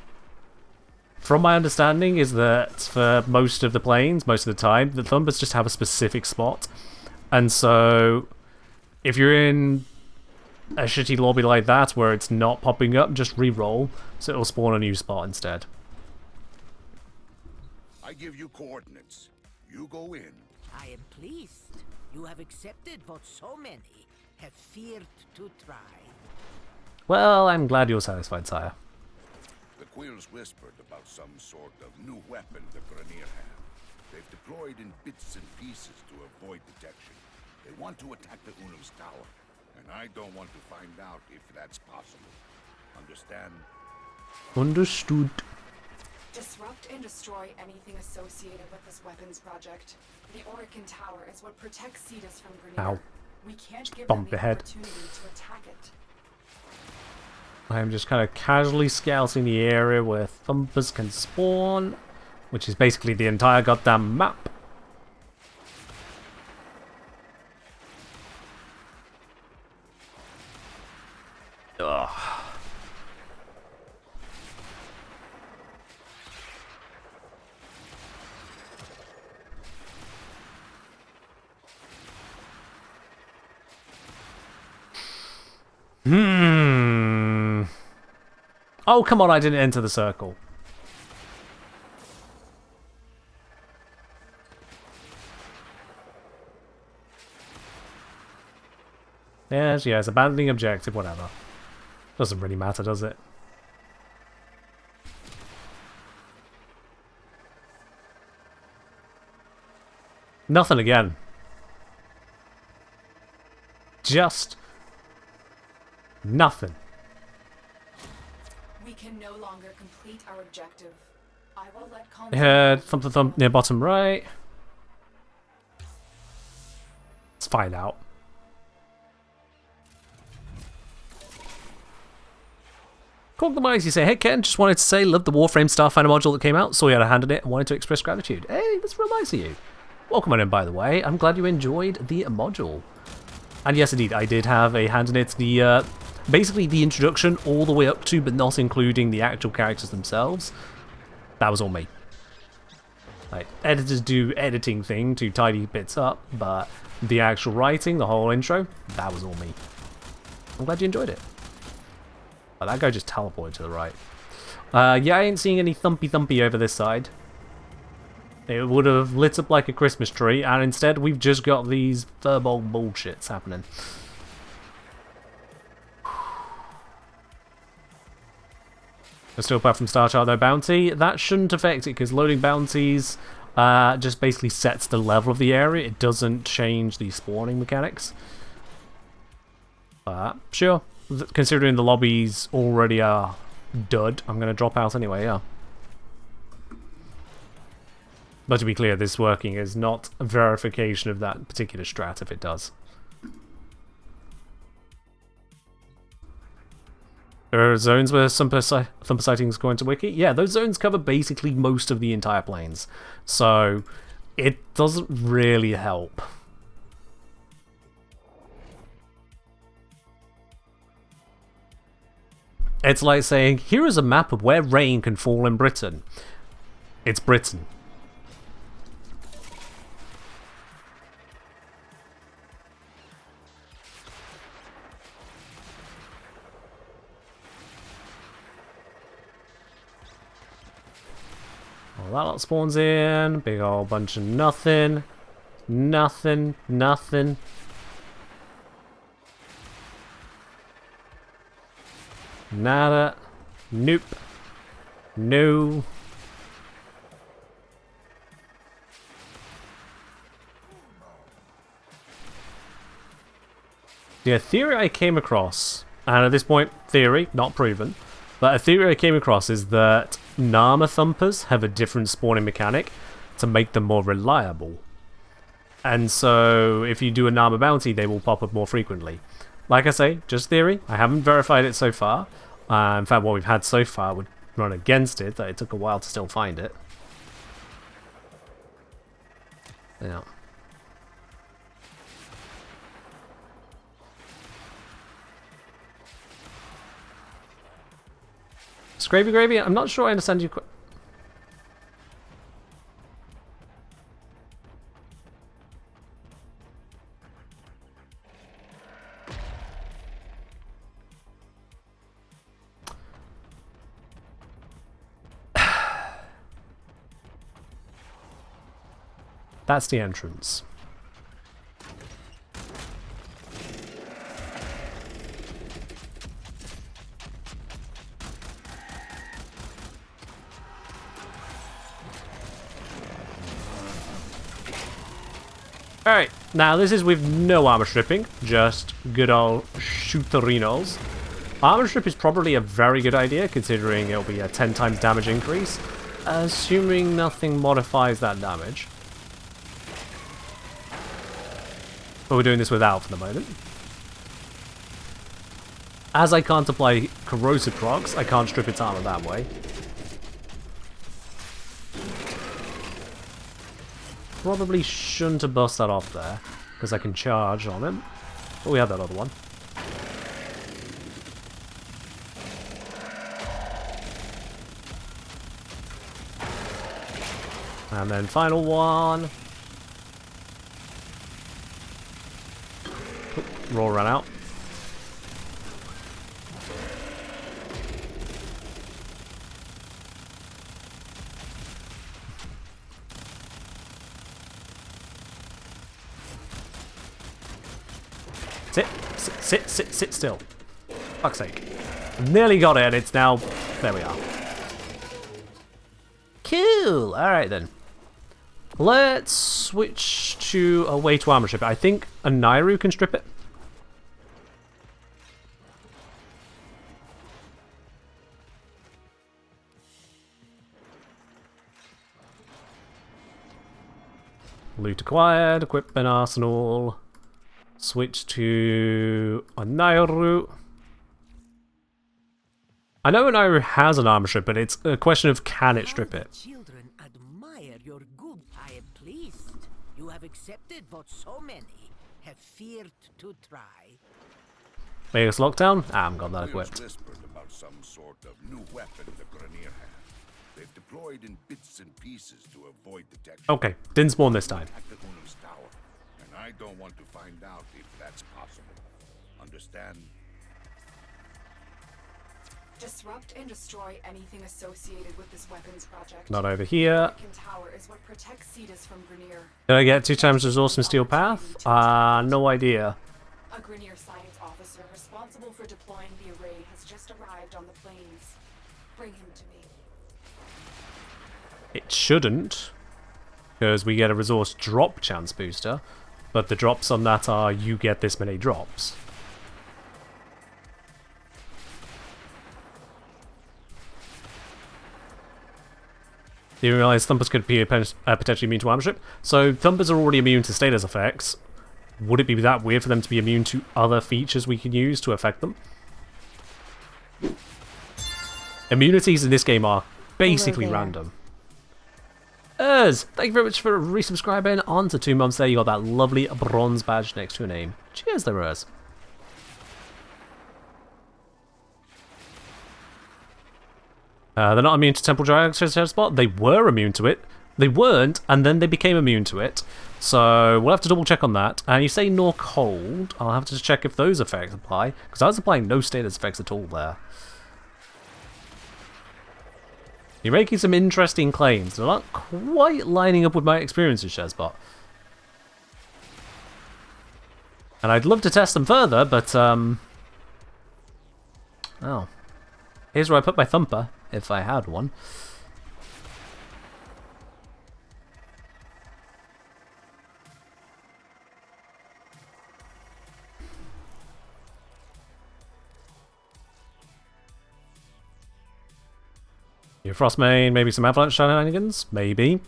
From my understanding is that for most of the planes, most of the time, the Thumpers just have a specific spot. And so, if you're in a shitty lobby like that where it's not popping up, just re-roll, so it'll spawn a new spot instead. I give you coordinates. You go in. I am pleased. You have accepted what so many have feared to try. Well, I'm glad you're satisfied, sire. The Quills whispered about some sort of new weapon the Grenier have. They've deployed in bits and pieces to avoid detection. They want to attack the Unum's tower, and I don't want to find out if that's possible. Understand? Understood. Disrupt and destroy anything associated with this weapons project. The Orican Tower is what protects Cetus from Grenier. Ow. We can't give Bump them the ahead. opportunity to attack it. I am just kind of casually scouting the area where Thumpers can spawn, which is basically the entire goddamn map. Ugh. Oh, come on, I didn't enter the circle. Yes, abandoning objective, whatever. Doesn't really matter, does it? Nothing again. Just nothing. We can no longer complete our objective. I will let Thump near bottom right. Let's find out. Cog the Mighty say, hey Ken, just wanted to say, loved the Warframe Starfinder module that came out, saw you had a hand in it and wanted to express gratitude. Hey, that's real nice of you. Welcome on in, by the way. I'm glad you enjoyed the module. And yes, indeed, I did have a hand in it. The basically the introduction all the way up to, but not including the actual characters themselves. That was all me. Like, editors do editing thing to tidy bits up, but the actual writing, the whole intro, that was all me. I'm glad you enjoyed it. Oh, that guy just teleported to the right. Yeah, I ain't seeing any thumpy over this side. It would have lit up like a Christmas tree, and instead we've just got these furball bullshits happening. Still, apart from Star Child, no bounty. That shouldn't affect it, because loading bounties just basically sets the level of the area. It doesn't change the spawning mechanics. Sure. Considering the lobbies already are dud, I'm going to drop out anyway, yeah. But to be clear, this working is not a verification of that particular strat if it does. There are zones where thumper sightings go into wiki. Yeah, those zones cover basically most of the entire plains. So it doesn't really help. It's like saying, here is a map of where rain can fall in Britain. It's Britain. Well, that lot spawns in. Big old bunch of nothing. Nothing. Nothing. Nada. Nope. No. Yeah, a theory I came across, and at this point, theory, not proven, but a theory I came across is that Nama Thumpers have a different spawning mechanic to make them more reliable. And so, if you do a Nama bounty, they will pop up more frequently. Like I say, just theory. I haven't verified it so far. In fact, what we've had so far would run against it, that it took a while to still find it. Yeah. Scravy Gravy, I'm not sure I understand you. That's the entrance. Alright, now this is with no armor stripping, just good old shooterinos. Armor strip is probably a very good idea, considering it'll be a 10 times damage increase, assuming nothing modifies that damage. But we're doing this without for the moment. As I can't apply corrosive procs, I can't strip its armor that way. Probably shouldn't have bust that off there, because I can charge on him. But we have that other one. And then final one. Oop, roll ran out. Sit still. Fuck's sake. Nearly got it, and it's now... There we are. Cool! Alright then. Let's switch to a way to armor strip it. I think a Nairu can strip it. Loot acquired, equipment arsenal. Switch to a Nairu. I know a Nairu has an armor strip, but it's a question of can it strip it. Children admire your good. I am pleased. You have accepted what so many have feared to try. Vegas lockdown? I haven't got that equipped. Whispered about some sort of new weapon the Grenier have. They've deployed in bits and pieces to avoid detection. Okay, didn't spawn this time. At the Unum's tower. And I don't want to find out if that's possible. Understand? Disrupt and destroy anything associated with this weapons project. Not over here. The tower is what protects Cetus from Grenier. Did I get 2 times resource from Steel Path? No idea. A Grenier science officer responsible for deploying the array has just arrived on the plains. Bring him to me. It shouldn't, because we get a resource drop chance booster, but the drops on that are you get this many drops. You realise Thumpers could be potentially immune to armor strip. So Thumpers are already immune to status effects. Would it be that weird for them to be immune to other features we can use to affect them? Immunities in this game are basically random. Thank you very much for resubscribing. On to 2 months there. You got that lovely bronze badge next to your name. Cheers there, Urs. They're not immune to Temple Dragon Spot. They were immune to it. They weren't, and then they became immune to it. So we'll have to double check on that. And you say nor cold. I'll have to check if those effects apply, because I was applying no status effects at all there. You're making some interesting claims. They're not quite lining up with my experiences, Shazbot. And I'd love to test them further, but oh. Here's where I put my thumper, if I had one. Your Frostmane, maybe some Avalanche shenanigans? Maybe.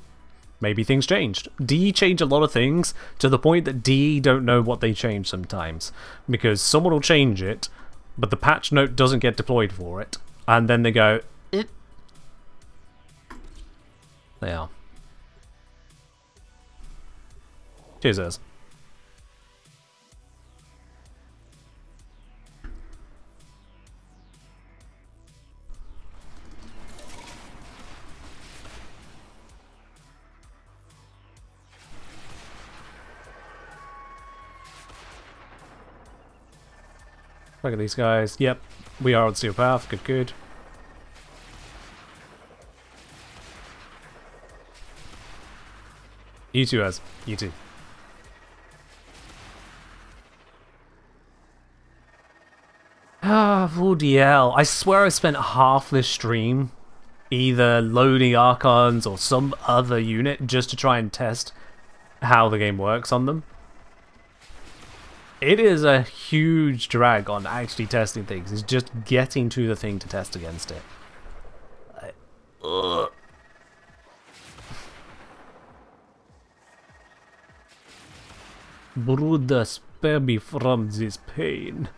Maybe things changed. DE changed a lot of things to the point that DE don't know what they changed sometimes. Because someone will change it, but the patch note doesn't get deployed for it. And then they go, They are. Cheers, Ez. Look at these guys. Yep, we are on Steel Path. Good, good. You too, Az. You too. Ah, bloody hell. I swear I spent half this stream either loading Archons or some other unit just to try and test how the game works on them. It is a huge drag on actually testing things. It's just getting to the thing to test against it. Bruder, spare me from this pain.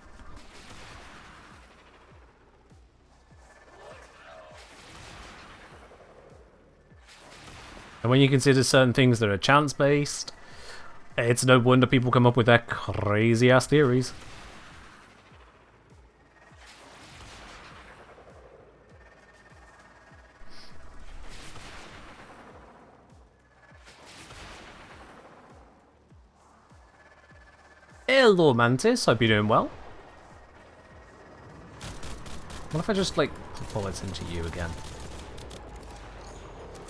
And when you consider certain things that are chance-based, it's no wonder people come up with their crazy-ass theories. Hello, Mantis. Hope you're doing well. What if I just, like, put bullets into you again?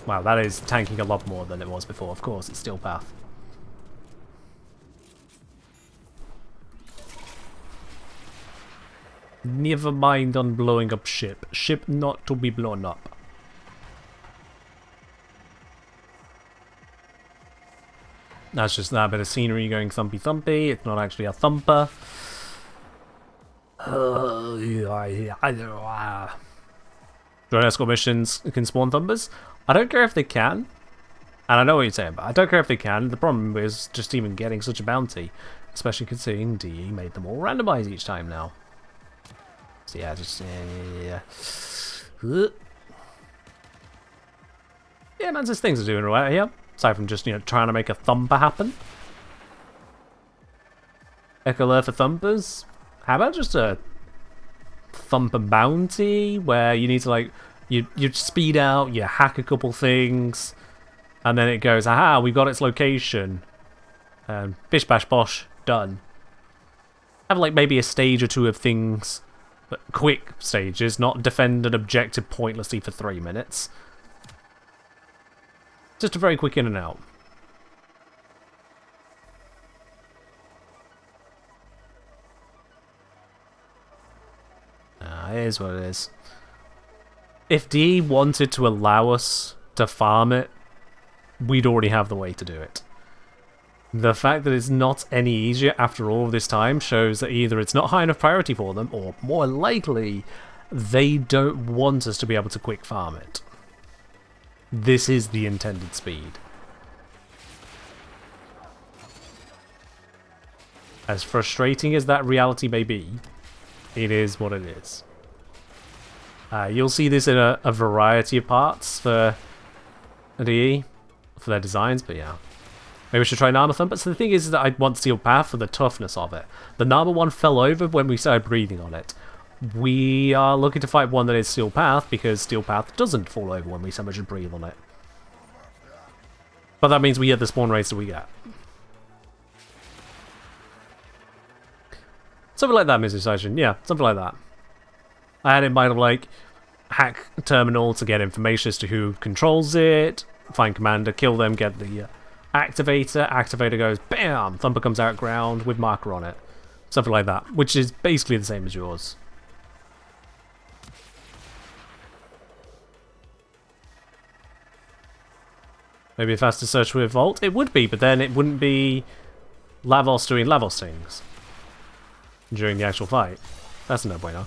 Wow, that is tanking a lot more than it was before. Of course, it's Steel Path. Never mind on blowing up ship. Ship not to be blown up. That's just that bit of scenery going thumpy thumpy. It's not actually a thumper. Join escort missions can spawn thumpers. I don't care if they can. And I know what you're saying, but I don't care if they can. The problem is just even getting such a bounty. Especially considering DE made them all randomized each time now. So yeah, just yeah. Yeah, man, there's things are doing right here. Aside from just, you know, trying to make a thumper happen. Echolure for thumpers. How about just a thumper bounty where you need to, like, you speed out, you hack a couple things, and then it goes, aha, we got its location. Bish bash bosh, done. Have like maybe a stage or two of things, but quick stages, not defend an objective pointlessly for 3 minutes. Just a very quick in and out. It is what it is. If DE wanted to allow us to farm it, we'd already have the way to do it. The fact that it's not any easier after all of this time shows that either it's not high enough priority for them, or more likely, they don't want us to be able to quick farm it. This is the intended speed. As frustrating as that reality may be, it is what it is. You'll see this in a variety of parts for DE, for their designs, but yeah. Maybe we should try Nama Thumper. So the thing is that I want Steel Path for the toughness of it. The Nama one fell over when we started breathing on it. We are looking to fight one that is Steel Path, because Steel Path doesn't fall over when we so much as breathe on it. But that means we get the spawn rates that we get. Something like that, Mrs. Session. Yeah, something like that. I had in mind of, like, hack terminal to get information as to who controls it, find commander, kill them, get the activator. Activator goes, bam! Thumper comes out ground with marker on it. Something like that, which is basically the same as yours. Maybe a faster search with Vault? It would be, but then it wouldn't be Lavos doing Lavos things during the actual fight. That's a no-brainer.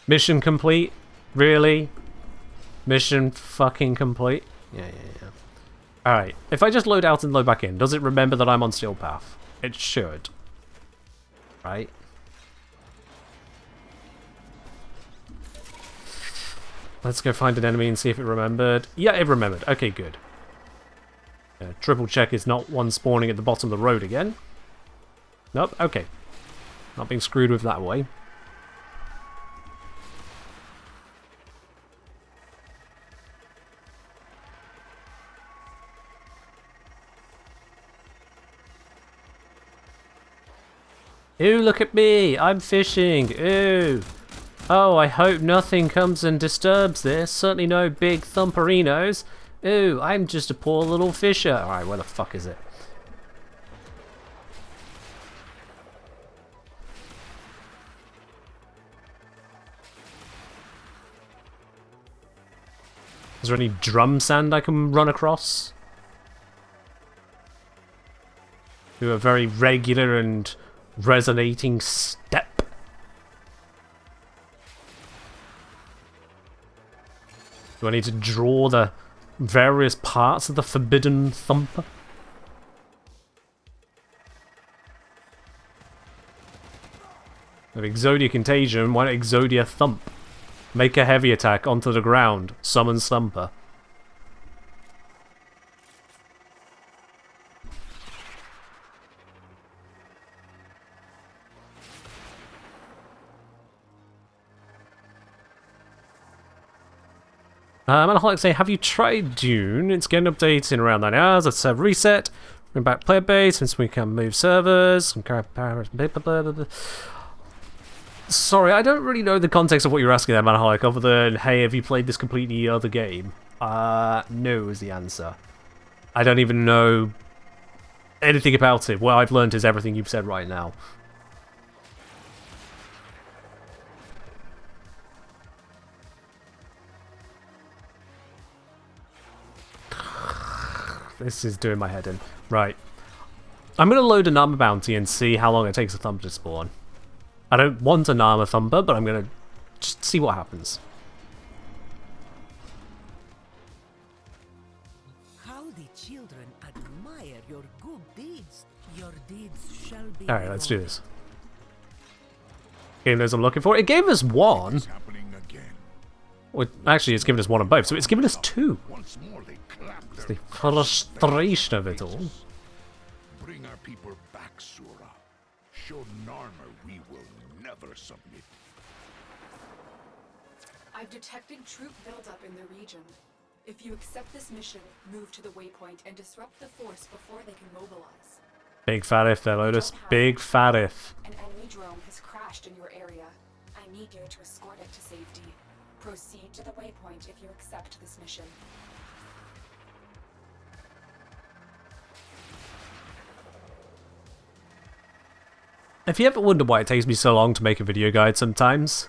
Mission complete? Really? Mission fucking complete? Yeah. Alright, if I just load out and load back in, does it remember that I'm on Steel Path? It should. Right? Let's go find an enemy and see if it remembered. Yeah, it remembered. Okay, good. Triple check is not one spawning at the bottom of the road again. Nope, okay. Not being screwed with that way. Ooh, look at me! I'm fishing! Ooh! Oh, I hope nothing comes and disturbs this. Certainly no big thumperinos. Ooh, I'm just a poor little fisher. Alright, where the fuck is it? Is there any drum sand I can run across? Do a very regular and resonating step. Do I need to draw the various parts of the forbidden thumper? Of Exodia Contagion, why not Exodia Thump? Make a heavy attack onto the ground, summon Thumper. Manaholic say, have you tried Dune? It's getting updated in around 9 hours. Let's server reset. Bring back player base since we can move servers. Sorry, I don't really know the context of what you're asking there, Manaholic, other than, hey, have you played this completely other game? No is the answer. I don't even know anything about it. What I've learned is everything you've said right now. This is doing my head in. Right. I'm going to load a Nama bounty and see how long it takes a Thumper to spawn. I don't want a Nama Thumper, but I'm going to just see what happens. How the children admire your good deeds. Your deeds shall be. Alright, let's do this. Game knows I'm looking for. It gave us one. It's happening again. Well, actually, it's given us one on both, so it's given us two. Once more they clap It's their the frustration of it all. Bring our people back, Sura. Show Narmer we will never submit. I've detected troop buildup in the region. If you accept this mission, move to the waypoint and disrupt the force before they can mobilize. Big fat if there, Lotus. Big fat if. An enemy drone has crashed in your area. I need you to escort it to safety. Proceed to the waypoint if you accept this mission. If you ever wonder why it takes me so long to make a video guide sometimes,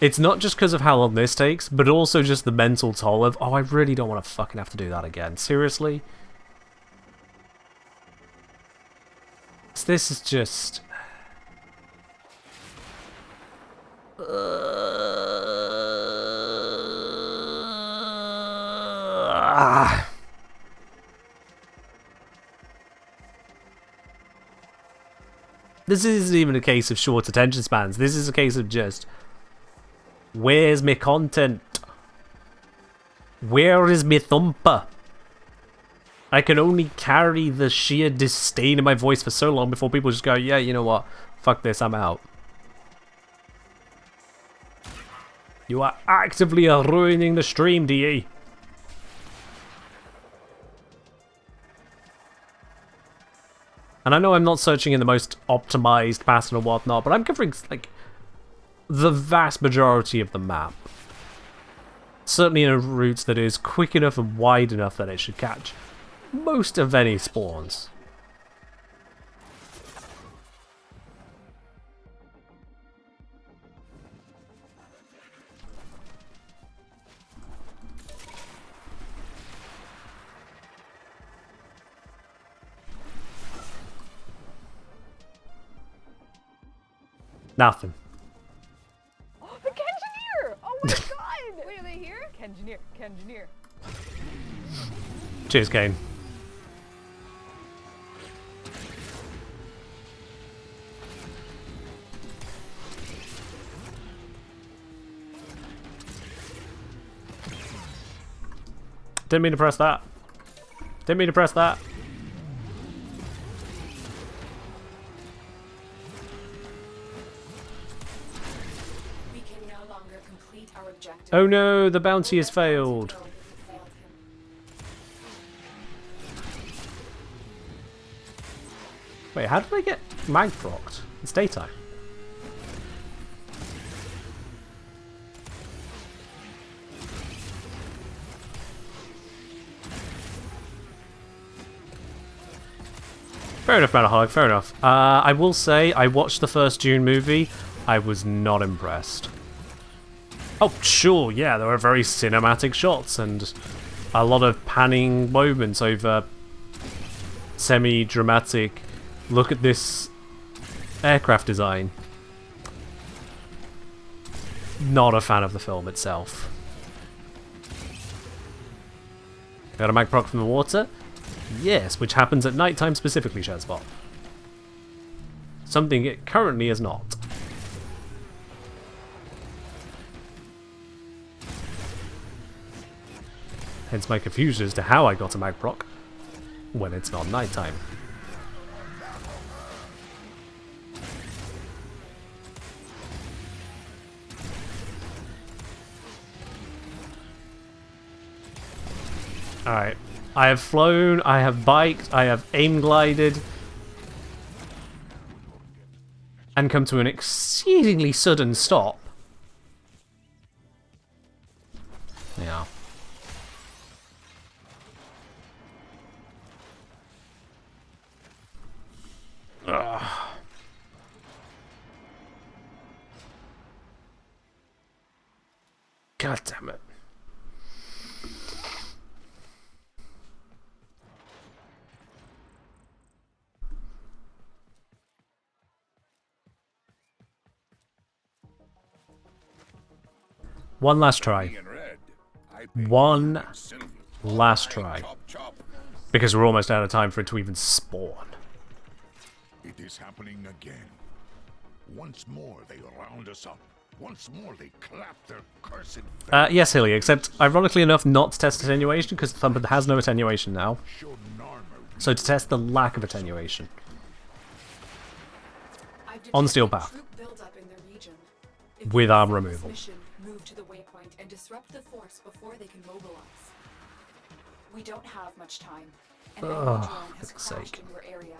it's not just because of how long this takes, but also just the mental toll of, oh, I really don't want to fucking have to do that again. Seriously? So this is just... This isn't even a case of short attention spans. This is a case of just... Where's my content? Where is my thumper? I can only carry the sheer disdain in my voice for so long before people just go, yeah, you know what? Fuck this, I'm out. You are actively ruining the stream, DE. And I know I'm not searching in the most optimized pattern or whatnot, but I'm covering, like, the vast majority of the map. Certainly in a route that is quick enough and wide enough that it should catch most of any spawns. Nothing. Oh, the Kengineer! Oh my god! Wait, are they here? Kengineer. Cheers, Kane. Didn't mean to press that. Didn't mean to press that. We can no longer complete our objective. Oh no, the bounty has failed. Wait, how did I get mag procced? It's daytime. Fair enough, Manahog, fair enough. I will say, I watched the first Dune movie. I was not impressed. Oh, sure, yeah, there were very cinematic shots and a lot of panning moments over semi-dramatic. Look at this aircraft design. Not a fan of the film itself. Got a mag proc from the water? Yes, which happens at night time specifically, Shadspot. Something it currently is not. Hence my confusion as to how I got a mag proc when it's not nighttime. Alright. I have flown, I have biked, I have aim glided, and come to an exceedingly sudden stop. Yeah. Ugh. God damn it. One last try. One last try. Because we're almost out of time for it to even spawn. It is happening again. Once more they round us up. Once more they clap their cursed... Yes, Hilly, except ironically enough not to test attenuation because the Thumper has no attenuation now. So to test the lack of attenuation. On Steel Path. With arm removal. Move to the waypoint and disrupt the force before they can mobilize. We don't have much time. An enemy drone has crashed in your area.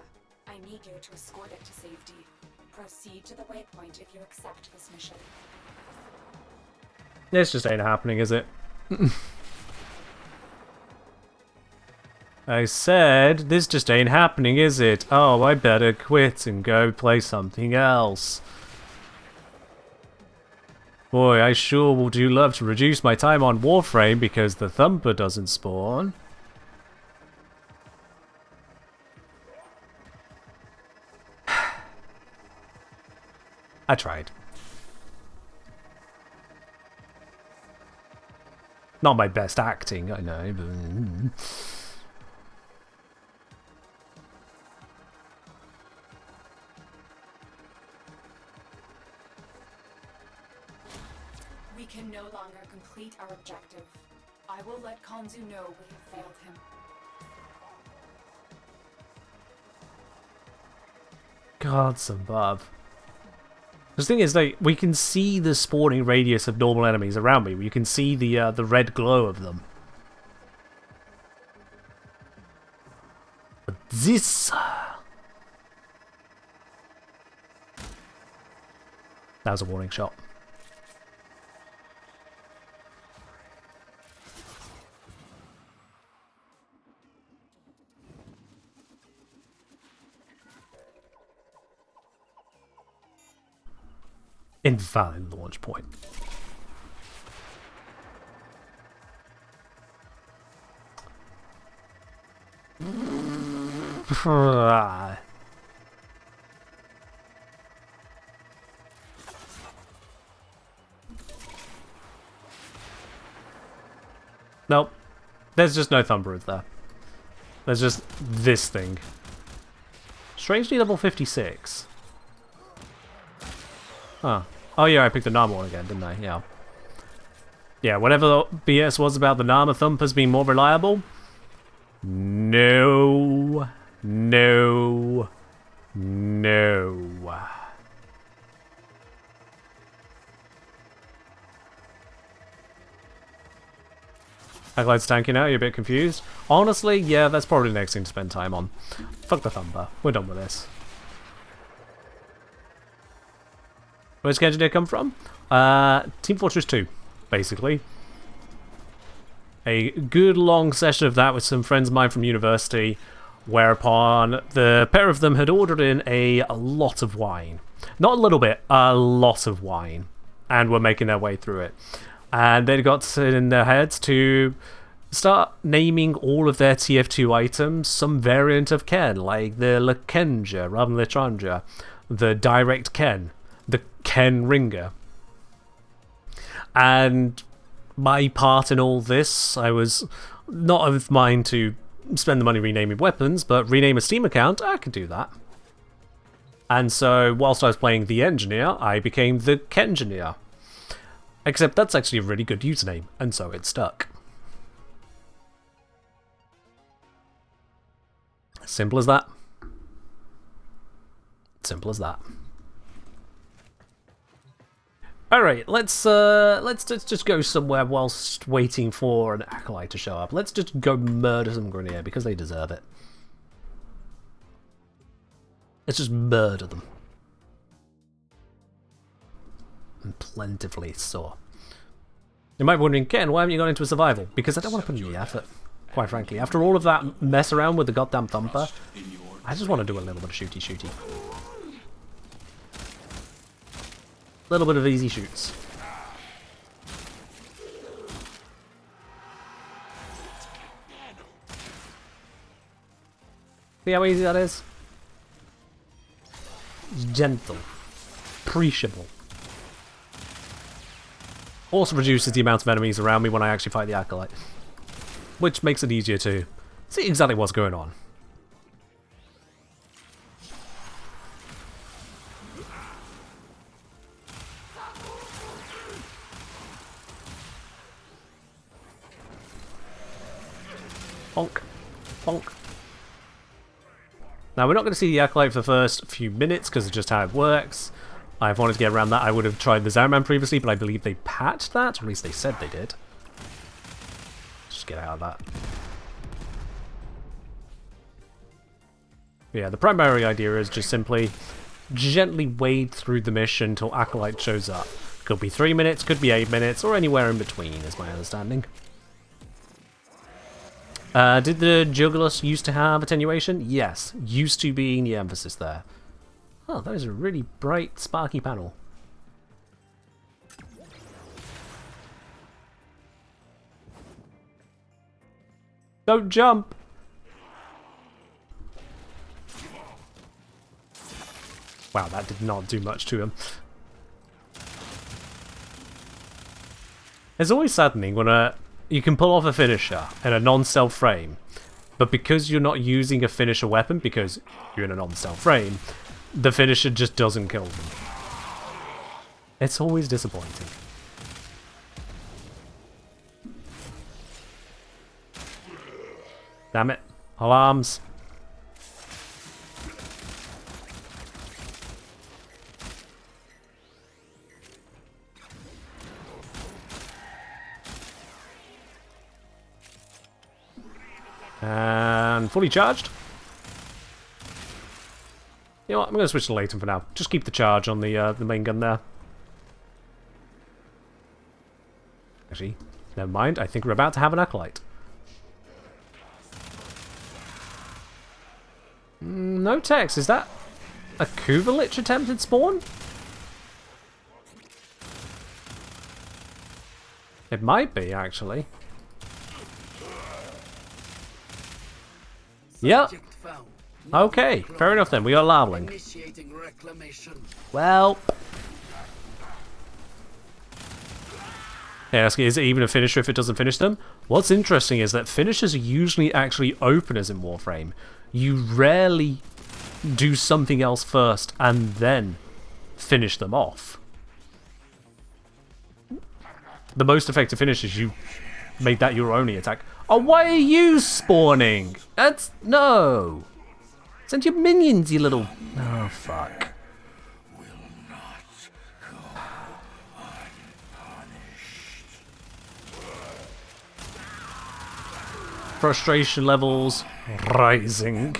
I need you to escort it to safety. Proceed to the waypoint if you accept this mission. This just ain't happening, is it? I said, this just ain't happening, is it? Oh, I better quit and go play something else. Boy, I sure will do love to reduce my time on Warframe because the Thumper doesn't spawn. I tried. Not my best acting, I know, but... We can no longer complete our objective. I will let Kanzu know we have failed him. Gods above. The thing is, like, we can see the spawning radius of normal enemies around me. You can see the red glow of them. But this... That was a warning shot. Invalid launch point. Nope. There's just no Thumberers there. There's just this thing. Strangely level 56. Huh. Oh yeah, I picked the Nama one again, didn't I? Yeah. Yeah, whatever the BS was about the Nama Thumpers being more reliable. No. No. No. Acolyte's tanking out, you're a bit confused? Honestly, yeah, that's probably the next thing to spend time on. Fuck the Thumper. We're done with this. Where's the engineer come from? Team Fortress 2, basically. A good long session of that with some friends of mine from university, whereupon the pair of them had ordered in a lot of wine. Not a little bit, a lot of wine. And were making their way through it. And they'd got it in their heads to start naming all of their TF2 items some variant of Ken, like the Lakenja rather than Litranja, the Direct Ken, the Ken Ringer. And my part in all this, I was not of mind to spend the money renaming weapons, but rename a Steam account, I could do that. And so, whilst I was playing the Engineer, I became the Kengineer. Except that's actually a really good username, and so it stuck. Simple as that. Simple as that. Alright, let's just go somewhere whilst waiting for an Acolyte to show up. Let's just go murder some Grenier, because they deserve it. Let's just murder them. And plentifully so. You might be wondering, Ken, why haven't you gone into a survival? Because I don't want to put in the effort, quite frankly. After all of that mess around with the goddamn Thumper, I just want to do a little bit of shooty-shooty. Little bit of easy shoots. See how easy that is? It's gentle. Appreciable. Also reduces the amount of enemies around me when I actually fight the Acolyte. Which makes it easier to see exactly what's going on. Bonk. Bonk. Now, we're not going to see the Acolyte for the first few minutes because of just how it works. I've wanted to get around that. I would have tried the Zauerman previously, but I believe they patched that. Or at least they said they did. Just get out of that. Yeah, the primary idea is just simply gently wade through the mission until Acolyte shows up. Could be 3 minutes, could be 8 minutes, or anywhere in between, is my understanding. Did the Jugulus used to have attenuation? Yes, used to being the emphasis there. Oh, that is a really bright, sparky panel. Don't jump! Wow, that did not do much to him. It's always saddening when you can pull off a finisher in a non-stealth frame, but because you're not using a finisher weapon, because you're in a non-stealth frame, the finisher just doesn't kill them. It's always disappointing. Damn it. Alarms. And fully charged. You know what? I'm going to switch to Leighton for now. Just keep the charge on the main gun there. Actually, never mind. I think we're about to have an acolyte. No text. Is that a Kuvalich attempted spawn? It might be, actually. Yep. Okay, fair enough then. We are Larling. Well. Yeah, is it even a finisher if it doesn't finish them? What's interesting is that finishers are usually actually openers in Warframe. You rarely do something else first and then finish them off. The most effective finishers, you made that your only attack. Oh, why are you spawning? That's... no. Send your minions, you little... oh, fuck. Frustration levels rising.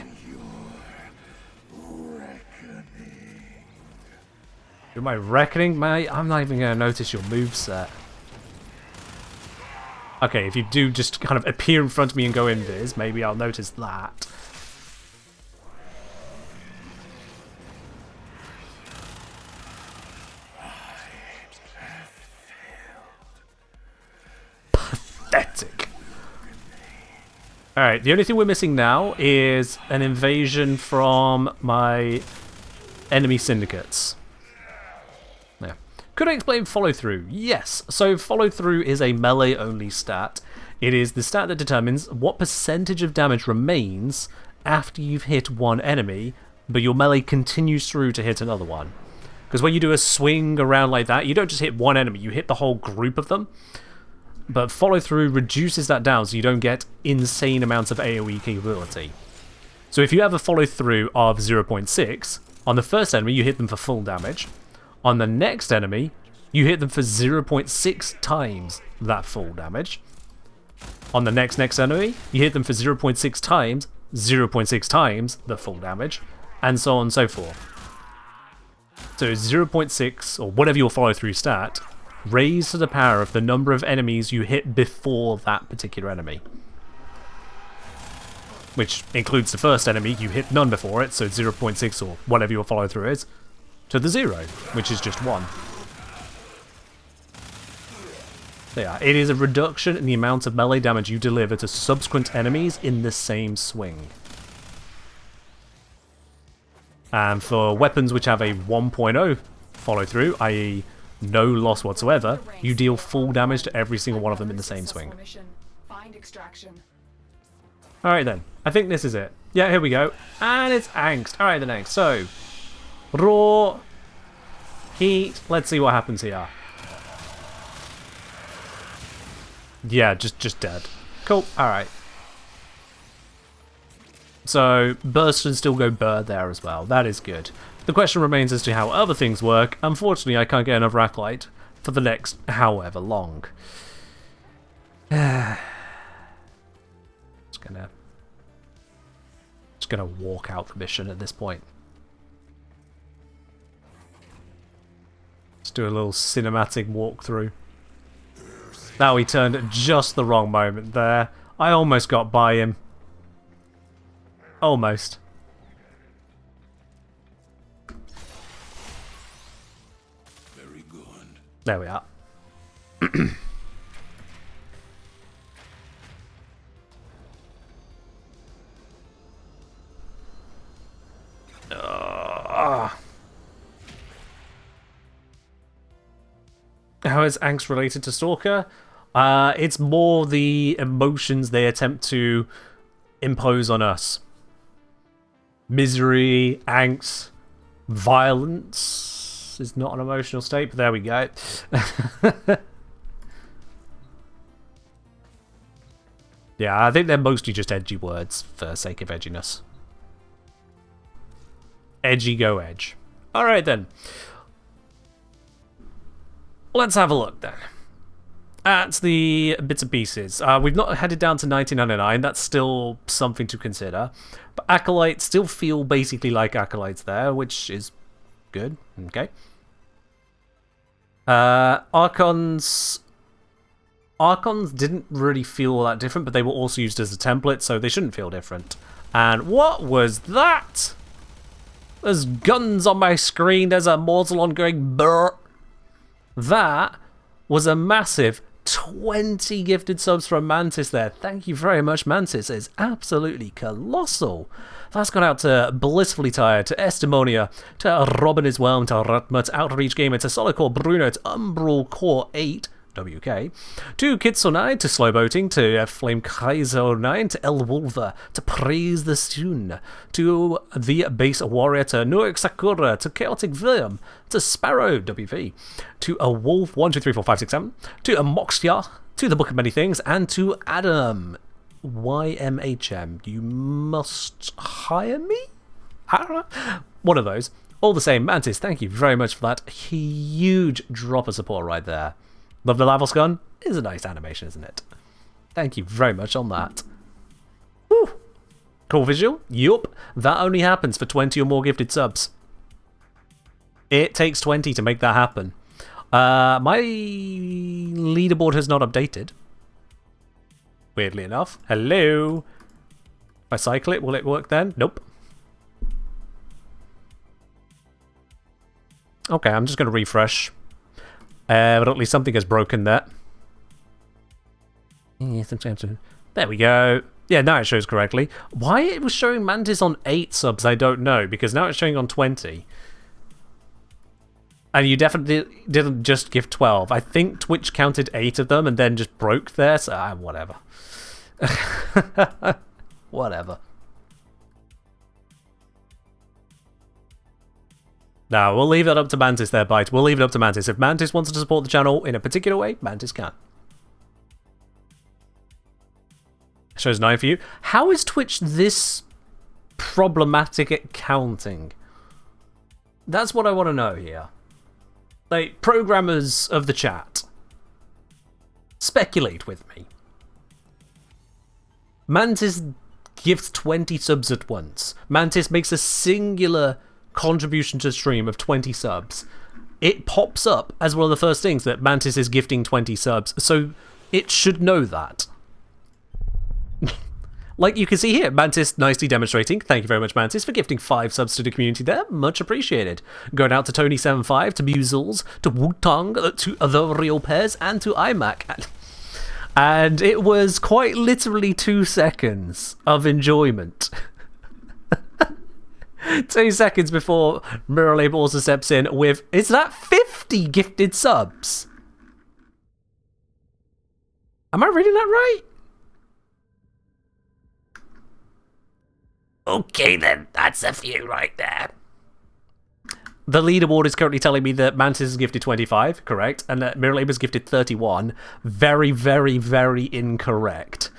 Am I reckoning, mate? I'm not even going to notice your moveset. Okay, if you do just kind of appear in front of me and go invis, maybe I'll notice that. Pathetic. Alright, the only thing we're missing now is an invasion from my enemy syndicates. Yeah. Could I explain follow-through? Yes. So follow-through is a melee-only stat. It is the stat that determines what percentage of damage remains after you've hit one enemy, but your melee continues through to hit another one. Because when you do a swing around like that, you don't just hit one enemy, you hit the whole group of them. But follow-through reduces that down so you don't get insane amounts of AoE capability. So if you have a follow-through of 0.6, on the first enemy you hit them for full damage. On the next enemy, you hit them for 0.6 times that full damage. On the next enemy, you hit them for 0.6 times, 0.6 times the full damage, and so on and so forth. So 0.6, or whatever your follow-through stat, raised to the power of the number of enemies you hit before that particular enemy. Which includes the first enemy, you hit none before it, so 0.6 or whatever your follow-through is, to the 0, which is just 1. So yeah, it is a reduction in the amount of melee damage you deliver to subsequent enemies in the same swing. And for weapons which have a 1.0 follow-through, i.e. no loss whatsoever, you deal full damage to every single one of them in the same swing. Alright then, I think this is it. Yeah, here we go. And it's angst. Alright then, angst. So, raw, heat, let's see what happens here. Yeah, just dead. Cool, alright. So, burst can still go bird there as well. That is good. The question remains as to how other things work. Unfortunately, I can't get another acolyte for the next however long. Just gonna walk out the mission at this point. Let's do a little cinematic walkthrough. Now he turned at just the wrong moment there. I almost got by him. Almost. Very good. There we are. How is angst related to Stalker? It's more the emotions they attempt to impose on us. Misery, angst, violence is not an emotional state, but there we go. Yeah, I think they're mostly just edgy words for the sake of edginess. Edgy go edge. Alright then. Let's have a look then at the bits and pieces. We've not headed down to 1999, that's still something to consider. But Acolytes still feel basically like Acolytes there, which is good. Okay. Archons didn't really feel that different, but they were also used as a template, so they shouldn't feel different. And what was that? There's guns on my screen, there's a Mortalon going brr. That was a massive 20 gifted subs from Mantis there. Thank you very much, Mantis. It's absolutely colossal. That's gone out to Blissfully Tired, to Estimonia, to Robin as well, to Rutma, to Outreach Gamer, to Solicore Bruno, to Umbral Core 8, WK, to Kitsonai, to Slow Boating, to Flame Kaiser 9, to El Wolver, to Praise the Soon, to The Base Warrior, to Nuik Sakura, to Chaotic Verm, to Sparrow WV, to a Wolf 1, 2, 3, 4, 5, 6, 7, to a Moxia, to the Book of Many Things, and to Adam YMHM. You must hire me? I don't know. One of those. All the same, Mantis, thank you very much for that huge drop of support right there. Love the Lavos gun. Is a nice animation, isn't it? Thank you very much on that. Woo. Cool visual. Yup. That only happens for 20 or more gifted subs. It takes 20 to make that happen. My leaderboard has not updated. Weirdly enough. Hello. If I cycle it, will it work then? Nope. Okay, I'm just going to refresh. But at least something has broken there. There we go. Yeah, now it shows correctly. Why it was showing Mantis on 8 subs, I don't know, because now it's showing on 20. And you definitely didn't just give 12. I think Twitch counted 8 of them and then just broke there, so whatever. Whatever. Now, we'll leave it up to Mantis there, Byte. We'll leave it up to Mantis. If Mantis wants to support the channel in a particular way, Mantis can. Shows 9 for you. How is Twitch this problematic at counting? That's what I want to know here. Like, programmers of the chat, speculate with me. Mantis gives 20 subs at once. Mantis makes a singular contribution to the stream of 20 subs. It pops up as one of the first things that Mantis is gifting 20 subs, so it should know that. Like you can see here, Mantis nicely demonstrating. Thank you very much, Mantis, for gifting 5 subs to the community there. Much appreciated. Going out to Tony75, to Musels, to Wutong, to The Real Pairs, and to iMac. And it was quite literally 2 seconds of enjoyment. 2 seconds before Mirrorlab also steps in with, is that 50 gifted subs? Am I reading that right? Okay then, that's a few right there. The leaderboard is currently telling me that Mantis is gifted 25, correct, and that Mirrorlab is gifted 31. Very, very, very incorrect.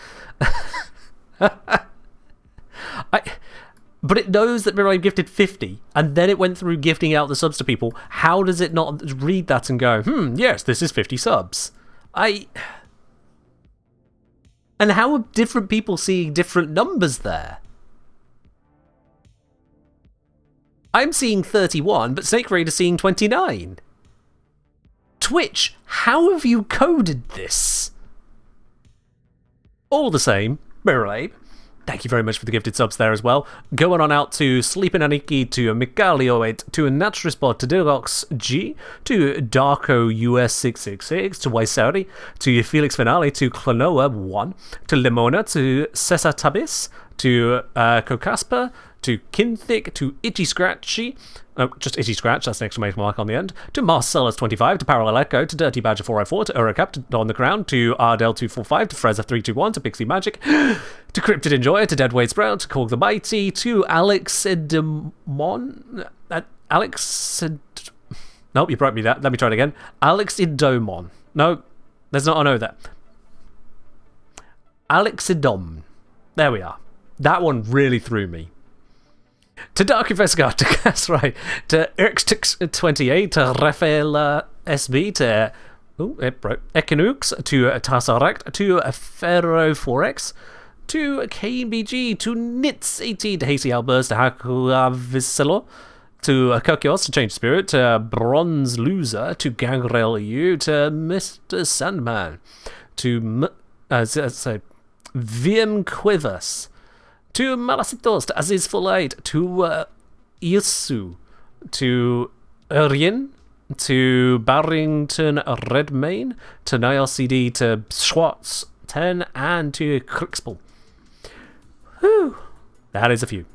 But it knows that Mirrorlab gifted 50, and then it went through gifting out the subs to people. How does it not read that and go, yes, this is 50 subs? And how are different people seeing different numbers there? I'm seeing 31, but Snake Raid is seeing 29. Twitch, how have you coded this? All the same, Mirrorlab, thank you very much for the gifted subs there as well. Going on out to Sleepin' Aniki, to Mikalio8, to Naturispot, to Dirox G, to Darko US666, to Waisari, to Felix Finale, to Klonoa1, to Limona, to Cesar Tabis, to Kokaspa, to Kinthic, to Itchy Scratchy, just Itchy Scratch, that's an exclamation mark on the end, to Marcellus25, to Parallel Echo, to Dirty Badger 404, to Uracap, to Don the Crown, to Ardell245, to Freza321, to Pixie Magic, to Cryptid Enjoyer, to Deadweight Sprout, to Korg the Mighty, to Alex Edemon, nope, you broke me that. Let me try it again. Alex Idomon. No, there's not an O there. Alex Idom. There we are. That one really threw me. To Dark Investigator, to that's right. To Irx28, to Rafael SB, to Ekinux, to Tassarect, to Ferro 4X, to KBG, to Nitz18, to Hasty Albers, to Hakuaviselo, to Kokios, to Change Spirit, to Bronze Loser, to Gangrel U, to Mr. Sandman, to Vim Quivers, to Malasitos, to Aziz Fullite, to Isu, to Urien, to Barrington Redmayne, to Niall CD, to Schwartz 10, and to Crixple. Whew. That is a few.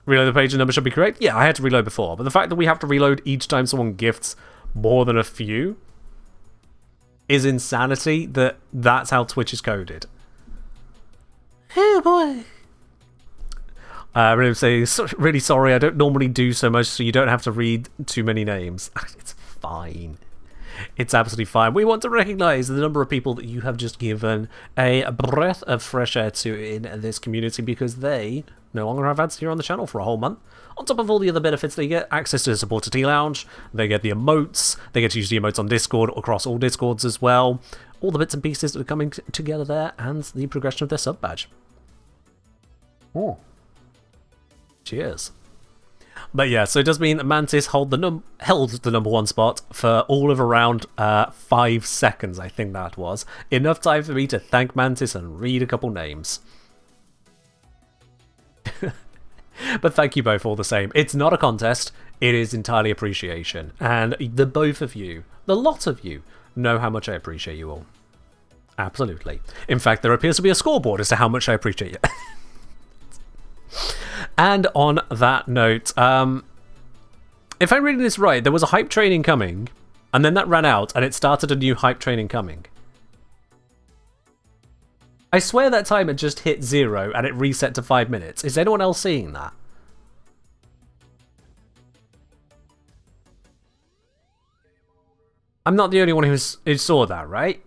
Reload the page and number should be correct. Yeah, I had to reload before, but the fact that we have to reload each time someone gifts more than a few is insanity. That's how Twitch is coded. Oh boy. Really sorry, I don't normally do so much, so you don't have to read too many names. It's fine. It's absolutely fine. We want to recognize the number of people that you have just given a breath of fresh air to in this community, because they no longer have ads here on the channel for a whole month. On top of all the other benefits, they get access to the Supporter Tea Lounge, they get the emotes, they get to use the emotes on Discord, across all Discords as well, all the bits and pieces that are coming together there, and the progression of their sub badge. Oh. Cheers. But yeah, so it does mean that Mantis held the number one spot for all of around 5 seconds, I think that was. Enough time for me to thank Mantis and read a couple names. But thank you both all the same. It's not a contest, it is entirely appreciation. And the both of you, the lot of you, know how much I appreciate you all. Absolutely. In fact, there appears to be a scoreboard as to how much I appreciate you. And on that note, if I'm reading this right, there was a hype training coming, and then that ran out, and it started a new hype training coming. I swear that timer just hit 0, and it reset to 5 minutes. Is anyone else seeing that? I'm not the only one who saw that, right?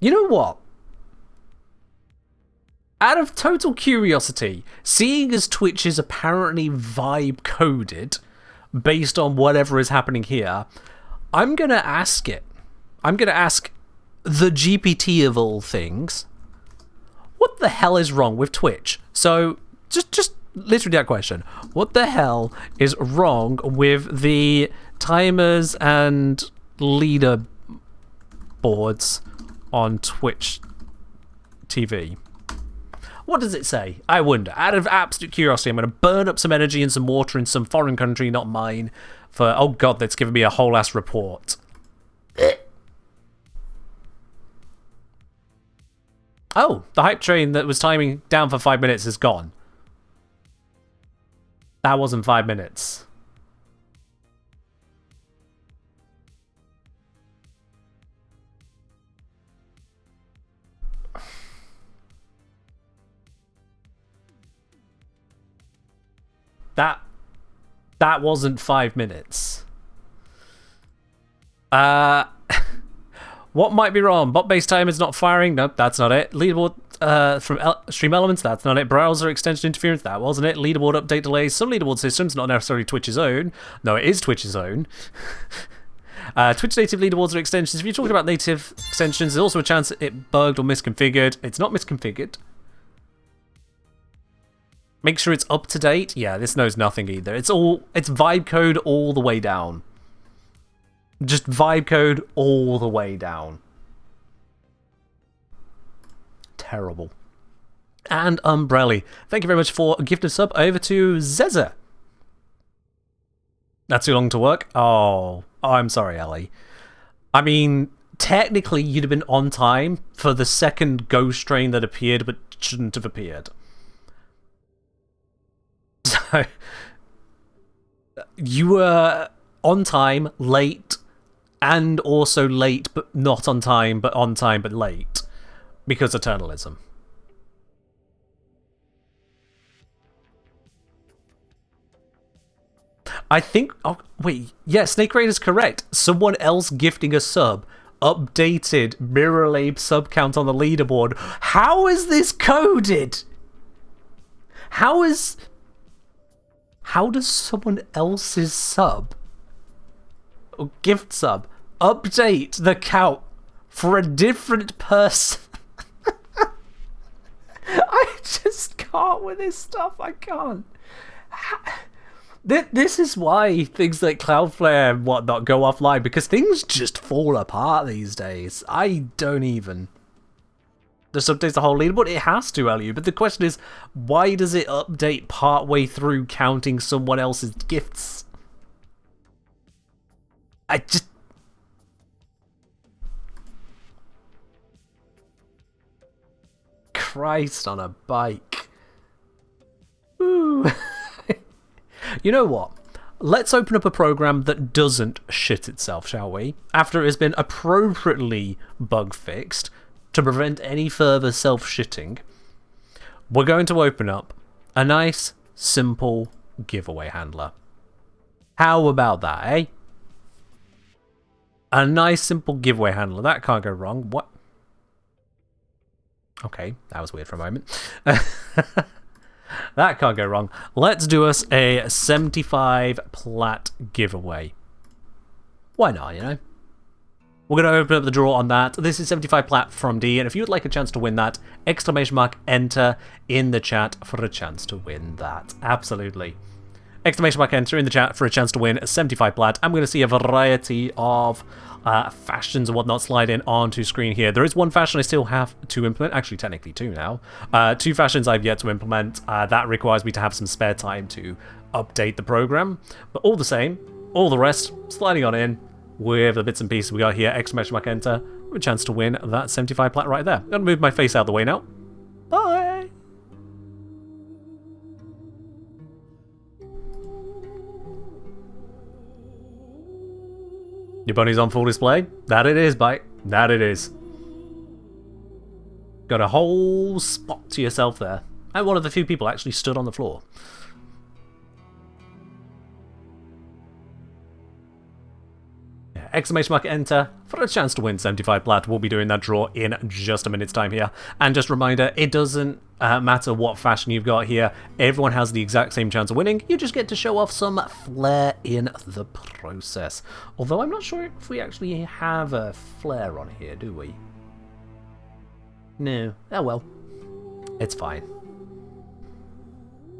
You know what? Out of total curiosity, seeing as Twitch is apparently vibe coded based on whatever is happening here, I'm gonna ask it. I'm gonna ask the GPT of all things, what the hell is wrong with Twitch? So just literally that question. What the hell is wrong with the timers and leader boards on Twitch TV? What does it say? I wonder. Out of absolute curiosity, I'm going to burn up some energy and some water in some foreign country, not mine, for, oh god, that's given me a whole ass report. Oh, the hype train that was timing down for 5 minutes is gone. That wasn't 5 minutes. That wasn't 5 minutes. What might be wrong? Bot-based time is not firing. Nope, that's not it. Leaderboard from Stream Elements, that's not it. Browser extension interference, that wasn't it. Leaderboard update delays, some leaderboard systems, not necessarily Twitch's own. No, it is Twitch's own. Twitch native leaderboards are extensions. If you're talking about native extensions, there's also a chance it bugged or misconfigured. It's not misconfigured. Make sure it's up to date. Yeah, this knows nothing either. It's vibe code all the way down. Just vibe code all the way down. Terrible. And Umbrelli. Thank you very much for a gifted sub over to Zeza. That's too long to work? Oh, I'm sorry, Ellie. I mean, technically you'd have been on time for the second ghost train that appeared but shouldn't have appeared. So, you were on time, late, and also late but not on time but late. Because eternalism. I think... Oh, wait. Yeah, Snake Raid is correct. Someone else gifting a sub updated Mirrorlabe sub count on the leaderboard. How is this coded? How does someone else's sub or gift sub update the count for a different person? I just can't with this stuff. I can't. This is why things like Cloudflare and whatnot go offline, because things just fall apart these days. I don't even... This updates the whole leaderboard? It has to, LU. But the question is, why does it update partway through counting someone else's gifts? I just... Christ on a bike. Ooh. You know what? Let's open up a program that doesn't shit itself, shall we? After it has been appropriately bug fixed to prevent any further self-shitting, we're going to open up a nice, simple giveaway handler. How about that, eh? A nice, simple giveaway handler. That can't go wrong. What? Okay, that was weird for a moment. That can't go wrong. Let's do us a 75 plat giveaway. Why not, you know? We're going to open up the draw on that. This is 75 plat from D, and if you would like a chance to win that, exclamation mark enter in the chat for a chance to win that. Absolutely. Exclamation mark enter in the chat for a chance to win 75 plat. I'm going to see a variety of fashions and whatnot slide in onto screen here. There is one fashion I still have to implement. Actually, technically two now. Two fashions I've yet to implement. That requires me to have some spare time to update the program. But all the same, all the rest sliding on in with the bits and pieces we got here. Exclamation mark enter with a chance to win that 75 plat right there. I'm going to move my face out of the way now. Bye! Your bunny's on full display? That it is, bite. That it is. Got a whole spot to yourself there. And one of the few people actually stood on the floor. Yeah, exclamation mark enter for a chance to win 75 plat. We'll be doing that draw in just a minute's time here. And just a reminder, it doesn't matter what fashion you've got here. Everyone has the exact same chance of winning. You just get to show off some flair in the process. Although I'm not sure if we actually have a flare on here, do we? No. Oh well. It's fine.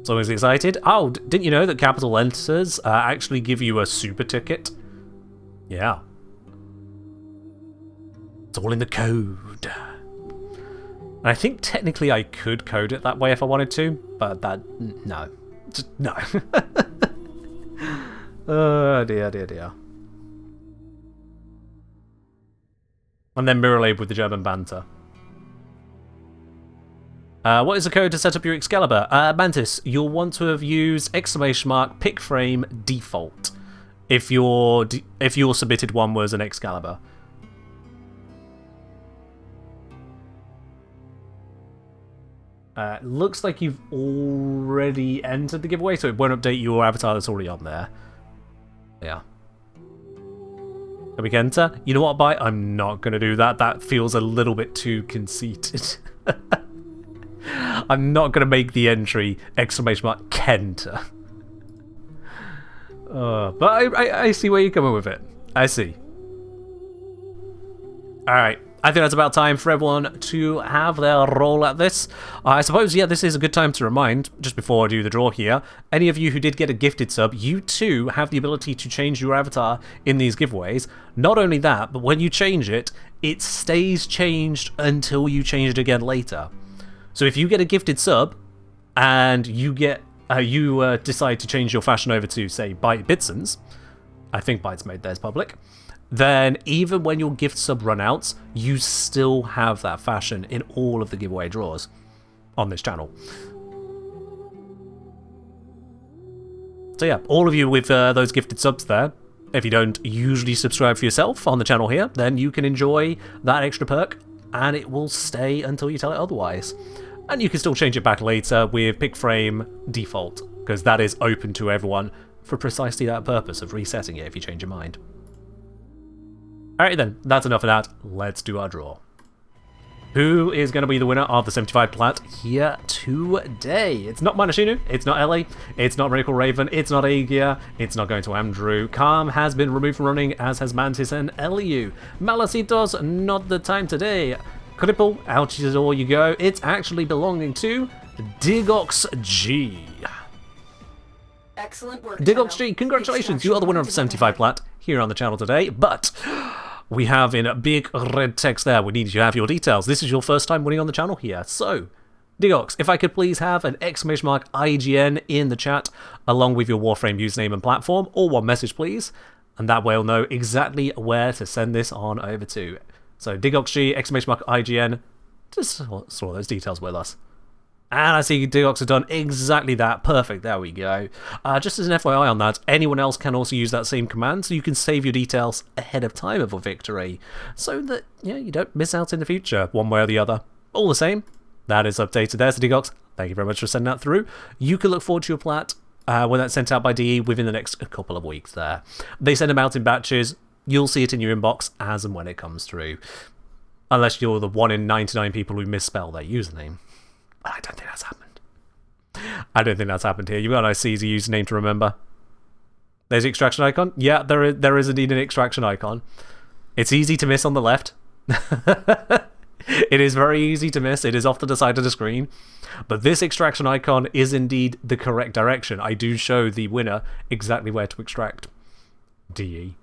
So is excited? Oh, didn't you know that capital letters actually give you a super ticket? Yeah. It's all in the code. I think technically I could code it that way if I wanted to, but that... no. Just, no. Oh, dear, dear, dear. And then Mirrorlabe with the German banter. What is the code to set up your Excalibur? Mantis, you'll want to have used exclamation mark pick frame default if your submitted one was an Excalibur. Looks like you've already entered the giveaway, so it won't update your avatar that's already on there. Yeah. Can we enter? You know what, Bite? I'm not going to do that. That feels a little bit too conceited. I'm not going to make the entry exclamation mark Kenta. But I see where you're coming with it. I see. Alright. I think that's about time for everyone to have their roll at this. I suppose, yeah, this is a good time to remind, just before I do the draw here, any of you who did get a gifted sub, you too have the ability to change your avatar in these giveaways. Not only that, but when you change it, it stays changed until you change it again later. So if you get a gifted sub, and you get decide to change your fashion over to, say, Byte Bitsons, I think Byte's made theirs public, then even when your gift sub run outs, you still have that fashion in all of the giveaway draws on this channel. So yeah, all of you with those gifted subs there, if you don't usually subscribe for yourself on the channel here, then you can enjoy that extra perk, and it will stay until you tell it otherwise. And you can still change it back later with pick frame default, because that is open to everyone for precisely that purpose of resetting it if you change your mind. Alright then, that's enough of that. Let's do our draw. Who is going to be the winner of the 75 plat here today? It's not Manashinu, it's not Ellie, it's not Miracle Raven, it's not Aegir, it's not going to Andrew. Calm has been removed from running, as has Mantis and Eliu. Malasitos, not the time today. Cripple, out the door you go. It's actually belonging to Digox G. Excellent work. Digox G, congratulations, you are the winner of 75 plat here on the channel today, but we have in big red text there, we need you to have your details. This is your first time winning on the channel here. So, Digox, if I could please have an exclamation mark IGN in the chat, along with your Warframe username and platform, or one message please, and that way I'll know exactly where to send this on over to. So, Digox G, exclamation mark IGN, just store those details with us. And I see Digox has done exactly that. Perfect, there we go. Just as an FYI on that, anyone else can also use that same command, so you can save your details ahead of time of a victory, so that you don't miss out in the future, one way or the other. All the same, that is updated there, so Digox, thank you very much for sending that through. You can look forward to your plat when that's sent out by DE within the next couple of weeks there. They send them out in batches. You'll see it in your inbox as and when it comes through. Unless you're the 1 in 99 people who misspell their username. But I don't think that's happened. I don't think that's happened here. You've got a nice easy username to remember. There's the extraction icon. Yeah, there is indeed an extraction icon. It's easy to miss on the left. It is very easy to miss. It is off to the side of the screen. But this extraction icon is indeed the correct direction. I do show the winner exactly where to extract. DE.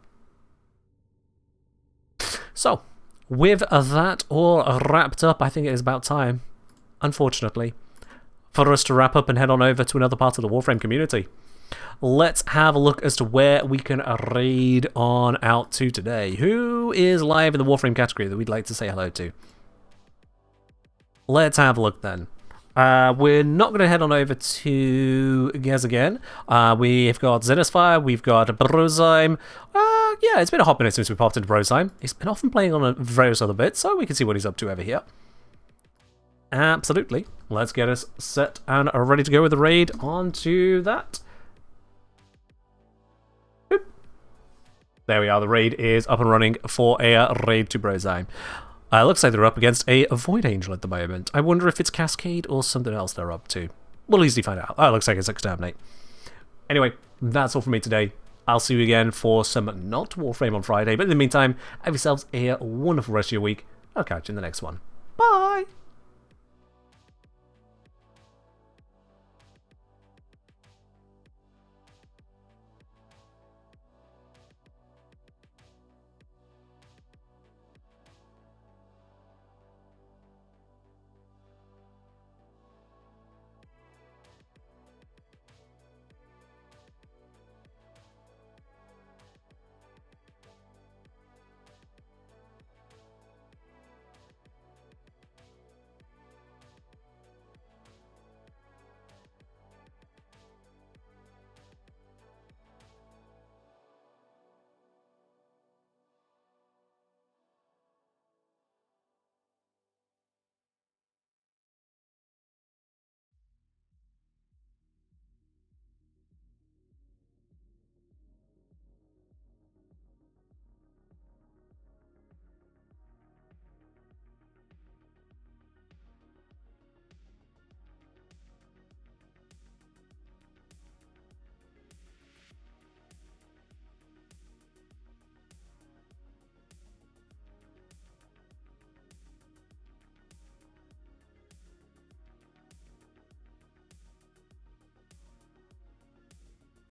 So, with that all wrapped up, I think it is about time, unfortunately, for us to wrap up and head on over to another part of the Warframe community. Let's have a look as to where we can raid on out to today. Who is live in the Warframe category that we'd like to say hello to? Let's have a look then. We're not going to head on over to Gez again. We've got Zenosfire, we've got Brosheim. Yeah, it's been a hot minute since we popped into Brosheim. He's been often playing on various other bits, so we can see what he's up to over here. Absolutely. Let's get us set and ready to go with the raid onto that. Boop. There we are, the raid is up and running for a raid to Brosheim. Looks like they're up against a Void Angel at the moment. I wonder if it's Cascade or something else they're up to. We'll easily find out. Oh, it looks like it's Exterminate. Anyway, that's all from me today. I'll see you again for some not Warframe on Friday, but in the meantime, have yourselves a wonderful rest of your week. I'll catch you in the next one.